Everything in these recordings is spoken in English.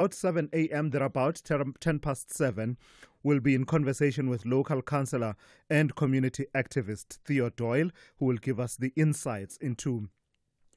About 7 a.m. thereabout, 10 past 7, we'll be in conversation with local councillor and community activist Theo Doyle, who will give us the insights into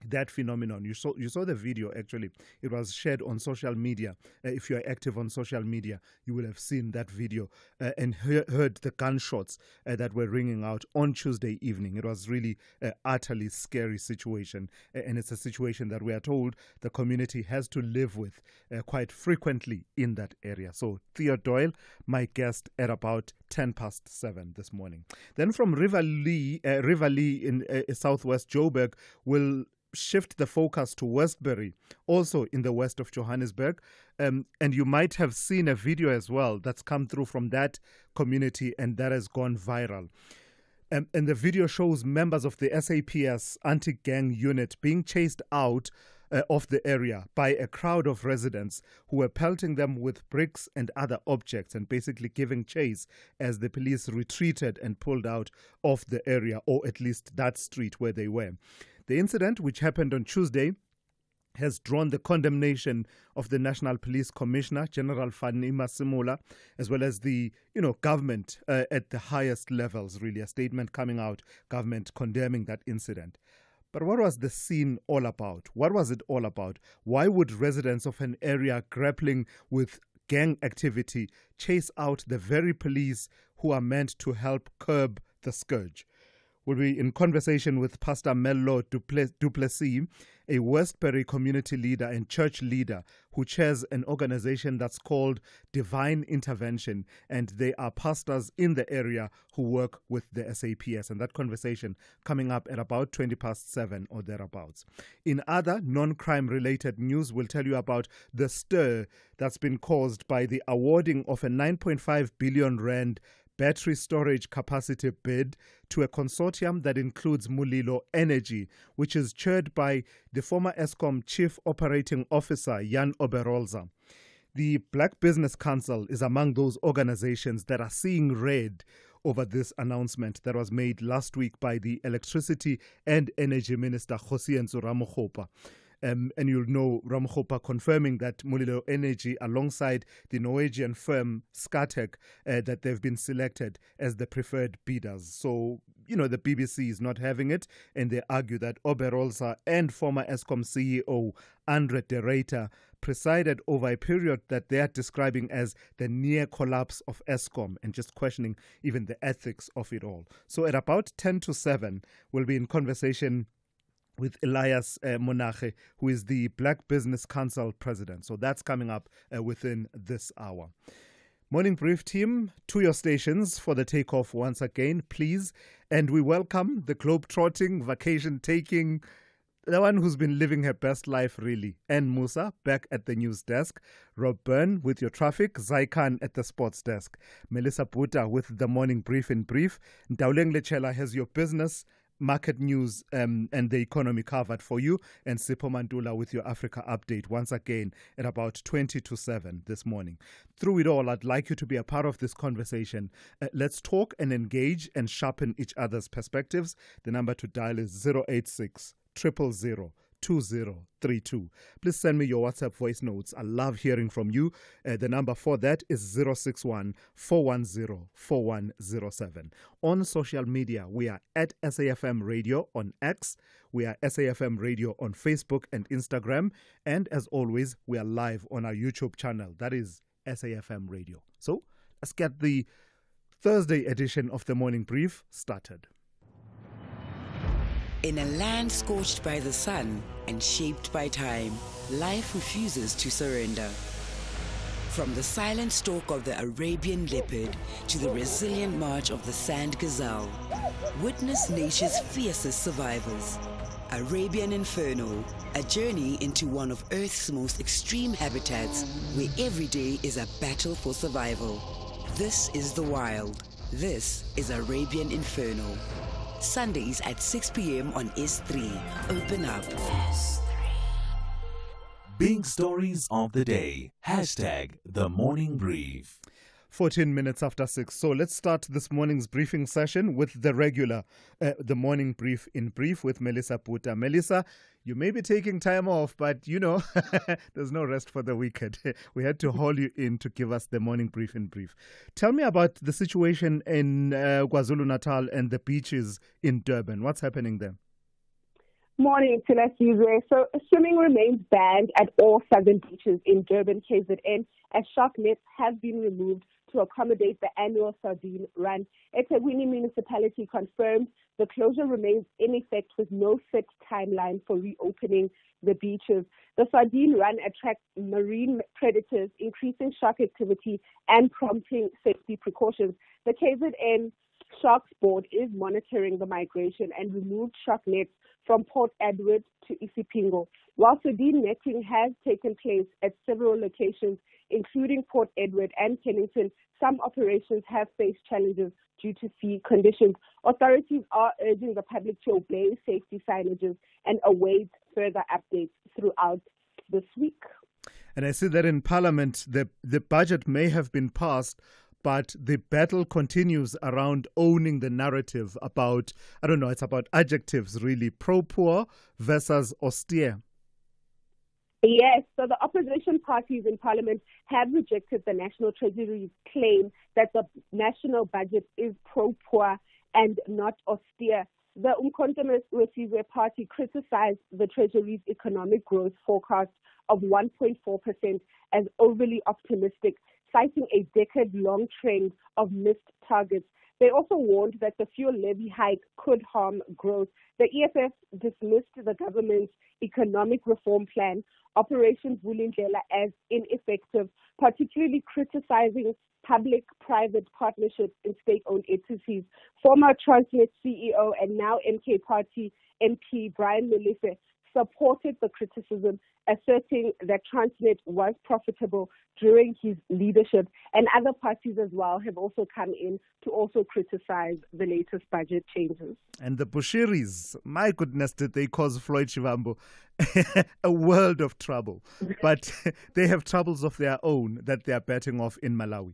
that phenomenon. You saw the video. Actually, it was shared on social media. If you are active on social media, you will have seen that video and heard the gunshots that were ringing out on Tuesday evening. It was really an utterly scary situation, and it's a situation that we are told the community has to live with quite frequently in that area. So Theo Doyle, my guest at about 10 past 7 this morning. Then from River Lee in southwest Joburg, will shift the focus to Westbury, also in the west of Johannesburg. And you might have seen a video as well that's come through from that community and that has gone viral. And the video shows members of the SAPS anti-gang unit being chased out of the area by a crowd of residents who were pelting them with bricks and other objects and basically giving chase as the police retreated and pulled out of the area, or at least that street where they were. The incident, which happened on Tuesday, has drawn the condemnation of the National Police Commissioner, General Fanima Simula, as well as the government at the highest levels, really. A statement coming out, government condemning that incident. But what was the scene all about? What was it all about? Why would residents of an area grappling with gang activity chase out the very police who are meant to help curb the scourge? We'll be in conversation with Pastor Mello Duplessis, a Westbury community leader and church leader who chairs an organization that's called Divine Intervention, and they are pastors in the area who work with the SAPS. And that conversation coming up at about 20 past 7 or thereabouts. In other non-crime related news, we'll tell you about the stir that's been caused by the awarding of a 9.5 billion rand battery storage capacity bid to a consortium that includes Mulilo Energy, which is chaired by the former Eskom Chief Operating Officer, Jan Oberholzer. The Black Business Council is among those organizations that are seeing red over this announcement that was made last week by the Electricity and Energy Minister, Kgosientsho Ramokgopa. And you'll know Ramokgopa confirming that Mulilo Energy, alongside the Norwegian firm Scatec, that they've been selected as the preferred bidders. So, the BBC is not having it, and they argue that Oberholzer and former Eskom CEO Andre de Ruyter presided over a period that they are describing as the near collapse of Eskom, and just questioning even the ethics of it all. So at about 10 to 7, we'll be in conversation with Elias Monache, who is the Black Business Council president. So that's coming up within this hour. Morning Brief team, to your stations for the takeoff once again, please. And we welcome the globe-trotting, vacation-taking, the one who's been living her best life, really. And Musa, back at the news desk. Rob Byrne with your traffic. Zaikan at the sports desk. Melissa Buta with the Morning Brief in brief. Ndauleng Lechela has your business, market news and the economy covered for you, and Sipho Mantula with your Africa update once again at about 20 to 7 this morning. Through it all, I'd like you to be a part of this conversation. Let's talk and engage and sharpen each other's perspectives. The number to dial is 086 000 2032. Please send me your WhatsApp voice notes. I love hearing from you. The number for that is 061 410 4107. On social media, we are at SAFM Radio on X. We are SAFM Radio on Facebook and Instagram. And as always, we are live on our YouTube channel. That is SAFM Radio. So let's get the Thursday edition of the Morning Brief started. In a land scorched by the sun and shaped by time, life refuses to surrender. From the silent stalk of the Arabian leopard to the resilient march of the sand gazelle, witness nature's fiercest survivors. Arabian Inferno, a journey into one of Earth's most extreme habitats where every day is a battle for survival. This is the wild. This is Arabian Inferno. Sundays at 6 p.m. on S3. Open up. Big stories of the day. Hashtag The Morning Brief. 14 minutes after 6. So let's start this morning's briefing session with the regular, the morning brief in brief with Melissa Puta. Melissa, you may be taking time off, but you know, there's no rest for the wicked. We had to haul you in to give us the morning brief in brief. Tell me about the situation in KwaZulu-Natal and the beaches in Durban. What's happening there? Morning, Thulasizwe. So swimming remains banned at all southern beaches in Durban, KZN, as shark nets have been removed to accommodate the annual sardine run. eThekwini municipality confirmed the closure remains in effect with no set timeline for reopening the beaches. The sardine run attracts marine predators, increasing shark activity and prompting safety precautions. The KZN Sharks Board is monitoring the migration and removed shark nets from Port Edward to Isipingo. While sardine netting has taken place at several locations, including Port Edward and Kennington, some operations have faced challenges due to sea conditions. Authorities are urging the public to obey safety signages and await further updates throughout this week. And I see that in Parliament, the budget may have been passed, but the battle continues around owning the narrative about, I don't know, it's about adjectives really, pro-poor versus austere. Yes, so the opposition parties in Parliament have rejected the National Treasury's claim that the national budget is pro-poor and not austere. The Thulasizwe party criticized the Treasury's economic growth forecast of 1.4% as overly optimistic, citing a decade-long trend of missed targets. They also warned that the fuel levy hike could harm growth. The EFF dismissed the government's economic reform plan, Operation Vulindlela, as ineffective, particularly criticizing public-private partnerships in state-owned entities. Former Transnet CEO and now MK Party MP Brian Molefe supported the criticism, asserting that Transnet was profitable during his leadership, and other parties as well have also come in to also criticize the latest budget changes. And the Bushiris, my goodness, did they cause Floyd Shivambu a world of trouble. But they have troubles of their own that they are betting off in Malawi.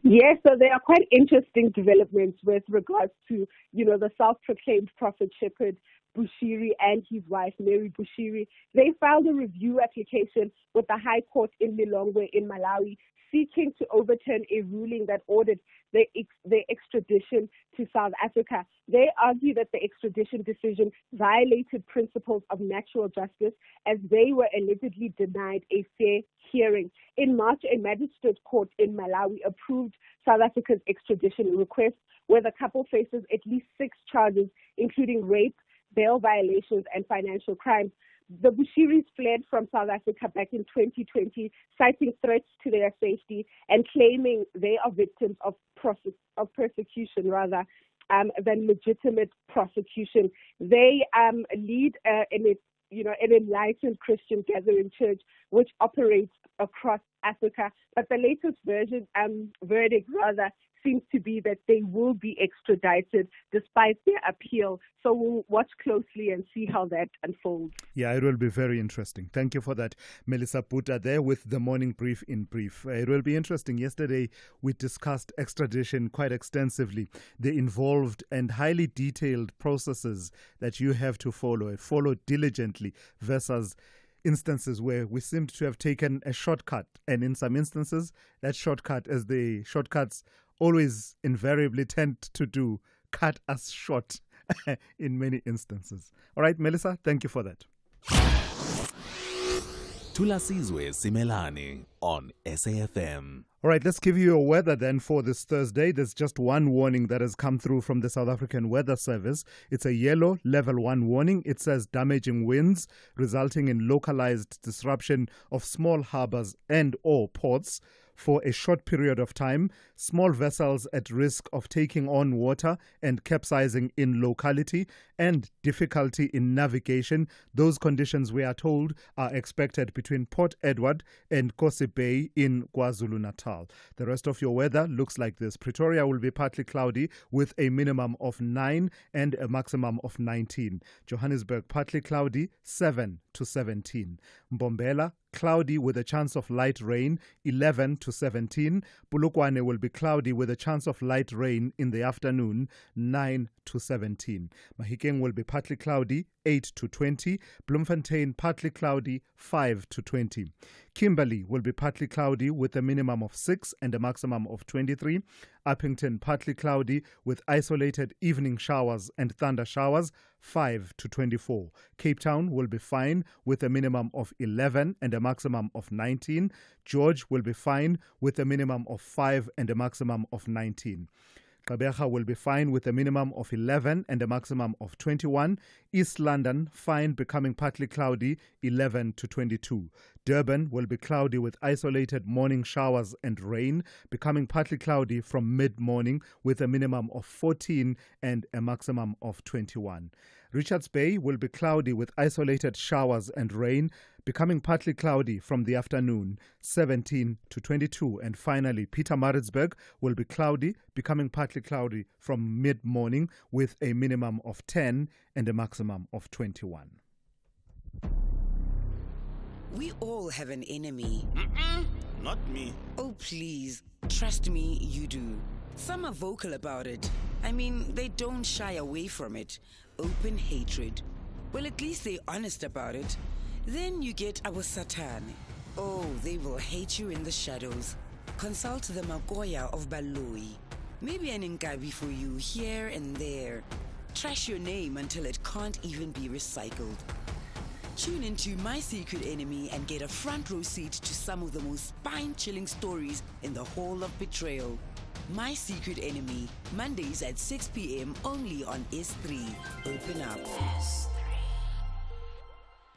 Yes, so there are quite interesting developments with regards to, the self-proclaimed prophet shepherd Bushiri and his wife, Mary Bushiri. They filed a review application with the High Court in Lilongwe in Malawi, seeking to overturn a ruling that ordered their extradition to South Africa. They argue that the extradition decision violated principles of natural justice as they were allegedly denied a fair hearing. In March, a magistrate court in Malawi approved South Africa's extradition request, where the couple faces at least 6 charges, including rape, bail violations, and financial crimes. The Bushiris fled from South Africa back in 2020, citing threats to their safety and claiming they are victims of persecution rather than legitimate prosecution. They lead an enlightened Christian gathering church which operates across Africa. But the latest verdict seems to be that they will be extradited despite their appeal. So we'll watch closely and see how that unfolds. Yeah, it will be very interesting. Thank you for that, Melissa Puta, there with the morning brief in brief. It will be interesting. Yesterday, we discussed extradition quite extensively, the involved and highly detailed processes that you have to follow diligently versus instances where we seemed to have taken a shortcut. And in some instances, that shortcut, as the shortcuts always invariably tend to do, cut us short in many instances. All right, Melissa, thank you for that. Thulasizwe Simelane on SAFM. All right, let's give you your weather then for this Thursday. There's just one warning that has come through from the South African Weather Service. It's a yellow level 1 warning. It says damaging winds resulting in localized disruption of small harbors and or ports for a short period of time, small vessels at risk of taking on water and capsizing in locality, and difficulty in navigation. Those conditions, we are told, are expected between Port Edward and Kosi Bay in KwaZulu-Natal. The rest of your weather looks like this. Pretoria will be partly cloudy with a minimum of 9 and a maximum of 19. Johannesburg partly cloudy, 7 to 17. Mbombela cloudy with a chance of light rain, 11 to 17. Polokwane will be cloudy with a chance of light rain in the afternoon, 9 to 17. Mahikeng will be partly cloudy, 8 to 20. Bloemfontein partly cloudy, 5 to 20. Kimberley will be partly cloudy with a minimum of 6 and a maximum of 23. Uppington partly cloudy with isolated evening showers and thunder showers, 5 to 24. Cape Town will be fine with a minimum of 11 and a maximum of 19. George will be fine with a minimum of 5 and a maximum of 19. Gqeberha will be fine with a minimum of 11 and a maximum of 21. East London, fine, becoming partly cloudy, 11 to 22. Durban will be cloudy with isolated morning showers and rain, becoming partly cloudy from mid-morning with a minimum of 14 and a maximum of 21. Richards Bay will be cloudy with isolated showers and rain, becoming partly cloudy from the afternoon, 17 to 22. And finally, Pietermaritzburg will be cloudy, becoming partly cloudy from mid-morning with a minimum of 10 and a maximum of 21. We all have an enemy. Not me. Oh, please. Trust me, you do. Some are vocal about it. I mean, they don't shy away from it. Open hatred. Well, at least they're honest about it. Then you get our Satan. Oh, they will hate you in the shadows. Consult the Magoya of Baloi. Maybe an Ingabi for you here and there. Trash your name until it can't even be recycled. Tune into My Secret Enemy and get a front row seat to some of the most spine-chilling stories in the Hall of Betrayal. My Secret Enemy, Mondays at 6 p.m. only on S3. Open up.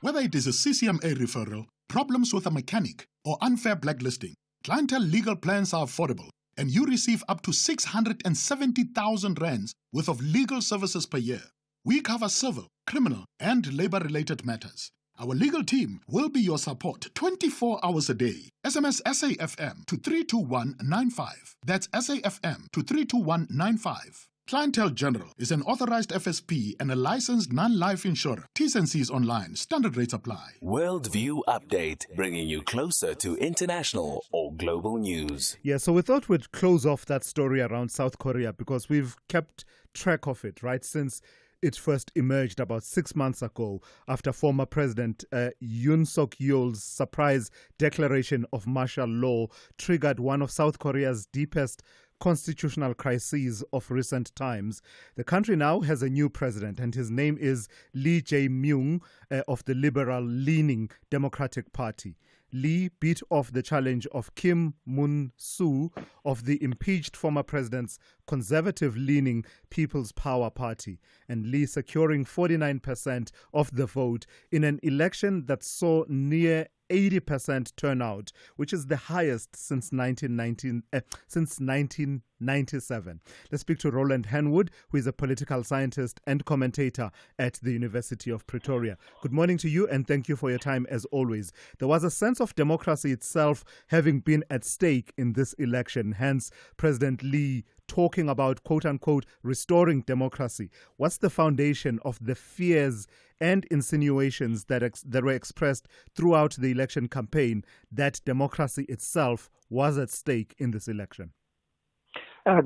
Whether it is a CCMA referral, problems with a mechanic, or unfair blacklisting, Clientele legal plans are affordable, and you receive up to 670,000 rands worth of legal services per year. We cover civil, criminal, and labor-related matters. Our legal team will be your support 24 hours a day. SMS SAFM to 32195. That's SAFM to 32195. Clientele General is an authorized FSP and a licensed non-life insurer. T's and C's online. Standard rates apply. Worldview Update, bringing you closer to international or global news. Yeah, so we thought we'd close off that story around South Korea because we've kept track of it, right, since it first emerged about 6 months ago after former President Yoon Suk-yeol's surprise declaration of martial law triggered one of South Korea's deepest constitutional crises of recent times. The country now has a new president, and his name is Lee Jae-myung of the liberal-leaning Democratic Party. Lee beat off the challenge of Kim Moon-soo of the impeached former president's conservative-leaning People's Power Party, and Lee securing 49% of the vote in an election that saw near 80% turnout, which is the highest since 1997. Let's speak to Roland Henwood, who is a political scientist and commentator at the University of Pretoria. Good morning to you, and thank you for your time as always. There was a sense of democracy itself having been at stake in this election, hence President Lee talking about, quote-unquote, restoring democracy. What's the foundation of the fears and insinuations that were expressed throughout the election campaign that democracy itself was at stake in this election?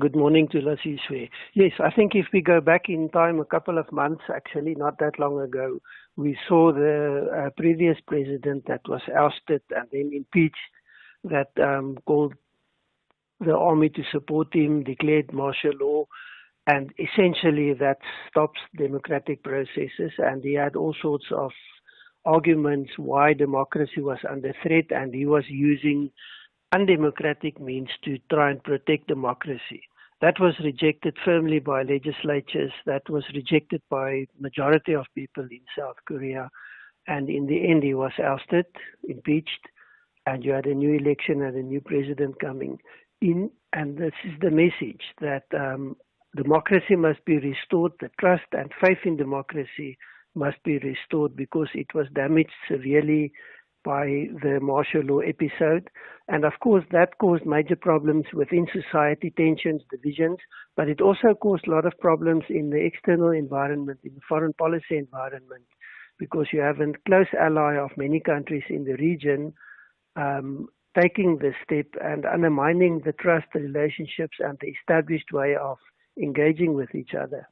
Good morning, Thulasizwe. Yes, I think if we go back in time a couple of months, actually not that long ago, we saw the previous president that was ousted and then impeached that called the army to support him, declared martial law, and essentially that stops democratic processes. And he had all sorts of arguments why democracy was under threat, and he was using undemocratic means to try and protect democracy. That was rejected firmly by legislatures. That was rejected by majority of people in South Korea. And in the end, he was ousted, impeached, and you had a new election and a new president coming in. And this is the message that democracy must be restored. The trust and faith in democracy must be restored because it was damaged severely by the martial law episode. And of course, that caused major problems within society, tensions, divisions, but it also caused a lot of problems in the external environment, in the foreign policy environment. because you have a close ally of many countries in the region taking this step and undermining the trust, the relationships, and the established way of engaging with each other.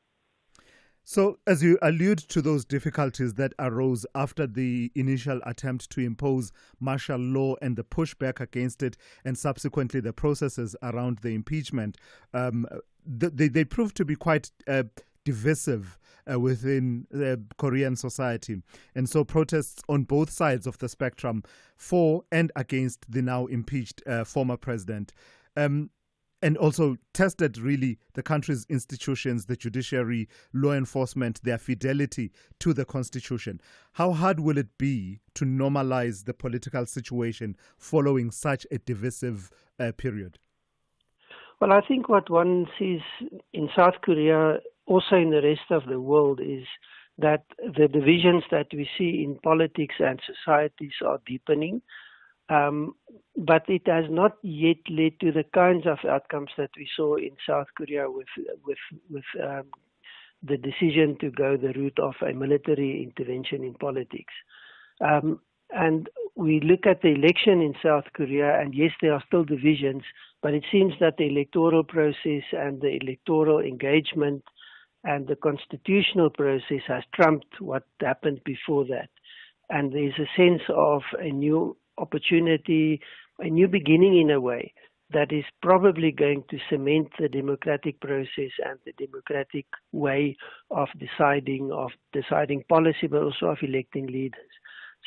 So, as you allude to those difficulties that arose after the initial attempt to impose martial law and the pushback against it, and subsequently the processes around the impeachment, they proved to be quite divisive within Korean society. And so protests on both sides of the spectrum for and against the now impeached former president. And also tested really the country's institutions, the judiciary, law enforcement, their fidelity to the constitution. How hard will it be to normalize the political situation following such a divisive period? Well, I think what one sees in South Korea, also in the rest of the world, is that the divisions that we see in politics and societies are deepening. But it has not yet led to the kinds of outcomes that we saw in South Korea with the decision to go the route of a military intervention in politics. And we look at the election in South Korea, and yes, there are still divisions, but it seems that the electoral process and the electoral engagement and the constitutional process has trumped what happened before that. And there's a sense of a new opportunity, a new beginning in a way, that is probably going to cement the democratic process and the democratic way of deciding policy, but also of electing leaders.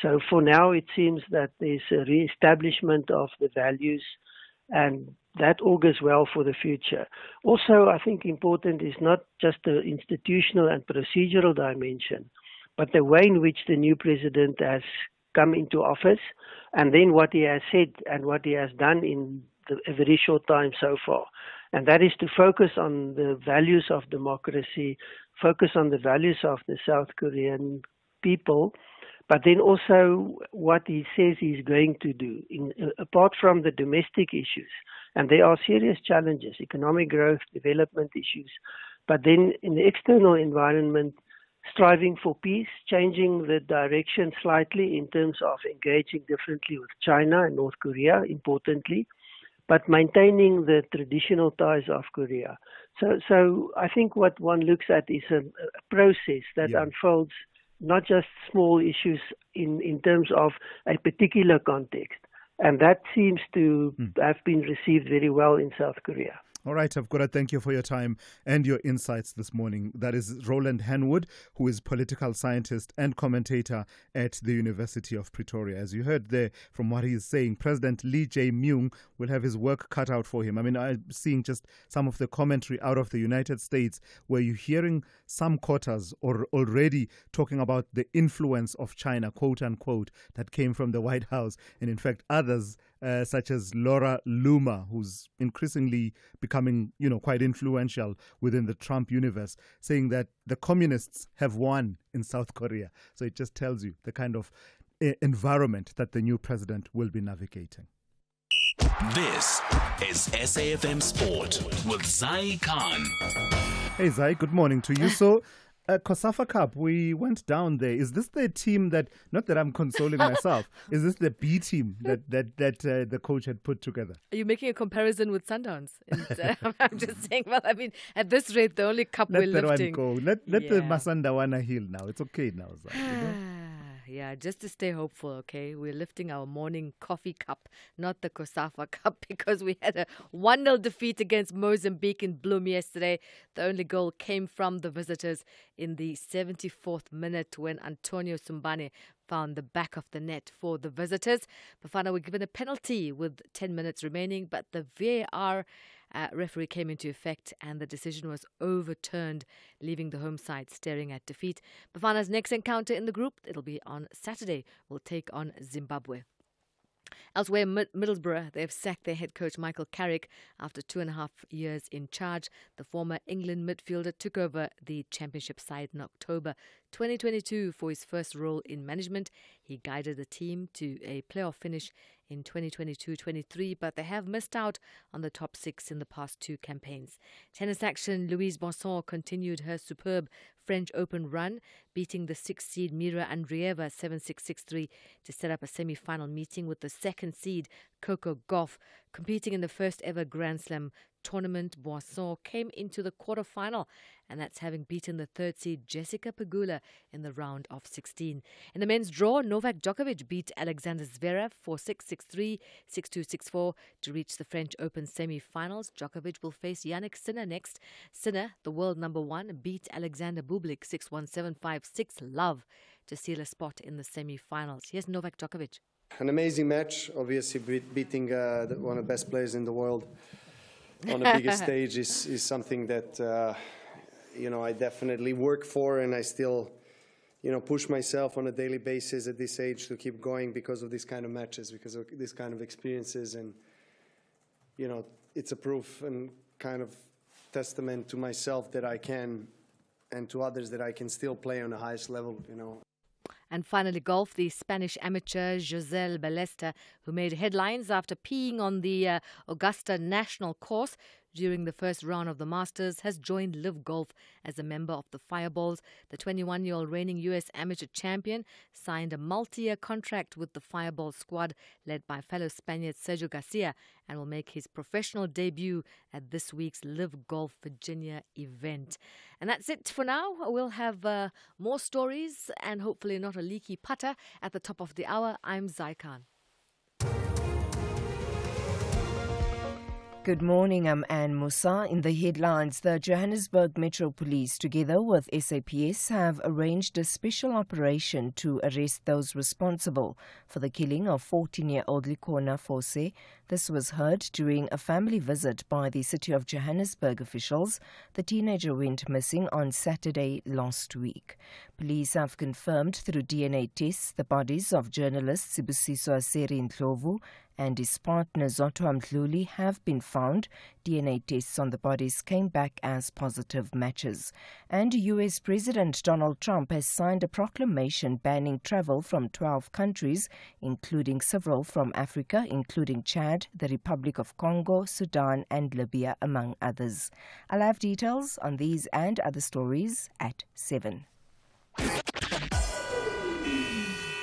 So for now, it seems that there's a re-establishment of the values, and that augurs well for the future. Also, I think important is not just the institutional and procedural dimension, but the way in which the new president has come into office, and then what he has said and what he has done in a very short time so far. And that is to focus on the values of democracy, focus on the values of the South Korean people, but then also what he says he's going to do, apart from the domestic issues. And there are serious challenges, economic growth, development issues, but then in the external environment, striving for peace, changing the direction slightly in terms of engaging differently with China and North Korea, importantly, but maintaining the traditional ties of Korea. So I think what one looks at is a process that unfolds not just small issues in terms of a particular context. And that seems to have been received very well in South Korea. All right, I've got to thank you for your time and your insights this morning. That is Roland Henwood, who is political scientist and commentator at the University of Pretoria. As you heard there from what he's saying, President Lee Jae-myung will have his work cut out for him. I mean, I'm seeing just some of the commentary out of the United States where you're hearing some quarters or already talking about the influence of China, quote unquote, that came from the White House. And in fact, others such as Laura Loomer, who's increasingly becoming, quite influential within the Trump universe, saying that the communists have won in South Korea. So it just tells you the kind of environment that the new president will be navigating. This is SAFM Sport with Zai Khan. Hey Zai, good morning to you. So COSAFA Cup, we went down there. Is this the team that, not that I'm consoling myself, is this the B team that the coach had put together? Are you making a comparison with Sundowns? And, I'm just saying, well, I mean, at this rate, the only cup we're lifting. Let the Masandawana heal now. It's okay now, Zai. Yeah, just to stay hopeful, okay? We're lifting our morning coffee cup, not the COSAFA Cup, because we had a 1-0 defeat against Mozambique in Bloem yesterday. The only goal came from the visitors in the 74th minute when Antonio Sumbane found the back of the net for the visitors. Bafana were given a penalty with 10 minutes remaining, but the VAR referee came into effect and the decision was overturned, leaving the home side staring at defeat. Bafana's next encounter in the group, it'll be on Saturday, will take on Zimbabwe. Elsewhere, Middlesbrough, they've sacked their head coach Michael Carrick after 2.5 years in charge. The former England midfielder took over the championship side in October 2022 for his first role in management. He guided the team to a playoff finish in 2022-23, but they have missed out on the top 6 in the past 2 campaigns. Tennis action, Louise Bonson continued her superb French Open run, beating the 6th seed Mira Andreeva 7-6, 6-3 to set up a semi-final meeting with the 2nd seed Coco Gauff. Competing in the first ever Grand Slam tournament, Boisson came into the quarterfinal, and that's having beaten the 3rd seed Jessica Pegula in the round of 16. In the men's draw, Novak Djokovic beat Alexander Zverev 4-6, 6-3, 6-2, 6-4 to reach the French Open semi-finals. Djokovic will face Yannick Sinner next. Sinner, the world number 1, beat Alexander Bublik 6-1, 7-5, 6-love to seal a spot in the semi-finals. Here's Novak Djokovic. An amazing match, obviously beating one of the best players in the world on the biggest stage is something that I definitely work for, and I still push myself on a daily basis at this age to keep going because of these kind of matches, because of these kind of experiences, and it's a proof and kind of testament to myself that I can, and to others that I can still play on the highest level. And finally, golf, the Spanish amateur Giselle Balesta, who made headlines after peeing on the Augusta National Course during the first round of the Masters, has joined Live Golf as a member of the Fireballs. The 21-year-old reigning U.S. amateur champion signed a multi-year contract with the Fireball squad led by fellow Spaniard Sergio Garcia and will make his professional debut at this week's Live Golf Virginia event. And that's it for now. We'll have more stories and hopefully not a leaky putter at the top of the hour. I'm Zai Khan. Good morning, I'm Anne Musa. In the headlines, the Johannesburg Metro Police, together with SAPS, have arranged a special operation to arrest those responsible for the killing of 14-year-old Likona Fose. This was heard during a family visit by the City of Johannesburg officials. The teenager went missing on Saturday last week. Police have confirmed through DNA tests the bodies of journalist Sibusiso Aseri Ndlovu and his partner Zotto Mdluli have been found. DNA tests on the bodies came back as positive matches. And U.S. President Donald Trump has signed a proclamation banning travel from 12 countries, including several from Africa, including Chad, the Republic of Congo, Sudan and Libya, among others. I'll have details on these and other stories at 7.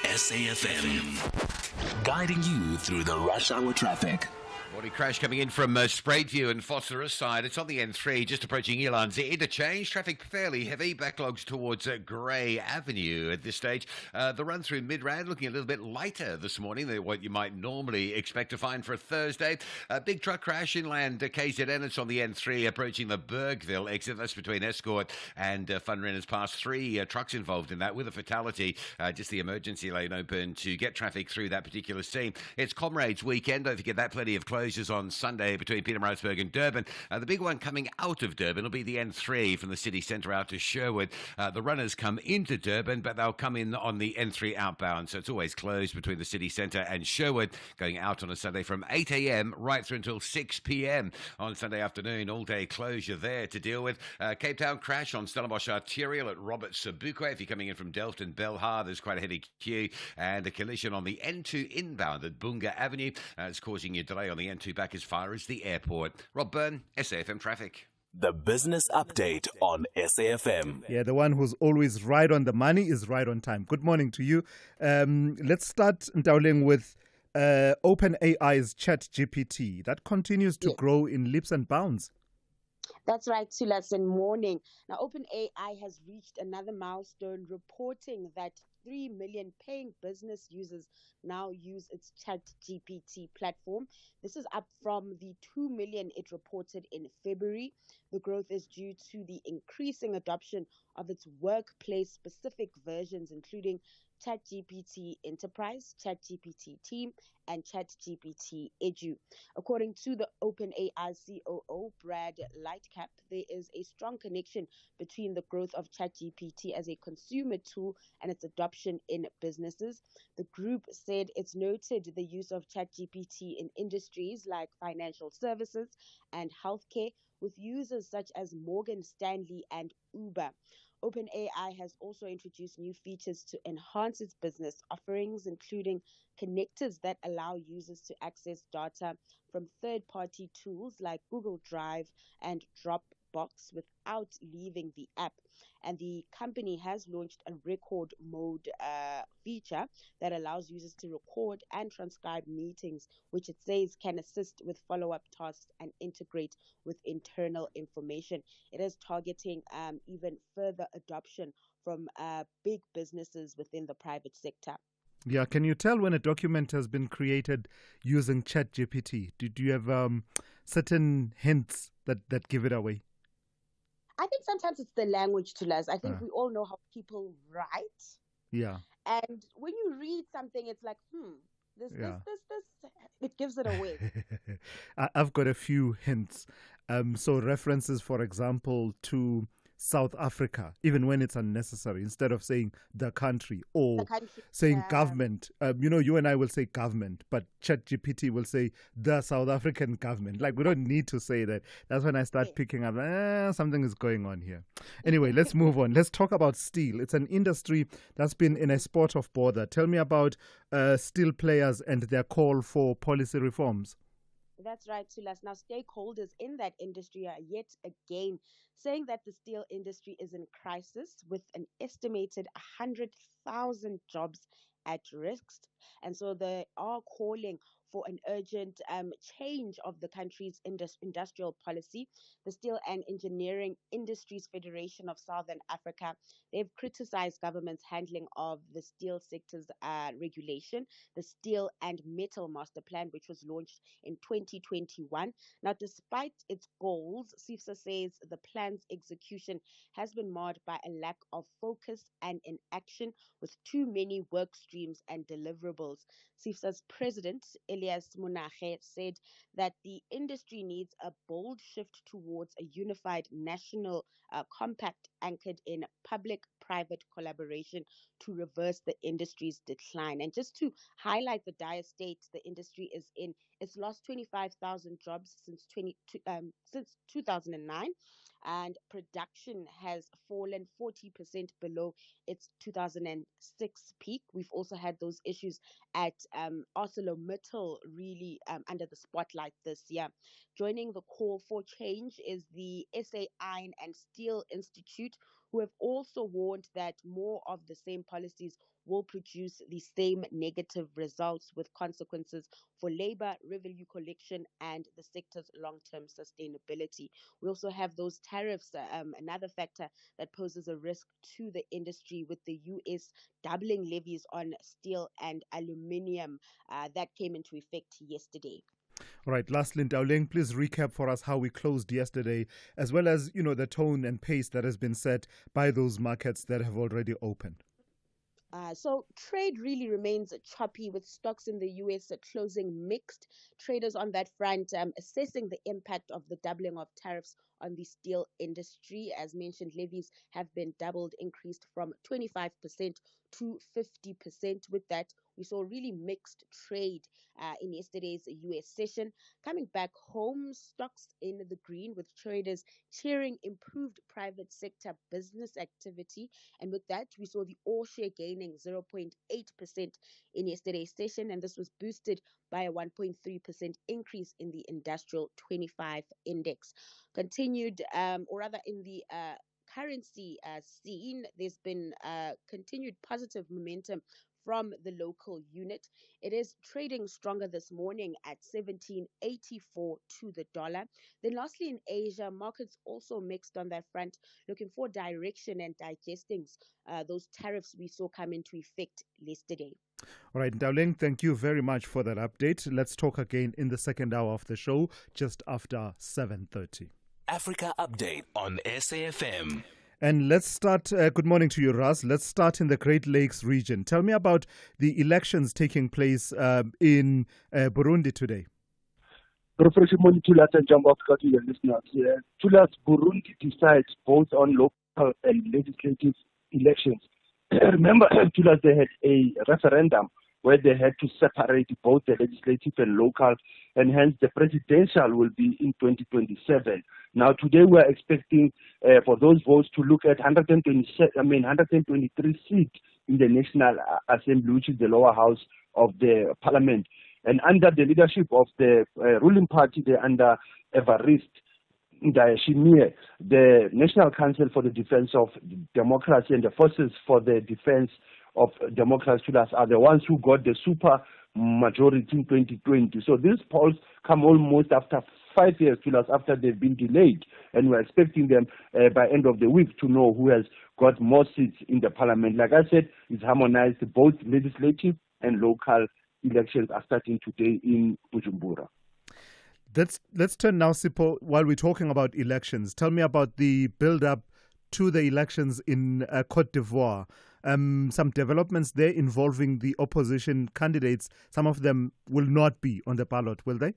SAFM, guiding you through the rush hour traffic. Morning crash coming in from Spruitview and Phosphorus side. It's on the N3, just approaching Elan's interchange. Traffic fairly heavy. Backlogs towards Grey Avenue at this stage. The run through Midrand looking a little bit lighter this morning than what you might normally expect to find for a Thursday. A big truck crash inland KZN. It's on the N3 approaching the Bergville exit. That's between Escort and Funrunners Pass. 3 trucks involved in that with a fatality. Just the emergency lane open to get traffic through that particular scene. It's Comrades weekend. Don't forget that. Plenty of closures on Sunday between Pietermaritzburg and Durban. The big one coming out of Durban will be the N3 from the city centre out to Sherwood. The runners come into Durban, but they'll come in on the N3 outbound. So it's always closed between the city centre and Sherwood, going out on a Sunday from 8 a.m. right through until 6 p.m. on Sunday afternoon. All-day closure there to deal with. Cape Town crash on Stellenbosch Arterial at Robert Sobukwe. If you're coming in from Delft and Belhar, there's quite a heavy queue. And a collision on the N2 inbound at Bunga Avenue. It's causing you a delay on the N2 back as far as the airport. Rob Byrne, SAFM Traffic. The business update on SAFM. Yeah, the one who's always right on the money is right on time. Good morning to you. Let's start, Ndauling, with OpenAI's ChatGPT. That continues to grow in leaps and bounds. That's right, Thulas, and morning. Now, OpenAI has reached another milestone, reporting that 3 million paying business users now use its ChatGPT platform. This is up from the 2 million it reported in February. The growth is due to the increasing adoption of its workplace-specific versions, including ChatGPT Enterprise, ChatGPT Team, and ChatGPT Edu. According to the OpenAI COO, Brad Lightcap, there is a strong connection between the growth of ChatGPT as a consumer tool and its adoption in businesses. The group said it's noted the use of ChatGPT in industries like financial services and healthcare, with users such as Morgan Stanley and Uber. OpenAI has also introduced new features to enhance its business offerings, including connectors that allow users to access data from third-party tools like Google Drive and Dropbox without leaving the app. And the company has launched a record mode feature that allows users to record and transcribe meetings, which it says can assist with follow-up tasks and integrate with internal information. It is targeting even further adoption from big businesses within the private sector. Yeah, can you tell when a document has been created using ChatGPT? Do you have certain hints that give it away? I think sometimes it's the language to us. I think we all know how people write. Yeah. And when you read something, it's like, this, it gives it away. I've got a few hints. So references, for example, to South Africa, even when it's unnecessary, instead of saying the country or saying government. You and I will say government, but ChatGPT will say the South African government. Like, we don't need to say that. That's when I start picking up, something is going on here. Anyway, let's move on. Let's talk about steel. It's an industry that's been in a spot of bother. Tell me about steel players and their call for policy reforms. That's right, Thulas. Now, stakeholders in that industry are yet again saying that the steel industry is in crisis with an estimated 100,000 jobs at risk. And so they are calling for an urgent change of the country's industrial policy. The Steel and Engineering Industries Federation of Southern Africa, they've criticized government's handling of the steel sector's regulation, the Steel and Metal Master Plan, which was launched in 2021. Now, despite its goals, SIFSA says the plan's execution has been marred by a lack of focus and inaction, with too many work streams and deliverables. SIFSA's president, Elias Munache, said that the industry needs a bold shift towards a unified national compact anchored in public-private collaboration to reverse the industry's decline. And just to highlight the dire state the industry is in, it's lost 25,000 jobs since 2009. And production has fallen 40% below its 2006 peak. We've also had those issues at ArcelorMittal really under the spotlight this year. Joining the call for change is the SA Iron and Steel Institute, who have also warned that more of the same policies will produce the same negative results with consequences for labor, revenue collection, and the sector's long-term sustainability. We also have those tariffs, another factor that poses a risk to the industry, with the US doubling levies on steel and aluminium that came into effect yesterday. All right, lastly, Ndawuleng, please recap for us how we closed yesterday, as well as, the tone and pace that has been set by those markets that have already opened. So trade really remains choppy, with stocks in the US closing mixed. Traders on that front assessing the impact of the doubling of tariffs on the steel industry. As mentioned, levies have been doubled, increased from 25% to 50%. With that, we saw really mixed trade in yesterday's US session. Coming back home, stocks in the green, with traders cheering improved private sector business activity. And with that, we saw the all share gaining 0.8% in yesterday's session, and this was boosted by a 1.3% increase in the industrial 25 index. Continued, or rather in the currency scene, there's been continued positive momentum from the local unit. It is trading stronger this morning at 17.84 to the dollar. Then lastly, in Asia, markets also mixed on that front, looking for direction and digesting those tariffs we saw come into effect yesterday. All right, Ndawuleng, thank you very much for that update. Let's talk again in the second hour of the show, just after 7:30. Africa Update on SAFM. And let's start, good morning to you, Ras. Let's start in the Great Lakes region. Tell me about the elections taking place in Burundi today. Good morning, Thulas and Jumbo Africa to your listeners. Thulas, Burundi decides both on local and legislative elections. Remember, Thulas, they had a referendum where they had to separate both the legislative and local, and hence the presidential will be in 2027. Now, today we are expecting for those votes to look at 123 seats in the National Assembly, which is the lower house of the parliament. And under the leadership of the ruling party, under Ivory, the National Council for the Defense of Democracy and the Forces for the Defense of Democracy are the ones who got the super majority in 2020. So these polls come almost after 5 years after they've been delayed, and we're expecting them by end of the week to know who has got more seats in the parliament. Like I said, it's harmonized. Both legislative and local elections are starting today in Bujumbura. Let's turn now, Sipho, while we're talking about elections. Tell me about the build-up to the elections in Cote d'Ivoire. Some developments there involving the opposition candidates. Some of them will not be on the ballot, will they?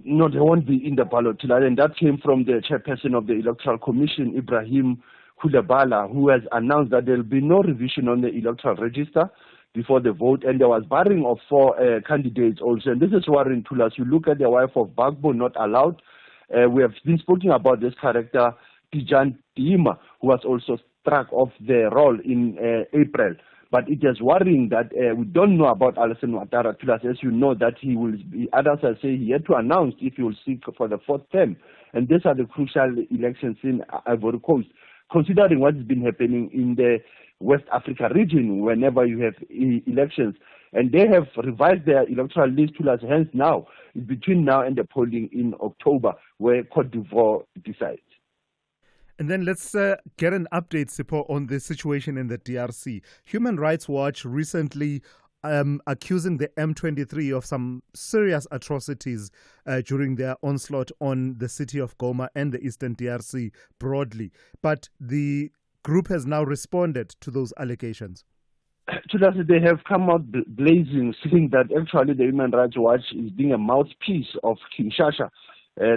No, they won't be in the ballot. And that came from the chairperson of the Electoral Commission, Ibrahim Kulebala, who has announced that there will be no revision on the electoral register before the vote, and there was barring of 4 candidates also. And this is worrying to us. You look at the wife of Bagbo, not allowed. We have been speaking about this character, Tijan Dima, who was also struck off the role in April. But it is worrying that we don't know about Alassane Ouattara. As you know, that he will be, others are saying he had to announce if he will seek for the 4th term. And these are the crucial elections in Ivory Coast. Considering what has been happening in the West Africa region, whenever you have elections, and they have revised their electoral list to us. Hence now, between now and the polling in October, where Cote d'Ivoire decides. And then let's get an update, Sipho, on the situation in the DRC. Human Rights Watch recently accusing the M23 of some serious atrocities during their onslaught on the city of Goma and the eastern DRC broadly. But the group has now responded to those allegations. They have come out blazing, saying that actually the Human Rights Watch is being a mouthpiece of Kinshasa,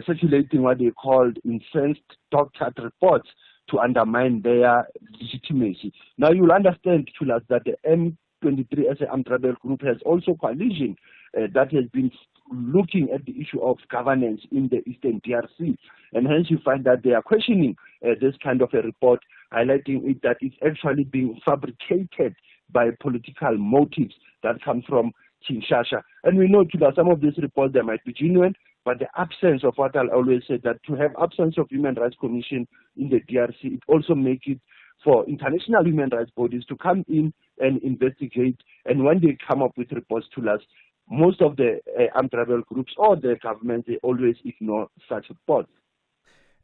circulating what they called incensed dog-cat reports to undermine their legitimacy. Now you'll understand, that the M23 as an armed rebel group has also coalition that has been looking at the issue of governance in the eastern DRC. And hence you find that they are questioning this kind of a report, highlighting it that it's actually being fabricated by political motives that come from Kinshasa. And we know that some of these reports, they might be genuine, but the absence of what I'll always say, that to have absence of Human Rights Commission in the DRC, it also makes it for international human rights bodies to come in and investigate. And when they come up with reports to us, most of the armed rebel groups or the government, they always ignore such reports.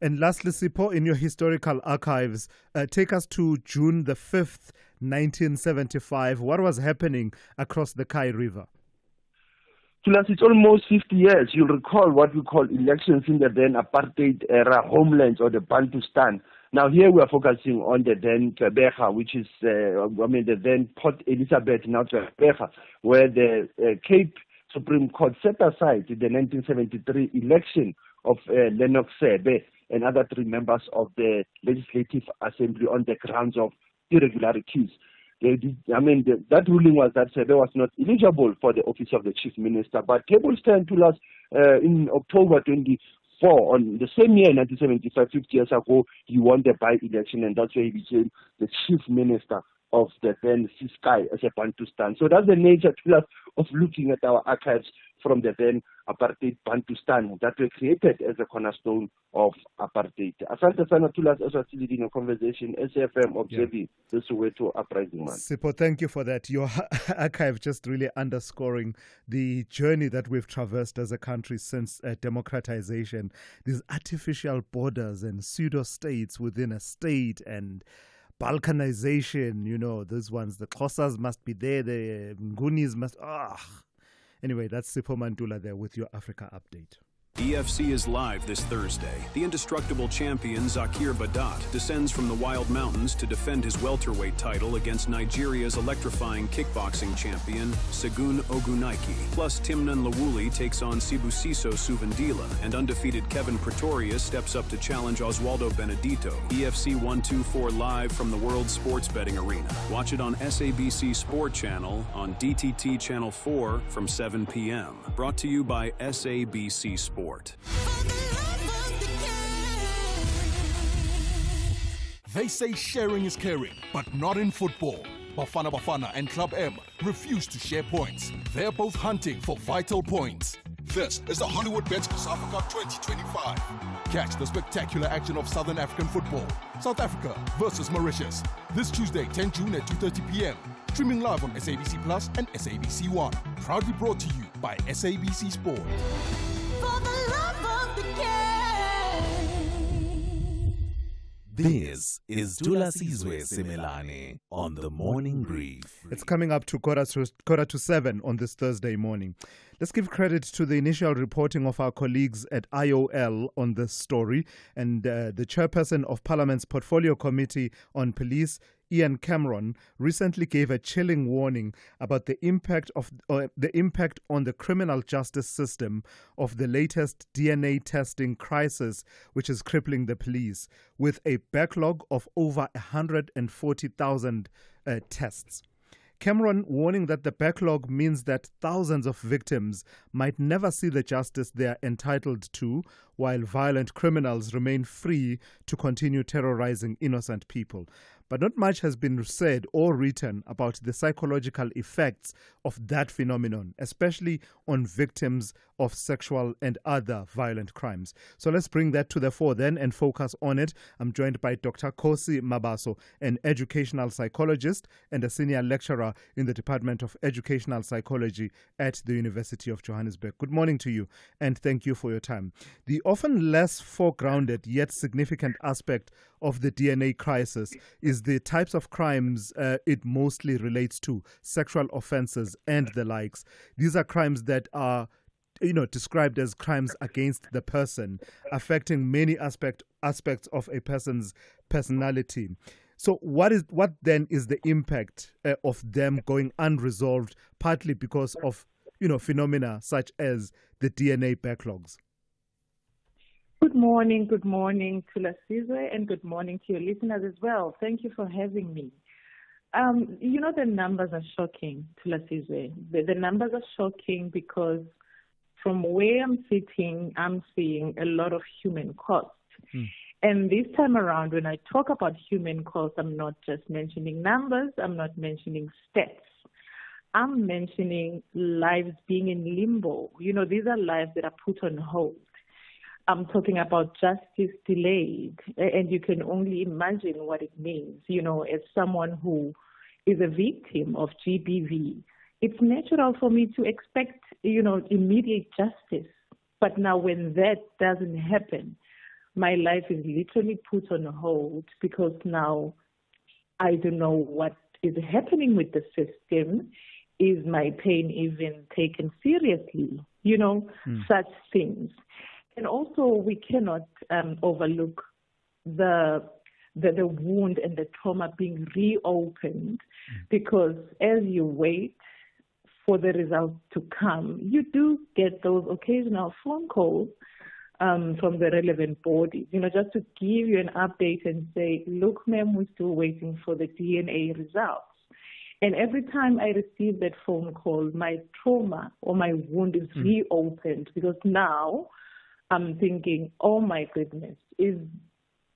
And lastly, Sipho, in your historical archives, take us to June the 5th, 1975. What was happening across the Kai River? It's almost 50 years. You'll recall what we call elections in the then apartheid era homelands or the Bantustan. Now here we are focusing on the then Gqeberha, which is, the then Port Elizabeth, now Gqeberha, where the Cape Supreme Court set aside the 1973 election of Lennox Sebe and other 3 members of the Legislative Assembly on the grounds of irregularities. That ruling was that Sebe was not eligible for the office of the Chief Minister. But tables stand to us in October 24, on the same year, 1975, 50 years ago, he won the by-election, and that's why he became the Chief Minister of the then Siskai as a Bantustan. So that's the nature of looking at our archives from the then apartheid Bantustan that were created as a cornerstone of apartheid. Asante sana Thulas, as was leading a conversation, SFM observing the Soweto uprising, man. Sipho, thank you for that. Your archive just really underscoring the journey that we've traversed as a country since democratization. These artificial borders and pseudo-states within a state and balkanization, those ones, the Xhosas must be there, the Ngunis must... Anyway, that's Sipho Mantula there with your Africa Update. EFC is live this Thursday. The indestructible champion Zakir Badat descends from the Wild Mountains to defend his welterweight title against Nigeria's electrifying kickboxing champion Segun Ogunaike. Plus, Timnan Lawuli takes on Sibusiso Suvendila, and undefeated Kevin Pretorius steps up to challenge Oswaldo Benedito. EFC 124 live from the World Sports Betting Arena. Watch it on SABC Sport Channel on DTT Channel 4 from 7 p.m. Brought to you by SABC Sport. They say sharing is caring, but not in football. Bafana Bafana and Club M refuse to share points. They're both hunting for vital points. This is the Hollywood Bets COSAFA Cup 2025. Catch the spectacular action of Southern African football. South Africa versus Mauritius. This Tuesday, 10 June at 2:30 p.m. Streaming live on SABC Plus and SABC One. Proudly brought to you by SABC Sport. This is Thulasizwe Simelane on the Morning Brief. It's coming up to quarter to 7 on this Thursday morning. Let's give credit to the initial reporting of our colleagues at IOL on this story, and the chairperson of Parliament's Portfolio Committee on Police, Ian Cameron, recently gave a chilling warning about the impact on the criminal justice system of the latest DNA testing crisis, which is crippling the police, with a backlog of over 140,000 tests. Cameron warning that the backlog means that thousands of victims might never see the justice they are entitled to, while violent criminals remain free to continue terrorizing innocent people. But not much has been said or written about the psychological effects of that phenomenon, especially on victims of sexual and other violent crimes. So let's bring that to the fore then and focus on it. I'm joined by Dr. Kosi Mabaso, an educational psychologist and a senior lecturer in the Department of Educational Psychology at the University of Johannesburg. Good morning to you, and thank you for your time. The often less foregrounded yet significant aspect of the DNA crisis is the types of crimes it mostly relates to, sexual offenses and the likes. These are crimes that are described as crimes against the person, affecting many aspects of a person's personality. So what then is the impact of them going unresolved, partly because of phenomena such as the DNA backlogs? Good morning, Thulasizwe, and good morning to your listeners as well. Thank you for having me. The numbers are shocking, Thulasizwe. The numbers are shocking because from where I'm sitting, I'm seeing a lot of human cost. And this time around, when I talk about human cost, I'm not just mentioning numbers, I'm not mentioning stats. I'm mentioning lives being in limbo. These are lives that are put on hold. I'm talking about justice delayed, and you can only imagine what it means. As someone who is a victim of GBV, it's natural for me to expect, immediate justice. But now when that doesn't happen, my life is literally put on hold because now I don't know what is happening with the system. Is my pain even taken seriously? Such things. And also, we cannot overlook the wound and the trauma being reopened, because as you wait for the results to come, you do get those occasional phone calls from the relevant bodies, just to give you an update and say, look, ma'am, we're still waiting for the DNA results. And every time I receive that phone call, my trauma or my wound is reopened, because now I'm thinking, oh my goodness, is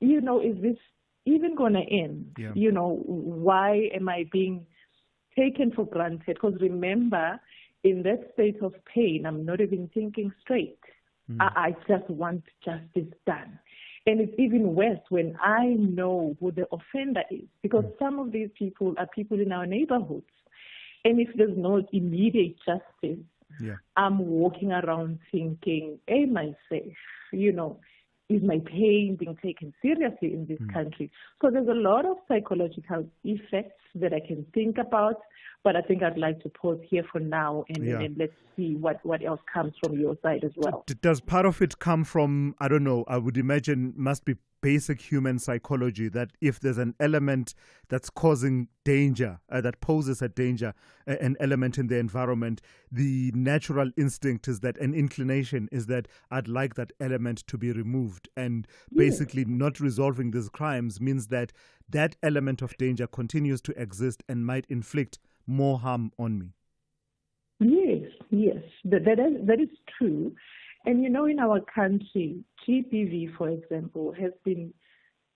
this even going to end? Yeah. Why am I being taken for granted? Because remember, in that state of pain, I'm not even thinking straight. I just want justice done. And it's even worse when I know who the offender is, because some of these people are people in our neighborhoods. And if there's no immediate justice, I'm walking around thinking, am I safe? is my pain being taken seriously in this country? So there's a lot of psychological effects that I can think about, but I think I'd like to pause here for now and let's see what else comes from your side as well. Does part of it come from, I don't know, I would imagine must be basic human psychology, that if there's an element that's causing danger, that poses a danger, an element in the environment, the natural instinct is that, an inclination is that I'd like that element to be removed. And basically not resolving these crimes means that that element of danger continues to exist and might inflict more harm on me. Yes, that is true. And in our country, GBV, for example, has been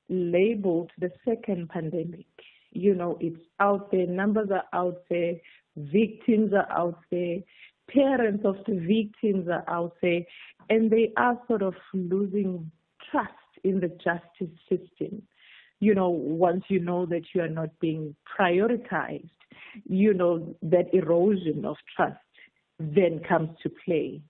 labeled the second pandemic. It's out there, numbers are out there, victims are out there, parents of the victims are out there, and they are sort of losing trust in the justice system. Once you know that you are not being prioritized, that erosion of trust then comes to play,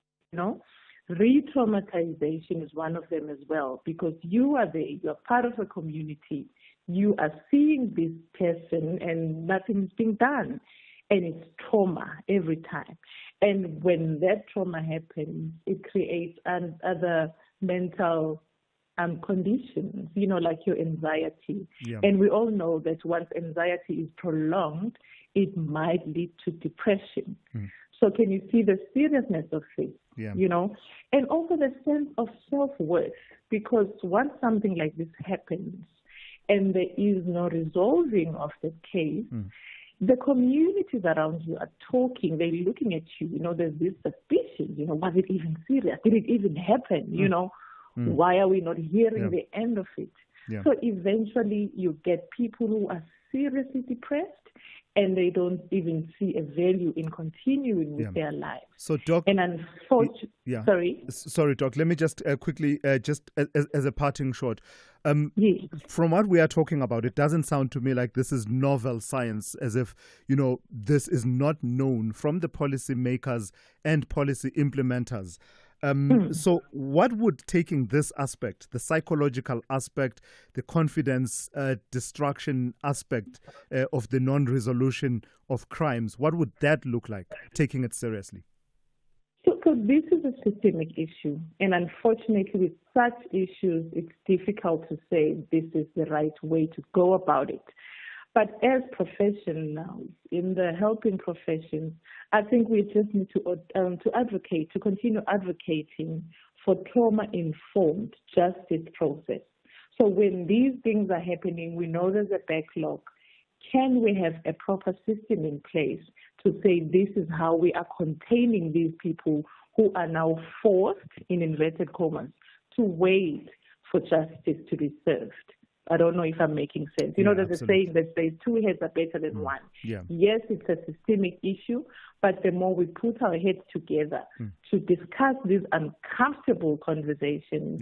Re-traumatization is one of them as well, because you are there, you're part of a community, you are seeing this person and nothing is being done. And it's trauma every time. And when that trauma happens, it creates other mental conditions, like your anxiety. Yeah. And we all know that once anxiety is prolonged, it might lead to depression. So can you see the seriousness of it? Yeah. And also the sense of self-worth, because once something like this happens and there is no resolving of the case, the communities around you are talking, they're looking at you, there's this suspicion, was it even serious? Did it even happen? Why are we not hearing the end of it? Yeah. So eventually you get people who are seriously depressed, and they don't even see a value in continuing with their lives. So, Doc, and unfortunately, sorry, Doc. Let me just quickly, just as a parting shot. From what we are talking about, it doesn't sound to me like this is novel science, as if this is not known from the policy makers and policy implementers. So what would taking this aspect, the psychological aspect, the confidence destruction aspect of the non-resolution of crimes, what would that look like, taking it seriously? So this is a systemic issue. And unfortunately, with such issues, it's difficult to say this is the right way to go about it. But as professionals in the helping profession, I think we just need to advocate, to continue advocating for trauma-informed justice process. So when these things are happening, we know there's a backlog. Can we have a proper system in place to say this is how we are containing these people who are now forced, in inverted commas, to wait for justice to be served? I don't know if I'm making sense. There's a saying that says two heads are better than one. Yeah. Yes, it's a systemic issue, but the more we put our heads together to discuss these uncomfortable conversations,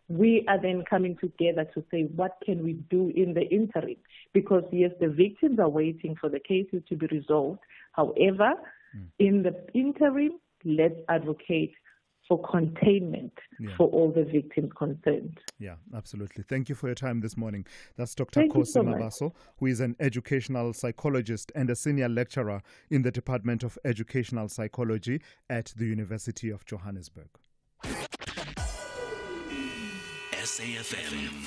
we are then coming together to say, what can we do in the interim? Because, yes, the victims are waiting for the cases to be resolved. However, in the interim, let's advocate for containment for all the victims concerned. Yeah, absolutely. Thank you for your time this morning. That's Dr. Kosi Mabaso, who is an educational psychologist and a senior lecturer in the Department of Educational Psychology at the University of Johannesburg. SAFM,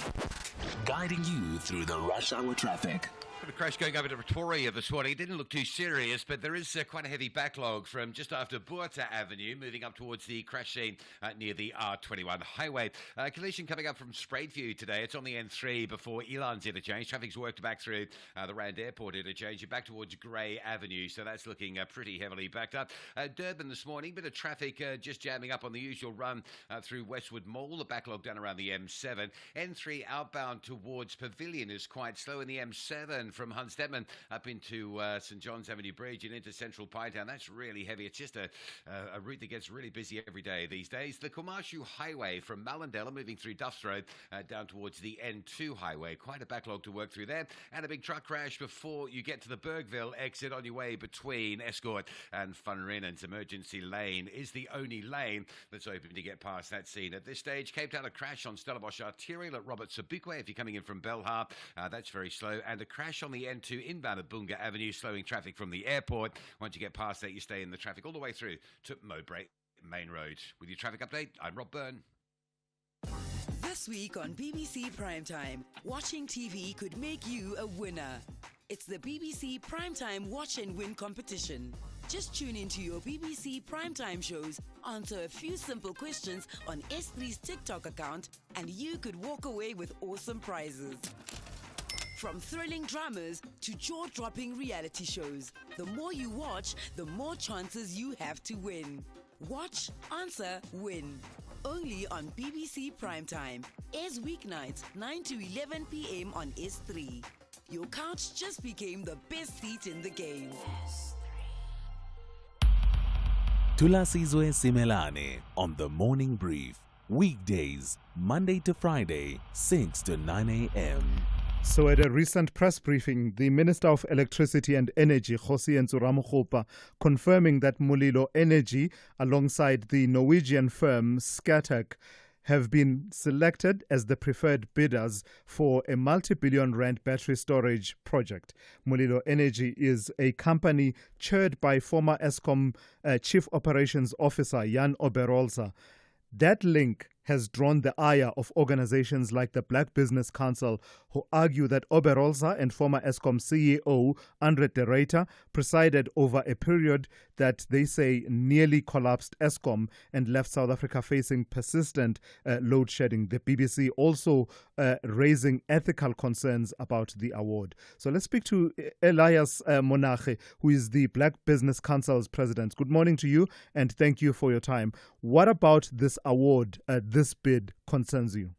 guiding you through the rush hour traffic. A crash going over to Pretoria this morning. It didn't look too serious, but there is quite a heavy backlog from just after Buerta Avenue, moving up towards the crash scene near the R21 highway. Collision coming up from Spruitview today. It's on the N3 before Elan's interchange. Traffic's worked back through the Rand Airport interchange. You're back towards Grey Avenue, so that's looking pretty heavily backed up. Durban this morning, bit of traffic just jamming up on the usual run through Westwood Mall. The backlog down around the M7. N3 outbound towards Pavilion is quite slow in the M7 A7 from Hans Detman up into St John's Avenue Bridge and into Central Pytown. That's really heavy. It's just a route that gets really busy every day these days. The Kumashu Highway from Malindela moving through Duff's Road down towards the N2 highway. Quite a backlog to work through there. And a big truck crash before you get to the Bergville exit on your way between Escort and Van Rennen's. Emergency lane is the only lane that's open to get past that scene at this stage. Cape Town, a crash on Stellenbosch Arterial at Robert Sobukwe if you're coming in from Belhar. That's very slow. And a crash on the N2 inbound at Bunga Avenue, slowing traffic from the airport. Once you get past that, you stay in the traffic all the way through to Mowbray Main Road. With your traffic update, I'm Rob Byrne. This week on BBC Primetime, watching TV could make you a winner. It's the BBC Primetime Watch and Win competition. Just tune into your BBC Primetime shows, answer a few simple questions on S3's TikTok account, and you could walk away with awesome prizes. From thrilling dramas to jaw-dropping reality shows, the more you watch, the more chances you have to win. Watch, answer, win. Only on BBC Primetime. Airs weeknights 9 to 11 p.m. on S3. Your couch just became the best seat in the game. Thulasizwe Simelane on the Morning Brief. Weekdays, Monday to Friday, 6 to 9 a.m. So at a recent press briefing, the Minister of Electricity and Energy, Kgosientsho Ramokgopa, confirming that Mulilo Energy, alongside the Norwegian firm Scatec, have been selected as the preferred bidders for a multi-billion rand battery storage project. Mulilo Energy is a company chaired by former Eskom Chief Operations Officer Jan Oberholzer. That link has drawn the ire of organizations like the Black Business Council, who argue that Oberholzer and former Eskom CEO Andre de Ruyter presided over a period that they say nearly collapsed Eskom and left South Africa facing persistent load shedding. The BBC also raising ethical concerns about the award. So let's speak to Elias Monache, who is the Black Business Council's president. Good morning to you and thank you for your time. What about this award, this bid, concerns you?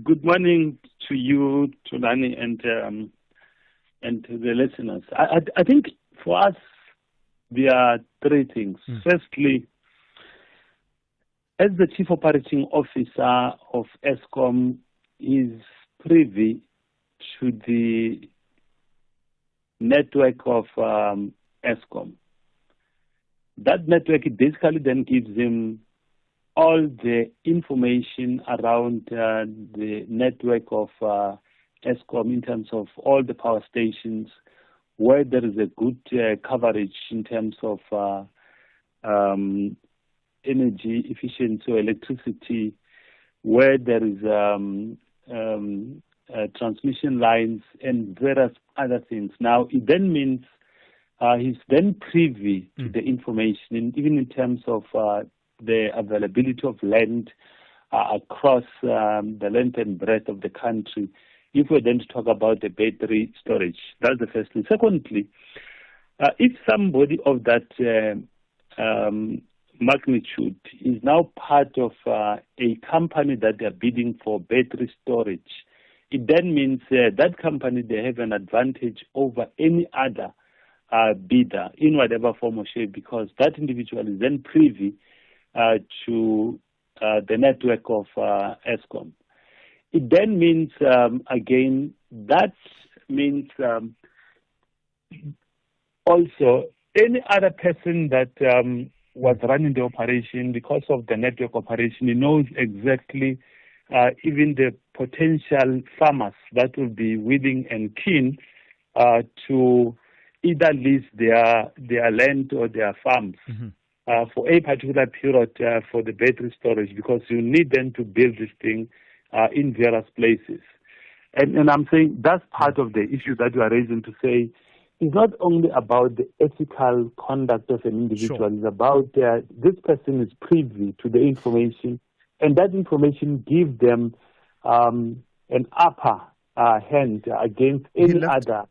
Good morning to you, Tulani, and to the listeners. I think for us, there are three things. Firstly, as the Chief Operating Officer of Eskom is privy to the network of Eskom. That network basically then gives him all the information around the network of Eskom in terms of all the power stations, where there is a good coverage in terms of energy efficiency or electricity, where there is transmission lines and various other things. Now, it then means he's then privy to the information, and even in terms of the availability of land across the length and breadth of the country. If we're then to talk about the battery storage, that's the first thing. Secondly, if somebody of that magnitude is now part of a company that they're bidding for battery storage, it then means that company, they have an advantage over any other bidder in whatever form or shape, because that individual is then privy to the network of Eskom. It then means, again, that means also any other person that was running the operation, because of the network operation, he knows exactly even the potential farmers that will be willing and keen to either lease their land or their farms for a particular period for the battery storage, because you need them to build this thing in various places. And I'm saying that's part of the issue that you are raising, to say it's not only about the ethical conduct of an individual, sure. It's about this person is privy to the information, and that information gives them an upper hand against any other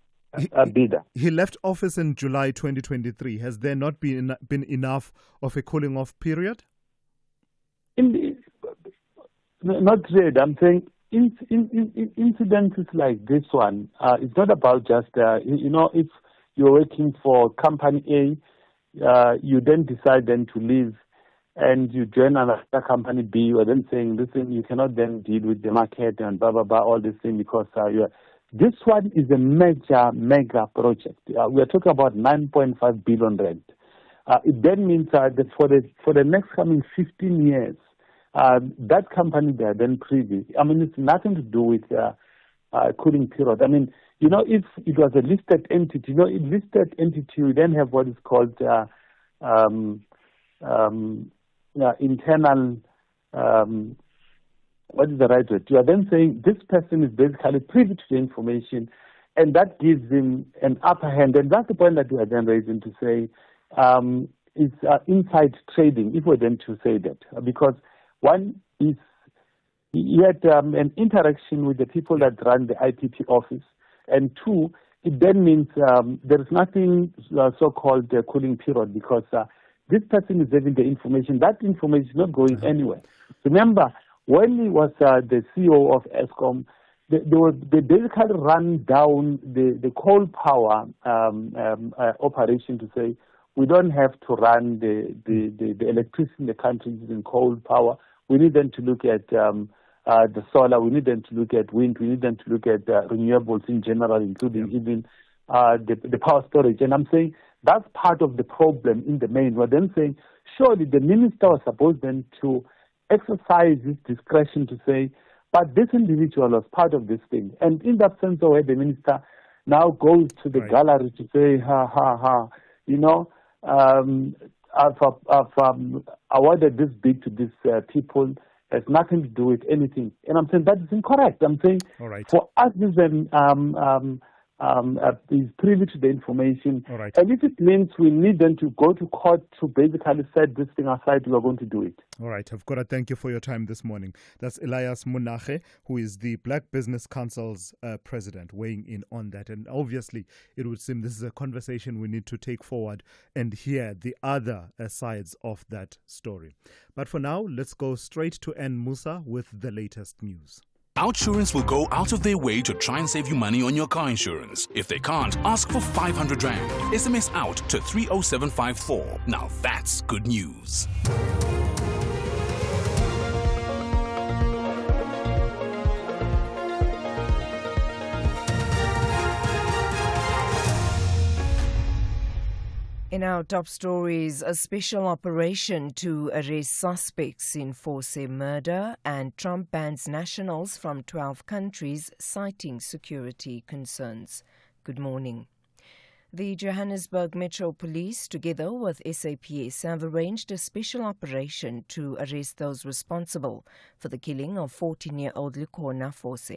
bidder. He left office in July 2023. Has there not been enough of a cooling off period? Not really. I'm saying incidences like this one, it's not about just, if you're working for company A, you then decide then to leave and you join another company B, you are then saying, listen, you cannot then deal with the market and blah, blah, blah, all this thing because this one is a mega project. We are talking about 9.5 billion rand. It then means that for the next coming 15 years, that company they are then privy. I mean, it's nothing to do with cooling period. I mean, if it was a listed entity, a listed entity, you then have what is called internal, what is the right word? You are then saying this person is basically privy to the information, and that gives him an upper hand. And that's the point that we are then raising to say it's inside trading, if we're then to say that. Because one is, he had an interaction with the people that run the IPP office, and two, it then means there is nothing so-called cooling period because this person is having the information. That information is not going anywhere. Remember, when he was the CEO of ESCOM, they basically ran down the coal power operation to say, we don't have to run the electricity in the country using coal power. We need them to look at the solar. We need them to look at wind. We need them to look at renewables in general, including even the power storage. And I'm saying that's part of the problem in the main. We're then saying, surely the minister was supposed then to exercise his discretion to say, but this individual was part of this thing. And in that sense, where the minister now goes to the gallery to say, I've awarded this bid to these people, has nothing to do with anything. And I'm saying that is incorrect. I'm saying for us, this is privy to the information. And if it means we need them to go to court to basically set this thing aside, we are going to do it. All right. I've got to thank you for your time this morning. That's Elias Munache, who is the Black Business Council's president, weighing in on that. And obviously, it would seem this is a conversation we need to take forward and hear the other sides of that story. But for now, let's go straight to N. Musa with the latest news. Outsurance will go out of their way to try and save you money on your car insurance. If they can't, ask for 500 Rand. SMS out to 30754. Now that's good news. In our top stories, a special operation to arrest suspects in Force murder, and Trump bans nationals from 12 countries citing security concerns. Good morning. The Johannesburg Metro Police, together with SAPS, have arranged a special operation to arrest those responsible for the killing of 14-year-old Lukhona Forse.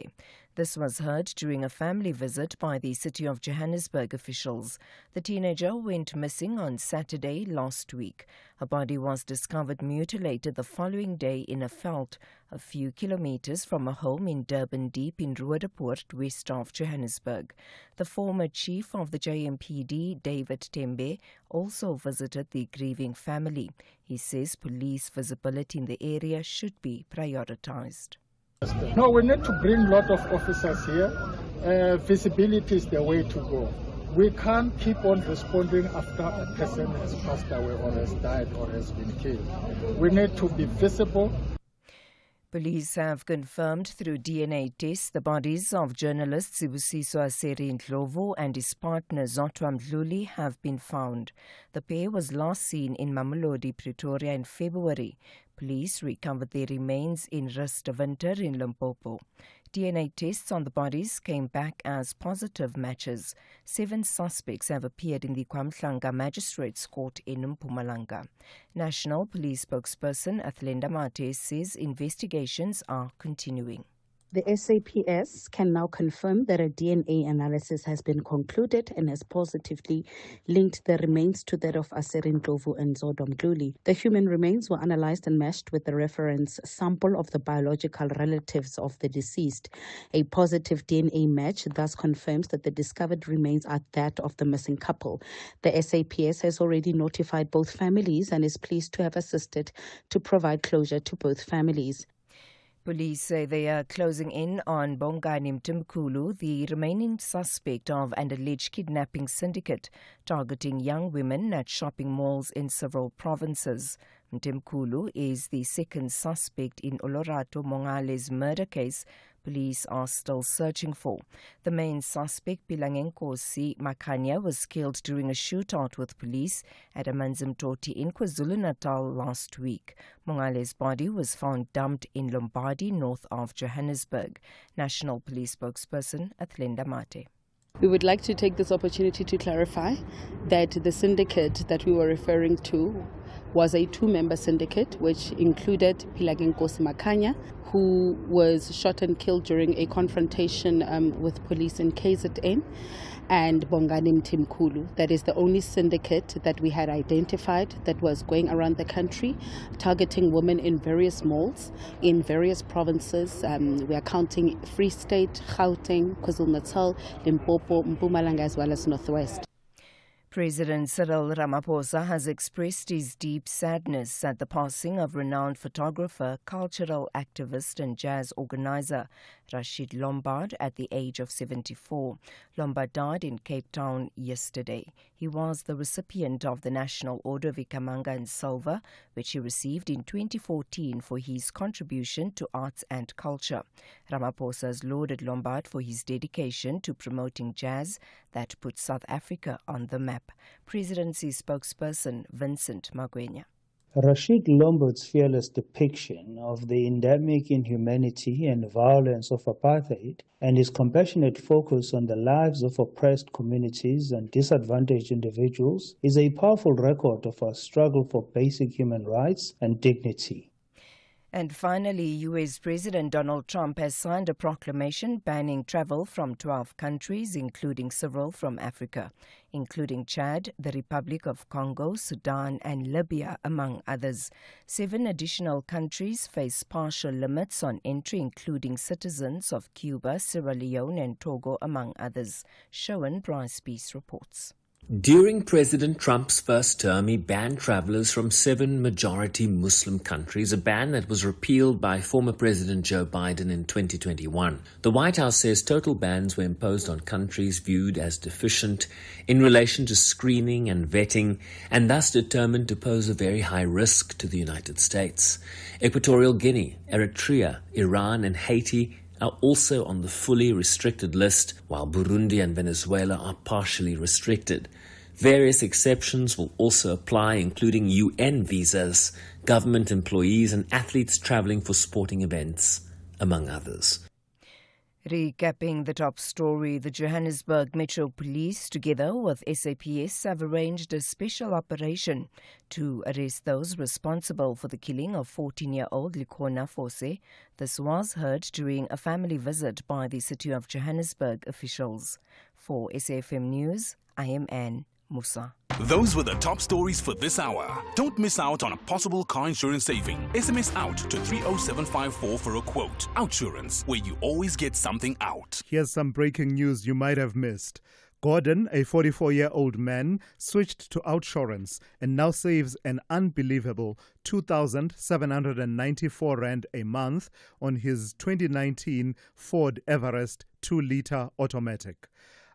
This was heard during a family visit by the City of Johannesburg officials. The teenager went missing on Saturday last week. Her body was discovered mutilated the following day in a veld a few kilometers from a home in Durban Deep in Roodepoort, west of Johannesburg. The former chief of the JMPD, David Tembe, also visited the grieving family. He says police visibility in the area should be prioritized. No, we need to bring a lot of officers here. Visibility is the way to go. We can't keep on responding after a person has passed away or has died or has been killed. We need to be visible. Police have confirmed through DNA tests the bodies of journalist Thulasizwe Simelane and his partner Zotwa Mdluli have been found. The pair was last seen in Mamelodi, Pretoria in February. Police recovered their remains in Rustenburg in Limpopo. DNA tests on the bodies came back as positive matches. 7 suspects have appeared in the KwaMhlanga Magistrates Court in Mpumalanga. National Police spokesperson Athlenda Mate says investigations are continuing. The SAPS can now confirm that a DNA analysis has been concluded and has positively linked the remains to that of Aserin Ndlovu and Zotwa Mdluli. The human remains were analyzed and matched with the reference sample of the biological relatives of the deceased. A positive DNA match thus confirms that the discovered remains are that of the missing couple. The SAPS has already notified both families and is pleased to have assisted to provide closure to both families. Police say they are closing in on Bongani Mtimkulu, the remaining suspect of an alleged kidnapping syndicate targeting young women at shopping malls in several provinces. Mtimkulu is the second suspect in Olorato Mongale's murder case police are still searching for. The main suspect, Pilangenkosi Makanya, was killed during a shootout with police at Amanzimtoti in KwaZulu-Natal last week. Mongale's body was found dumped in Lombardy, north of Johannesburg. National Police spokesperson Athlenda Mate. We would like to take this opportunity to clarify that the syndicate that we were referring to was a two-member syndicate which included Pilangenkosi Makanya, who was shot and killed during a confrontation with police in KZN, and Bongani Mtimkulu. That is the only syndicate that we had identified that was going around the country, targeting women in various malls, in various provinces. We are counting Free State, Gauteng, KwaZulu-Natal, Limpopo, Mpumalanga, as well as Northwest. President Cyril Ramaphosa has expressed his deep sadness at the passing of renowned photographer, cultural activist and jazz organizer Rashid Lombard at the age of 74. Lombard died in Cape Town yesterday. He was the recipient of the National Order of Ikamanga and Silver, which he received in 2014 for his contribution to arts and culture. Ramaphosa has lauded Lombard for his dedication to promoting jazz that put South Africa on the map. Presidency spokesperson Vincent Magwenya. Rashid Lombard's fearless depiction of the endemic inhumanity and violence of apartheid and his compassionate focus on the lives of oppressed communities and disadvantaged individuals is a powerful record of our struggle for basic human rights and dignity. And finally, U.S. President Donald Trump has signed a proclamation banning travel from 12 countries, including several from Africa, including Chad, the Republic of Congo, Sudan, and Libya, among others. 7 additional countries face partial limits on entry, including citizens of Cuba, Sierra Leone, and Togo, among others. Showan Bryce Peace reports. During President Trump's first term, he banned travelers from 7 majority Muslim countries, a ban that was repealed by former President Joe Biden in 2021. The White House says total bans were imposed on countries viewed as deficient in relation to screening and vetting, and thus determined to pose a very high risk to the United States. Equatorial Guinea, Eritrea, Iran, and Haiti are also on the fully restricted list, while Burundi and Venezuela are partially restricted. Various exceptions will also apply, including UN visas, government employees, and athletes traveling for sporting events, among others. Recapping the top story, the Johannesburg Metro Police, together with SAPS, have arranged a special operation to arrest those responsible for the killing of 14-year-old Likona Fose. This was heard during a family visit by the City of Johannesburg officials. For SAFM News, I am Anne Musa. Those were the top stories for this hour. Don't miss out on a possible car insurance saving. SMS out to 30754 for a quote. Outsurance, where you always get something out. Here's some breaking news you might have missed. Gordon, a 44-year-old man, switched to Outsurance and now saves an unbelievable 2,794 Rand a month on his 2019 Ford Everest 2-litre automatic.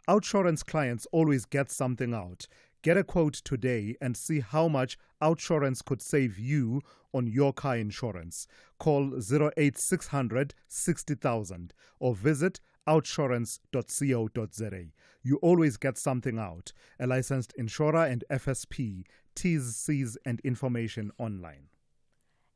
Outsurance clients always get something out. Get a quote today and see how much Outsurance could save you on your car insurance. Call 08600 60,000 or visit outsurance.co.za. You always get something out. A licensed insurer and FSP. T's, C's and information online.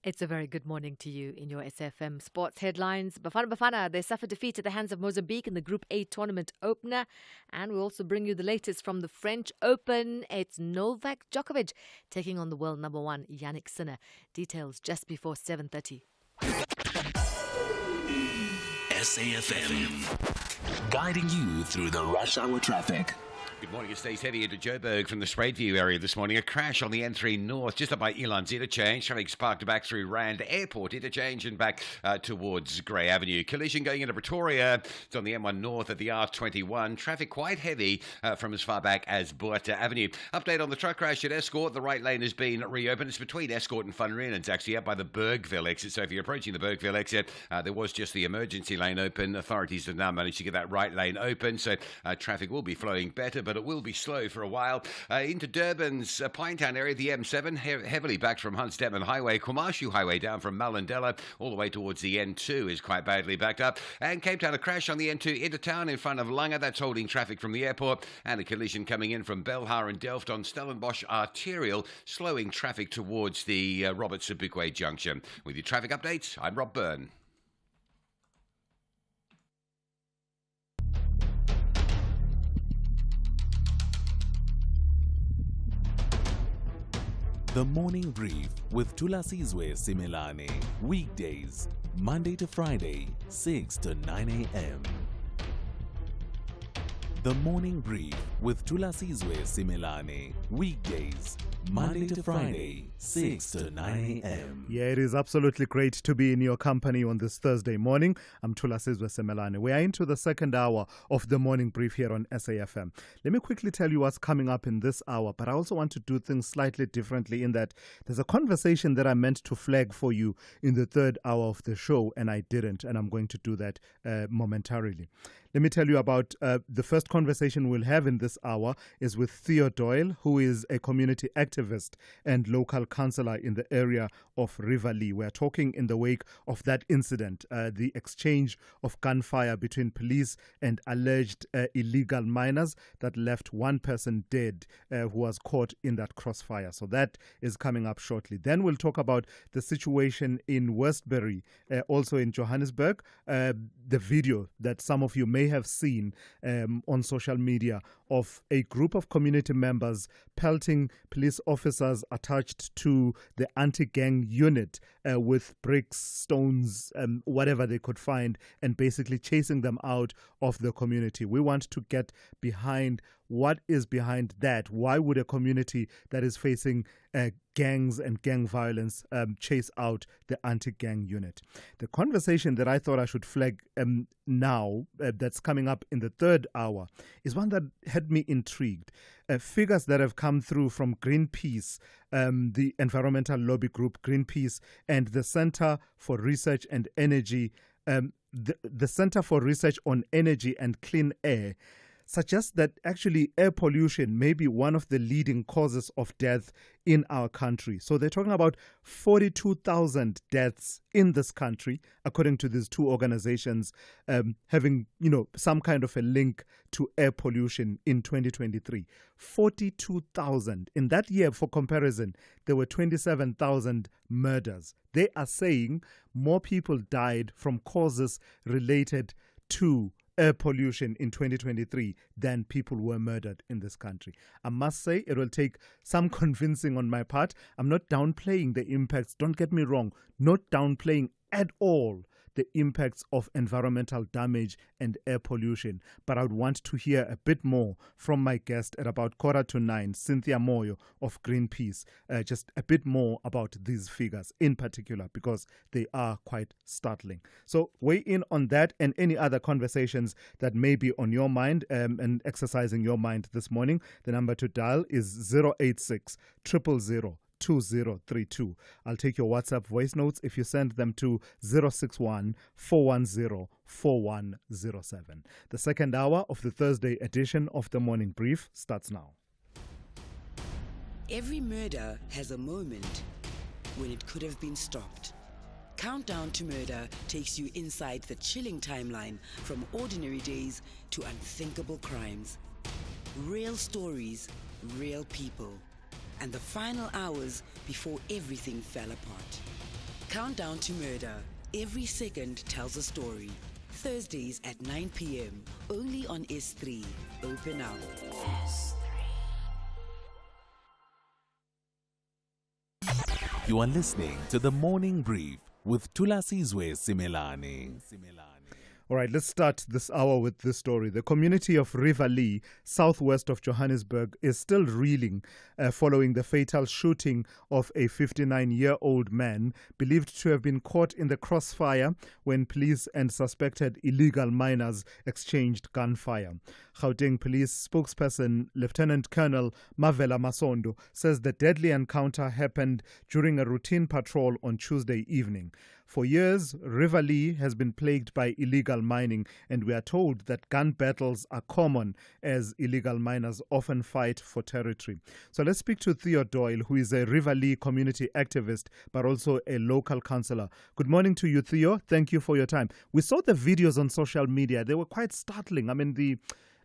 It's a very good morning to you in your SFM sports headlines. Bafana, they suffered defeat at the hands of Mozambique in the Group A tournament opener. And we'll also bring you the latest from the French Open. It's Novak Djokovic taking on the world number 1, Yannick Sinner. Details just before 7:30. SAFM, guiding you through the rush hour traffic. Good morning. It stays heavy into Joburg from the Spruitview area this morning. A crash on the N3 North, just up by Elands Interchange. Traffic sparked back through Rand Airport Interchange and back towards Grey Avenue. Collision going into Pretoria. It's on the M1 North at the R21. Traffic quite heavy from as far back as Buerta Avenue. Update on the truck crash at Escort. The right lane has been reopened. It's between Escort and Funrin. It's actually up by the Bergville exit. So if you're approaching the Bergville exit, there was just the emergency lane open. Authorities have now managed to get that right lane open. So traffic will be flowing better, but it will be slow for a while. Into Durban's Pinetown area, the M7, heavily backed from Hunt Stepman Highway. Kwamashu Highway down from Malindela all the way towards the N2 is quite badly backed up. And Cape Town, a crash on the N2 into town in front of Langa. That's holding traffic from the airport. And a collision coming in from Belhar and Delft on Stellenbosch Arterial, slowing traffic towards the Robert Sobukwe junction. With your traffic updates, I'm Rob Byrne. The Morning Brief with Thulasizwe Simelane. Weekdays, Monday to Friday, 6 to 9 a.m. The Morning Brief with Thulasizwe Simelane. Weekdays, Monday to Friday, 6 to 9 a.m. Yeah, it is absolutely great to be in your company on this Thursday morning. I'm Thulasizwe Simelane. We are into the second hour of the Morning Brief here on SAFM. Let me quickly tell you what's coming up in this hour, but I also want to do things slightly differently in that there's a conversation that I meant to flag for you in the third hour of the show, and I didn't, and I'm going to do that momentarily. Let me tell you about the first conversation we'll have in this hour is with Theo Doyle, who is a community activist and local councillor in the area of Riverlea. We're talking in the wake of that incident, the exchange of gunfire between police and alleged illegal miners that left one person dead who was caught in that crossfire. So that is coming up shortly. Then we'll talk about the situation in Westbury, also in Johannesburg, the video that some of you may have seen on social media of a group of community members pelting police officers attached to the anti-gang unit with bricks, stones, whatever they could find, and basically chasing them out of the community. We want to get behind what is behind that. Why would a community that is facing gangs and gang violence chase out the anti-gang unit? The conversation that I thought I should flag now, that's coming up in the third hour, is one that had me intrigued. Figures that have come through from Greenpeace, the environmental lobby group Greenpeace, and the Center for Research and Energy, the Center for Research on Energy and Clean Air, suggests that actually air pollution may be one of the leading causes of death in our country. So they're talking about 42,000 deaths in this country, according to these two organizations, having, some kind of a link to air pollution in 2023. 42,000. In that year, for comparison, there were 27,000 murders. They are saying more people died from causes related to air pollution in 2023 than people were murdered in this country. I must say it will take some convincing on my part. I'm not downplaying the impacts. Don't get me wrong. Not downplaying at all the impacts of environmental damage and air pollution. But I would want to hear a bit more from my guest at about 8:45, Cynthia Moyo of Greenpeace, just a bit more about these figures in particular, because they are quite startling. So weigh in on that and any other conversations that may be on your mind and exercising your mind this morning. The number to dial is 086 000 2032. I'll take your WhatsApp voice notes if you send them to 061 410 4107. The second hour of the Thursday edition of the Morning Brief starts now. Every murder has a moment when it could have been stopped. Countdown to Murder takes you inside the chilling timeline from ordinary days to unthinkable crimes. Real stories, real people. And the final hours before everything fell apart. Countdown to Murder. Every second tells a story. Thursdays at 9 p.m. only on S3. Open up. You are listening to the Morning Brief with Thulasizwe Simelane. All right, let's start this hour with this story. The community of Riverlea, southwest of Johannesburg, is still reeling following the fatal shooting of a 59-year-old man believed to have been caught in the crossfire when police and suspected illegal miners exchanged gunfire. Gauteng Police spokesperson Lieutenant Colonel Mavela Masondo says the deadly encounter happened during a routine patrol on Tuesday evening. For years, Riverlea has been plagued by illegal mining, and we are told that gun battles are common as illegal miners often fight for territory. So let's speak to Theo Doyle, who is a Riverlea community activist, but also a local councillor. Good morning to you, Theo. Thank you for your time. We saw the videos on social media. They were quite startling. I mean, the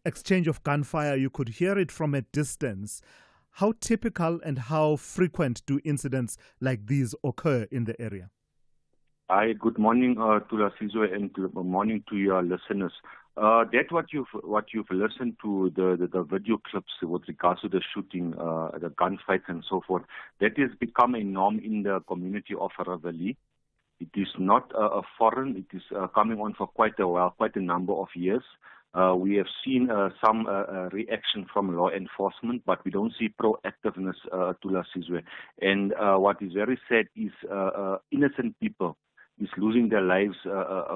exchange of gunfire, you could hear it from a distance. How typical and how frequent do incidents like these occur in the area? Hi, good morning, Thulasizwe, and good morning to your listeners. That what you've listened to the video clips with regards to the shooting, the gunfights and so forth. That has become a norm in the community of Riverlea. It is not foreign. It is coming on for quite a while, quite a number of years. We have seen some reaction from law enforcement, but we don't see proactiveness, Thulasizwe. And what is very sad is innocent people is losing their lives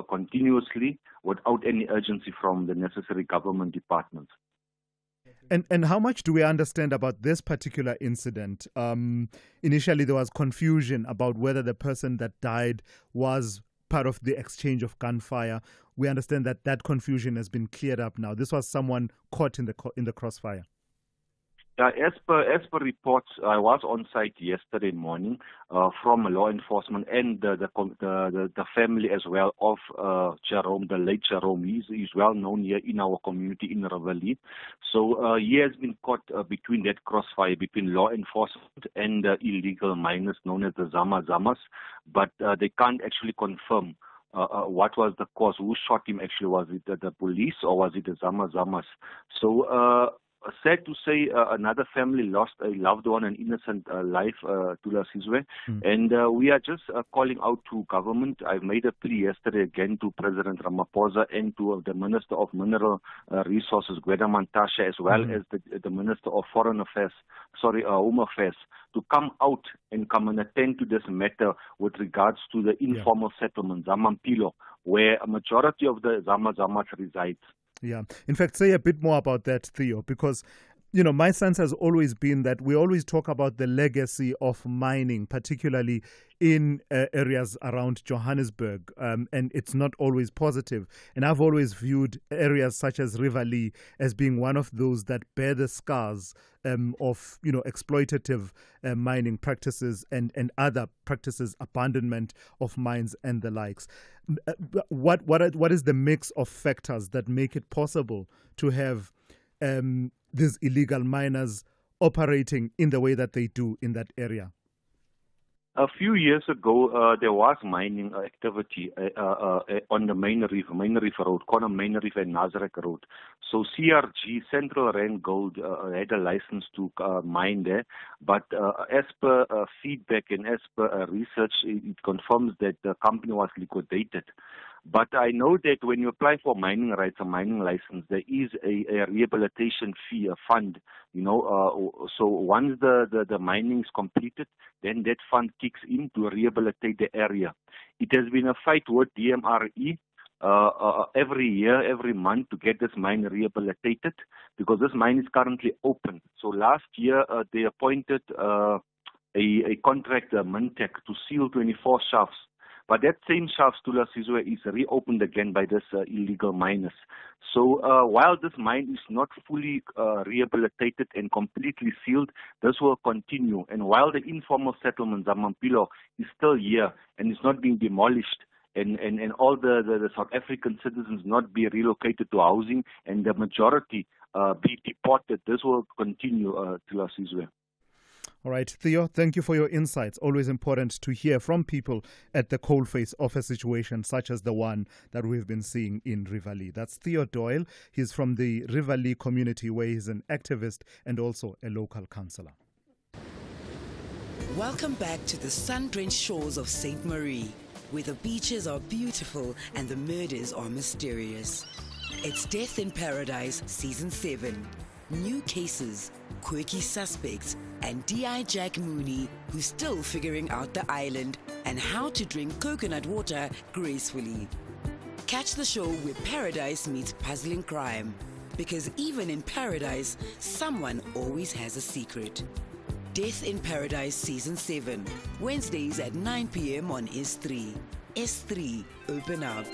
continuously without any urgency from the necessary government departments. And how much do we understand about this particular incident? Initially, there was confusion about whether the person that died was part of the exchange of gunfire. We understand that that confusion has been cleared up now. This was someone caught in the crossfire. As per reports, I was on site yesterday morning from law enforcement and the family as well of Jerome, the late Jerome. He's well known here in our community in Riverlea. So he has been caught between that crossfire between law enforcement and illegal miners known as the Zamas. But they can't actually confirm what was the cause, who shot him actually. Was it the police or was it the Zamas? So sad to say, another family lost a loved one, an innocent life, Thulasizwe. And we are just calling out to government. I've made a plea yesterday again to President Ramaphosa and to the Minister of Mineral Resources, Gweda Mantashe, as well as the Minister of Home Affairs, to come out and come and attend to this matter with regards to the informal settlement, Zamampilo, where a majority of the Zamas resides. Yeah. In fact, say a bit more about that, Theo, because, you know, my sense has always been that we always talk about the legacy of mining, particularly in areas around Johannesburg, and it's not always positive. And I've always viewed areas such as Riverlea as being one of those that bear the scars of, you know, exploitative mining practices and other practices, abandonment of mines and the likes. What is the mix of factors that make it possible to have these illegal miners operating in the way that they do in that area? A few years ago, there was mining activity on the Main Reef Road, corner Main Reef and Nazareth Road. So CRG, Central Rand Gold, had a license to mine there. But as per feedback and as per research, it confirms that the company was liquidated. But I know that when you apply for mining rights, a mining license, there is a rehabilitation fee, a fund, you know. So once the mining is completed, then that fund kicks in to rehabilitate the area. It has been a fight with DMRE every year, every month to get this mine rehabilitated because this mine is currently open. So last year they appointed a contractor, Mintech, to seal 24 shafts. But that same shaft, Thulasizwe, is reopened again by this illegal miners. So while this mine is not fully rehabilitated and completely sealed, this will continue. And while the informal settlement, Zamampilo, is still here and is not being demolished, and all the South African citizens not be relocated to housing, and the majority be deported, this will continue, Thulasizwe. All right, Theo, thank you for your insights. Always important to hear from people at the coalface of a situation such as the one that we've been seeing in Riverlea. That's Theo Doyle. He's from the Riverlea community where he's an activist and also a local councillor. Welcome back to the sun-drenched shores of St. Marie. where the beaches are beautiful and the murders are mysterious. It's Death in Paradise Season 7. New cases, quirky suspects, and D.I. Jack Mooney, who's still figuring out the island and how to drink coconut water gracefully. Catch the show where paradise meets puzzling crime. Because even in paradise, someone always has a secret. Death in Paradise Season 7. Wednesdays at 9 p.m. on S3. S3, open up.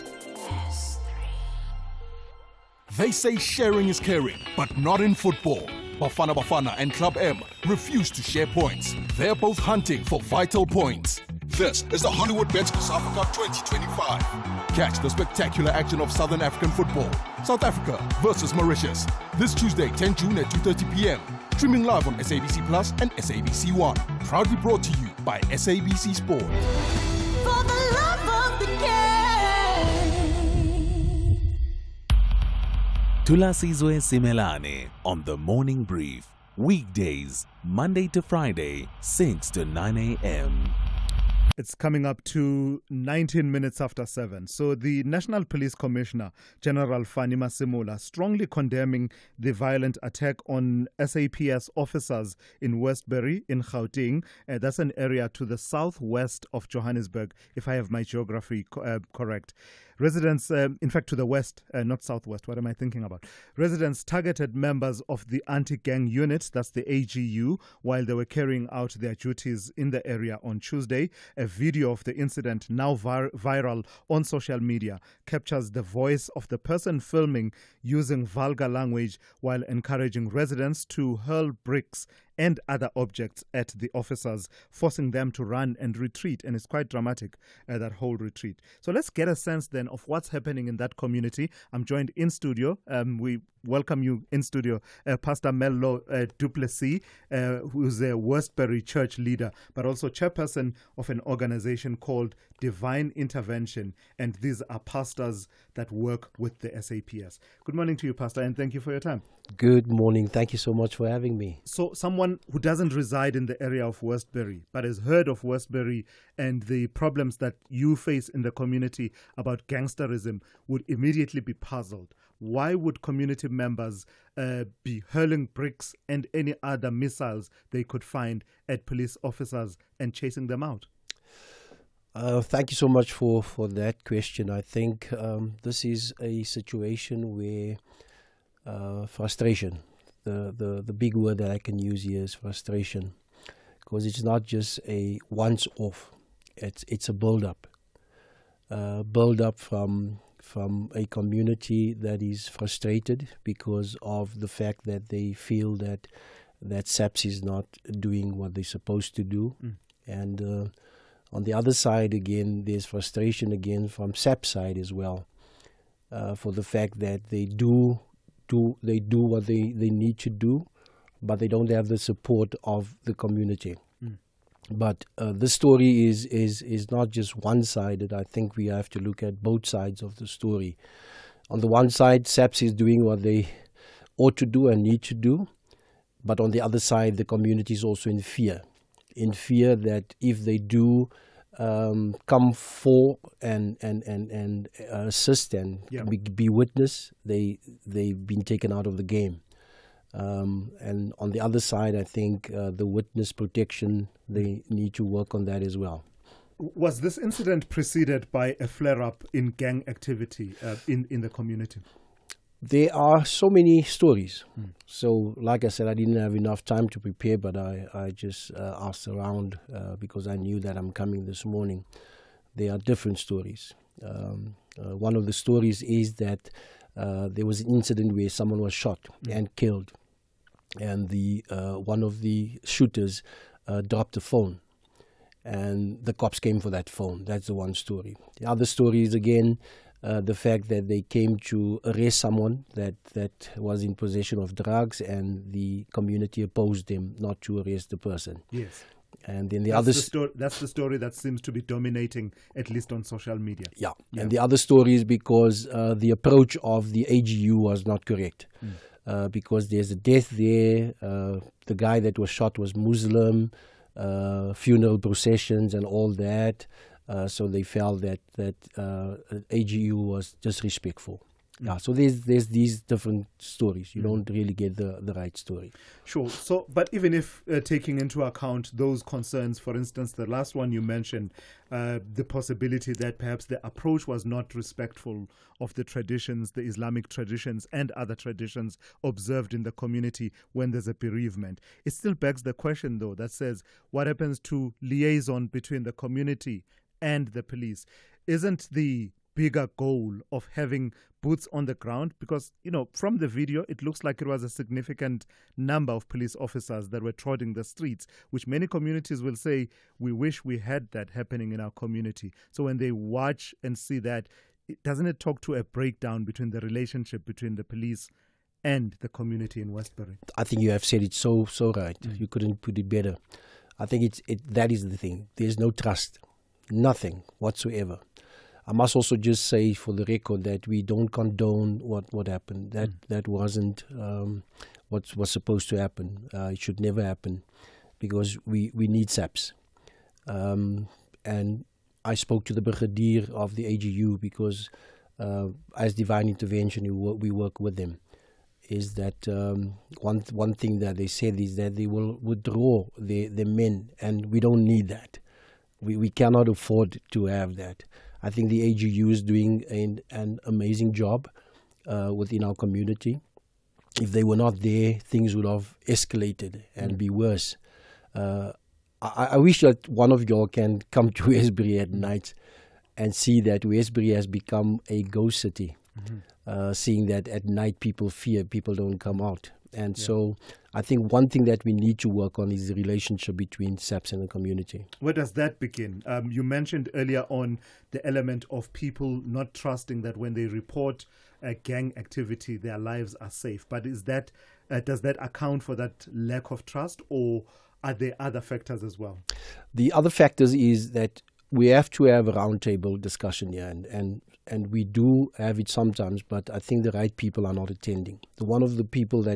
They say sharing is caring, but not in football. Bafana Bafana and Club M refuse to share points. They're both hunting for vital points. This is the Hollywood Bets COSAFA Cup 2025. Catch the spectacular action of Southern African football. South Africa versus Mauritius. This Tuesday, 10 June at 2:30 p.m. Streaming live on SABC Plus and SABC One. Proudly brought to you by SABC Sport. For the love of the game. Thulasizwe Simelane on the Morning Brief. Weekdays, Monday to Friday, 6 to 9 a.m. It's coming up to 19 minutes after 7. So the National Police Commissioner, General Fani Masemola, strongly condemning the violent attack on SAPS officers in Westbury in Gauteng. That's an area to the southwest of Johannesburg, if I have my geography correct. Residents, in fact, to the west, not southwest, what am I thinking about? Residents targeted members of the anti-gang unit, that's the AGU, while they were carrying out their duties in the area on Tuesday. A video of the incident, now viral on social media, captures the voice of the person filming using vulgar language while encouraging residents to hurl bricks and other objects at the officers, forcing them to run and retreat. And it's quite dramatic, that whole retreat. So let's get a sense then of what's happening in that community. I'm joined in studio. We welcome you in studio, Pastor Mello Duplessis, who's a Westbury church leader, but also chairperson of an organization called Divine Intervention. And these are pastors that work with the SAPS. Good morning to you, Pastor, and thank you for your time. Good morning. Thank you so much for having me. So someone who doesn't reside in the area of Westbury, but has heard of Westbury and the problems that you face in the community about gangsterism would immediately be puzzled. Why would community members be hurling bricks and any other missiles they could find at police officers and chasing them out? Thank you so much for that question. I think this is a situation where frustration, the big word that I can use here is frustration, because it's not just a once-off, it's a build-up from a community that is frustrated because of the fact that they feel that SAPS is not doing what they're supposed to do. And on the other side, again, there's frustration again from SAPS side as well, for the fact that they do what they need to do, but they don't have the support of the community. But the story is not just one-sided. I think we have to look at both sides of the story. On the one side, SAPS is doing what they ought to do and need to do, but on the other side, the community is also in fear that if they do come for and assist and be witness, they've been taken out of the game. And on the other side, I think the witness protection, they need to work on that as well. Was this incident preceded by a flare-up in gang activity in the community? There are so many stories. So, like I said, I didn't have enough time to prepare, but I just asked around because I knew that I'm coming this morning. There are different stories. One of the stories is that there was an incident where someone was shot and killed, and one of the shooters dropped a phone, and the cops came for that phone. That's the one story. The other story is, again, the fact that they came to arrest someone that was in possession of drugs, and the community opposed them not to arrest the person. Yes. And then that's the story that seems to be dominating, at least on social media. Yeah. And the other story is because the approach of the AGU was not correct. Because there's a death there. The guy that was shot was Muslim, funeral processions and all that. So they felt that AGU was disrespectful. Yeah, so there's these different stories. You don't really get the right story. Sure. So, but even if taking into account those concerns, for instance, the last one you mentioned, the possibility that perhaps the approach was not respectful of the traditions, the Islamic traditions and other traditions observed in the community when there's a bereavement, it still begs the question, though, that says, what happens to liaison between the community and the police? Isn't the bigger goal of having boots on the ground? Because, from the video, it looks like it was a significant number of police officers that were trotting the streets, which many communities will say, we wish we had that happening in our community. So when they watch and see that, doesn't it talk to a breakdown between the relationship between the police and the community in Westbury? I think you have said it so right. You couldn't put it better. I think that is the thing. There's no trust, nothing whatsoever. I must also just say for the record that we don't condone what happened. That wasn't what was supposed to happen. It should never happen because we need SAPs. And I spoke to the brigadier of the AGU because as Divine Intervention, we work with them. Is that one thing that they said is that they will withdraw the men, and we don't need that. We cannot afford to have that. I think the AGU is doing an amazing job within our community. If they were not there, things would have escalated and be worse. I wish that one of y'all can come to Westbury at night and see that Westbury has become a ghost city. Seeing that at night people fear, people don't come out. And so I think one thing that we need to work on is the relationship between SAPS and the community. Where does that begin? You mentioned earlier on the element of people not trusting that when they report gang activity, their lives are safe. But does that account for that lack of trust, or are there other factors as well? The other factors is that we have to have a roundtable discussion here, and we do have it sometimes, but I think the right people are not attending. One of the people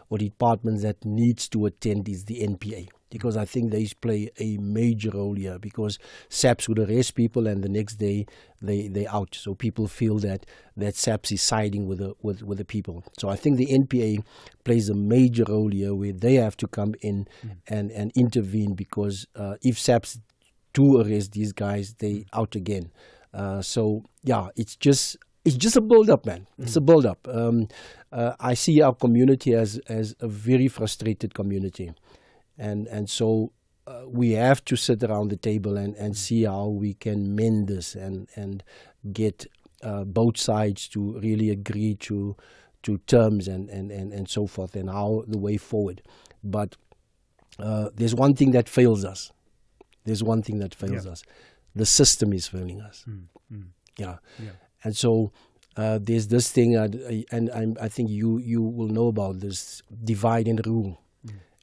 or departments that needs to attend is the NPA, because I think they play a major role here, because SAPS would arrest people and the next day they out. So people feel that SAPS is siding with the people. So I think the NPA plays a major role here, where they have to come in and intervene, because if SAPS do arrest these guys, they out again. So it's just a build-up, man. It's a build-up. I see our community as a very frustrated community, and so we have to sit around the table and see how we can mend this and get both sides to really agree to terms and so forth, and how the way forward. But there's one thing that fails us. Us. The system is failing us. And so there's this thing, and I think you will know about this divide and rule.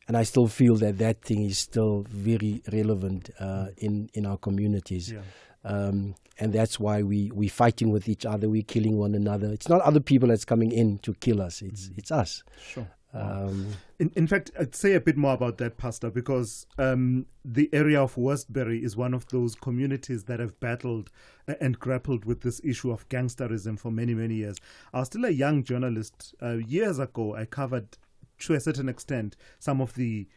And I still feel that thing is still very relevant in our communities. And that's why we're fighting with each other, we're killing one another. It's not other people that's coming in to kill us, it's us. Sure. In fact, I'd say a bit more about that, Pastor, because the area of Westbury is one of those communities that have battled and grappled with this issue of gangsterism for many, many years. I was still a young journalist. Years ago, I covered, to a certain extent, some of the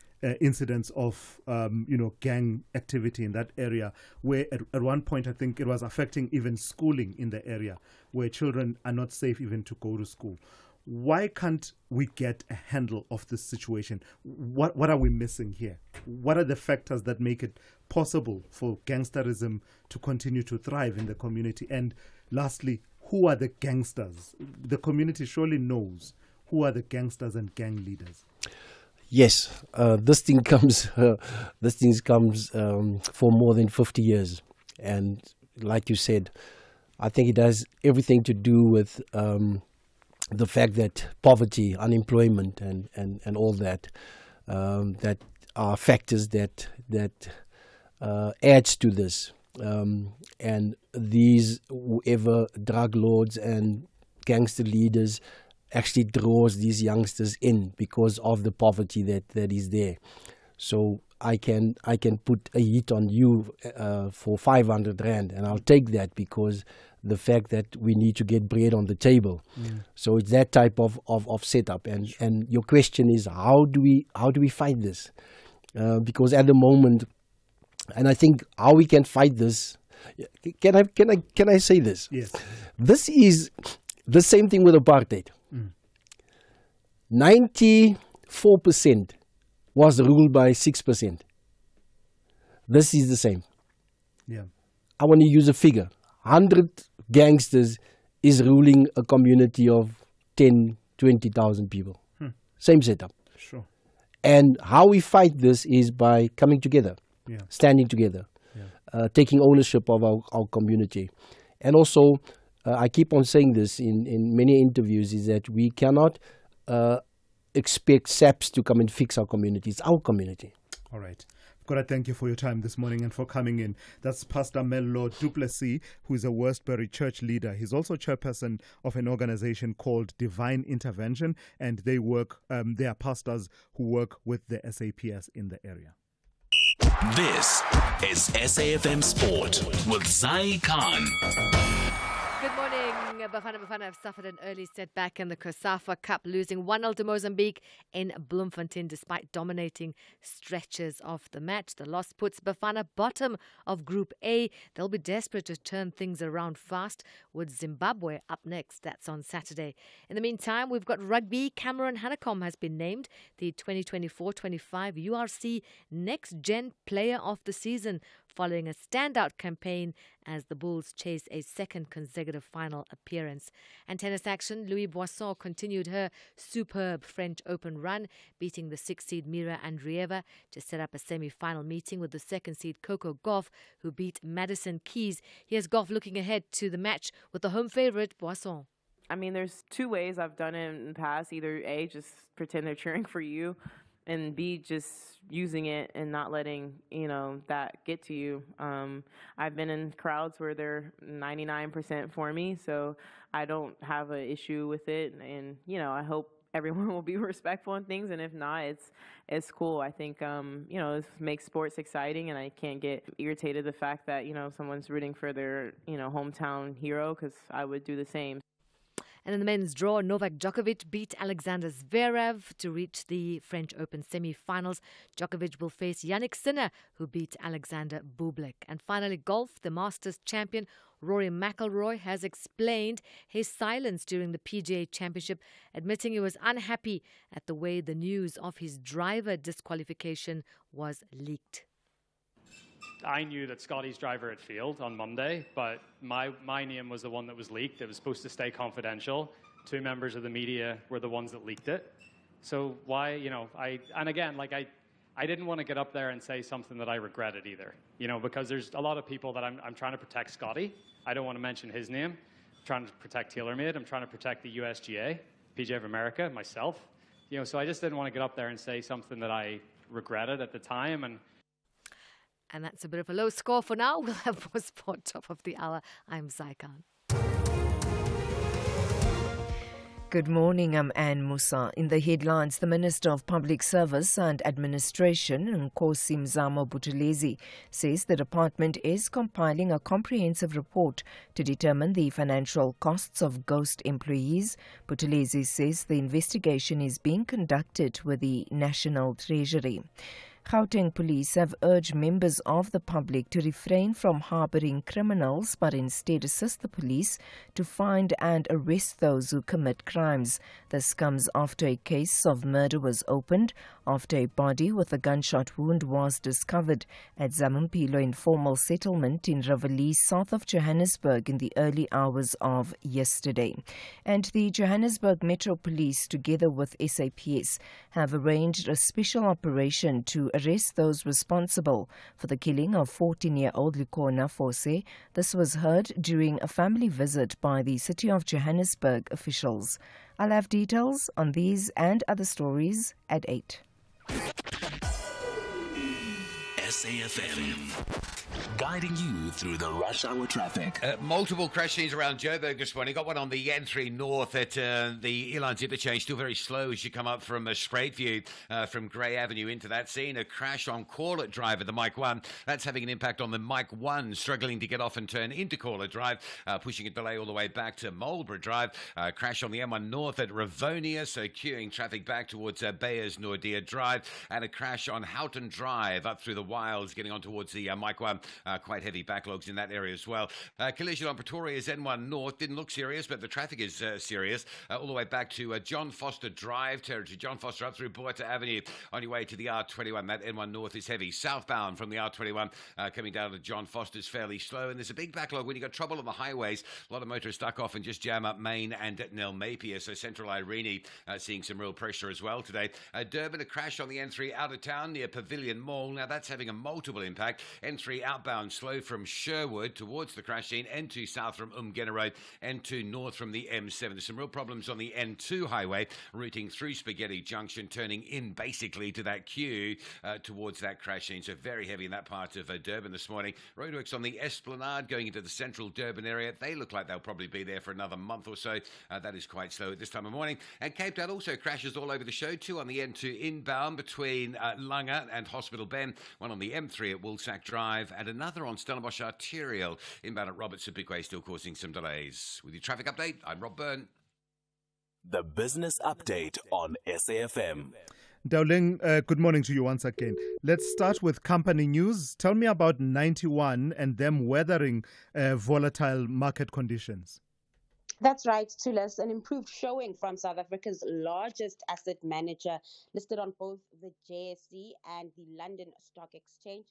incidents of gang activity in that area, where at one point I think it was affecting even schooling in the area, where children are not safe even to go to school. Why can't we get a handle of this situation? What are we missing here? What are the factors that make it possible for gangsterism to continue to thrive in the community? And lastly, who are the gangsters? The community surely knows who are the gangsters and gang leaders. Yes, this thing comes for more than 50 years. And like you said, I think it has everything to do with the fact that poverty, unemployment, and all that are factors that adds to this. And these whoever drug lords and gangster leaders actually draws these youngsters in because of the poverty that is there. So I can put a hit on you for 500 rand, and I'll take that because the fact that we need to get bread on the table. So it's that type of setup. And your question is, how do we fight this? Because at the moment, and I think how we can fight this. Can I say this? Yes. This is the same thing with apartheid. 94% was ruled by 6%. This is the same. Yeah. I want to use a figure. 100 gangsters is ruling a community of 10, 20,000 people. Same setup. Sure. And how we fight this is by coming together, standing together, taking ownership of our community. And also, I keep on saying this in many interviews, is that we cannot expect SAPs to come and fix our community. It's our community. All right. God, I thank you for your time this morning and for coming in. That's Pastor Mello Duplessis, who is a Westbury church leader. He's also chairperson of an organization called Divine Intervention, and they are pastors who work with the SAPS in the area. This is SAFM Sport with Zai Khan. Good morning. Bafana have suffered an early setback in the COSAFA Cup, losing 1-0 to Mozambique in Bloemfontein despite dominating stretches of the match. The loss puts Bafana bottom of Group A. They'll be desperate to turn things around fast, with Zimbabwe up next. That's on Saturday. In the meantime, we've got rugby. Cameron Hanekom has been named the 2024-25 URC Next Gen Player of the Season, following a standout campaign as the Bulls chase a second consecutive final appearance. And tennis action, Louis Boisson continued her superb French Open run, beating the 6th-seed Mira Andreeva to set up a semi-final meeting with the 2nd-seed Coco Gauff, who beat Madison Keys. Here's Gauff looking ahead to the match with the home favourite, Boisson. I mean, there's two ways I've done it in the past. Either A, just pretend they're cheering for you, and B, just using it and not letting, that get to you. I've been in crowds where they're 99% for me, so I don't have an issue with it. And, I hope everyone will be respectful in things, and if not, it's cool. I think, it makes sports exciting, and I can't get irritated the fact that, someone's rooting for their, hometown hero, because I would do the same. And in the men's draw, Novak Djokovic beat Alexander Zverev to reach the French Open semi-finals. Djokovic will face Yannick Sinner, who beat Alexander Bublik. And finally, golf. The Masters champion Rory McIlroy has explained his silence during the PGA Championship, admitting he was unhappy at the way the news of his driver disqualification was leaked. I knew that Scotty's driver had failed on Monday, but my name was the one that was leaked. It was supposed to stay confidential. 2 members of the media were the ones that leaked it. So why, I didn't want to get up there and say something that I regretted either, because there's a lot of people that I'm trying to protect Scotty. I don't want to mention his name. I'm trying to protect TaylorMade. I'm trying to protect the USGA, PGA of America, myself. So I just didn't want to get up there and say something that I regretted at the time. And that's a bit of a low score for now. We'll have more sport top of the hour. I'm Zai Khan. Good morning, I'm Anne Musa. In the headlines, the Minister of Public Service and Administration, Nkosi Mzamo Buthelezi, says the department is compiling a comprehensive report to determine the financial costs of ghost employees. Buthelezi says the investigation is being conducted with the National Treasury. Gauteng police have urged members of the public to refrain from harbouring criminals but instead assist the police to find and arrest those who commit crimes. This comes after a case of murder was opened after a body with a gunshot wound was discovered at Zamumpilo Informal Settlement in Riverleigh, south of Johannesburg, in the early hours of yesterday. And the Johannesburg Metro Police, together with SAPS, have arranged a special operation to arrest those responsible for the killing of 14-year-old Likona Fose. This was heard during a family visit by the City of Johannesburg officials. I'll have details on these and other stories at 8. SAFM. guiding you through the rush hour traffic. Multiple crash scenes around Joburg this morning. Got one on the N3 North at the Elands interchange. Still very slow as you come up from Spraitview from Grey Avenue into that scene. A crash on Corlett Drive at the Mike 1. That's having an impact on the Mike 1, struggling to get off and turn into Corlett Drive, pushing a delay all the way back to Marlborough Drive. Crash on the M1 North at Ravonia, so queuing traffic back towards Bayers Nordia Drive. And a crash on Houghton Drive up through the Wilds, getting on towards the Mike 1. Quite heavy backlogs in that area as well. Collision on Pretoria's N1 North didn't look serious, but the traffic is serious. All the way back to John Foster Drive territory. John Foster up through Boerta Avenue on your way to the R21. That N1 North is heavy. Southbound from the R21 coming down to John Foster's fairly slow. And there's a big backlog when you've got trouble on the highways. A lot of motorists stuck off and just jam up Main and Nelmapia. So Central Irene seeing some real pressure as well today. Durban, a crash on the N3 out of town near Pavilion Mall. Now that's having a multiple impact. N3 outbound slow from Sherwood towards the crash scene. N2 south from Umgena Road. N2 north from the M7. There's some real problems on the N2 highway, routing through Spaghetti Junction, turning in basically to that queue towards that crash scene. So very heavy in that part of Durban this morning. Roadworks on the Esplanade going into the central Durban area. They look like they'll probably be there for another month or so. That is quite slow at this time of morning. And Cape Town also crashes all over the show. Two on the N2 inbound between Langa and Hospital Bend. One on the M3 at Woolsack Drive and another on Stellenbosch Arterial inbound at Robert Sibigwe, still causing some delays. With your traffic update, I'm Rob Byrne. The business update on SAFM. Dowling, good morning to you once again. Let's start with company news. Tell me about 91 and them weathering volatile market conditions. That's right, Thulas. An improved showing from South Africa's largest asset manager, listed on both the JSE and the London Stock Exchange.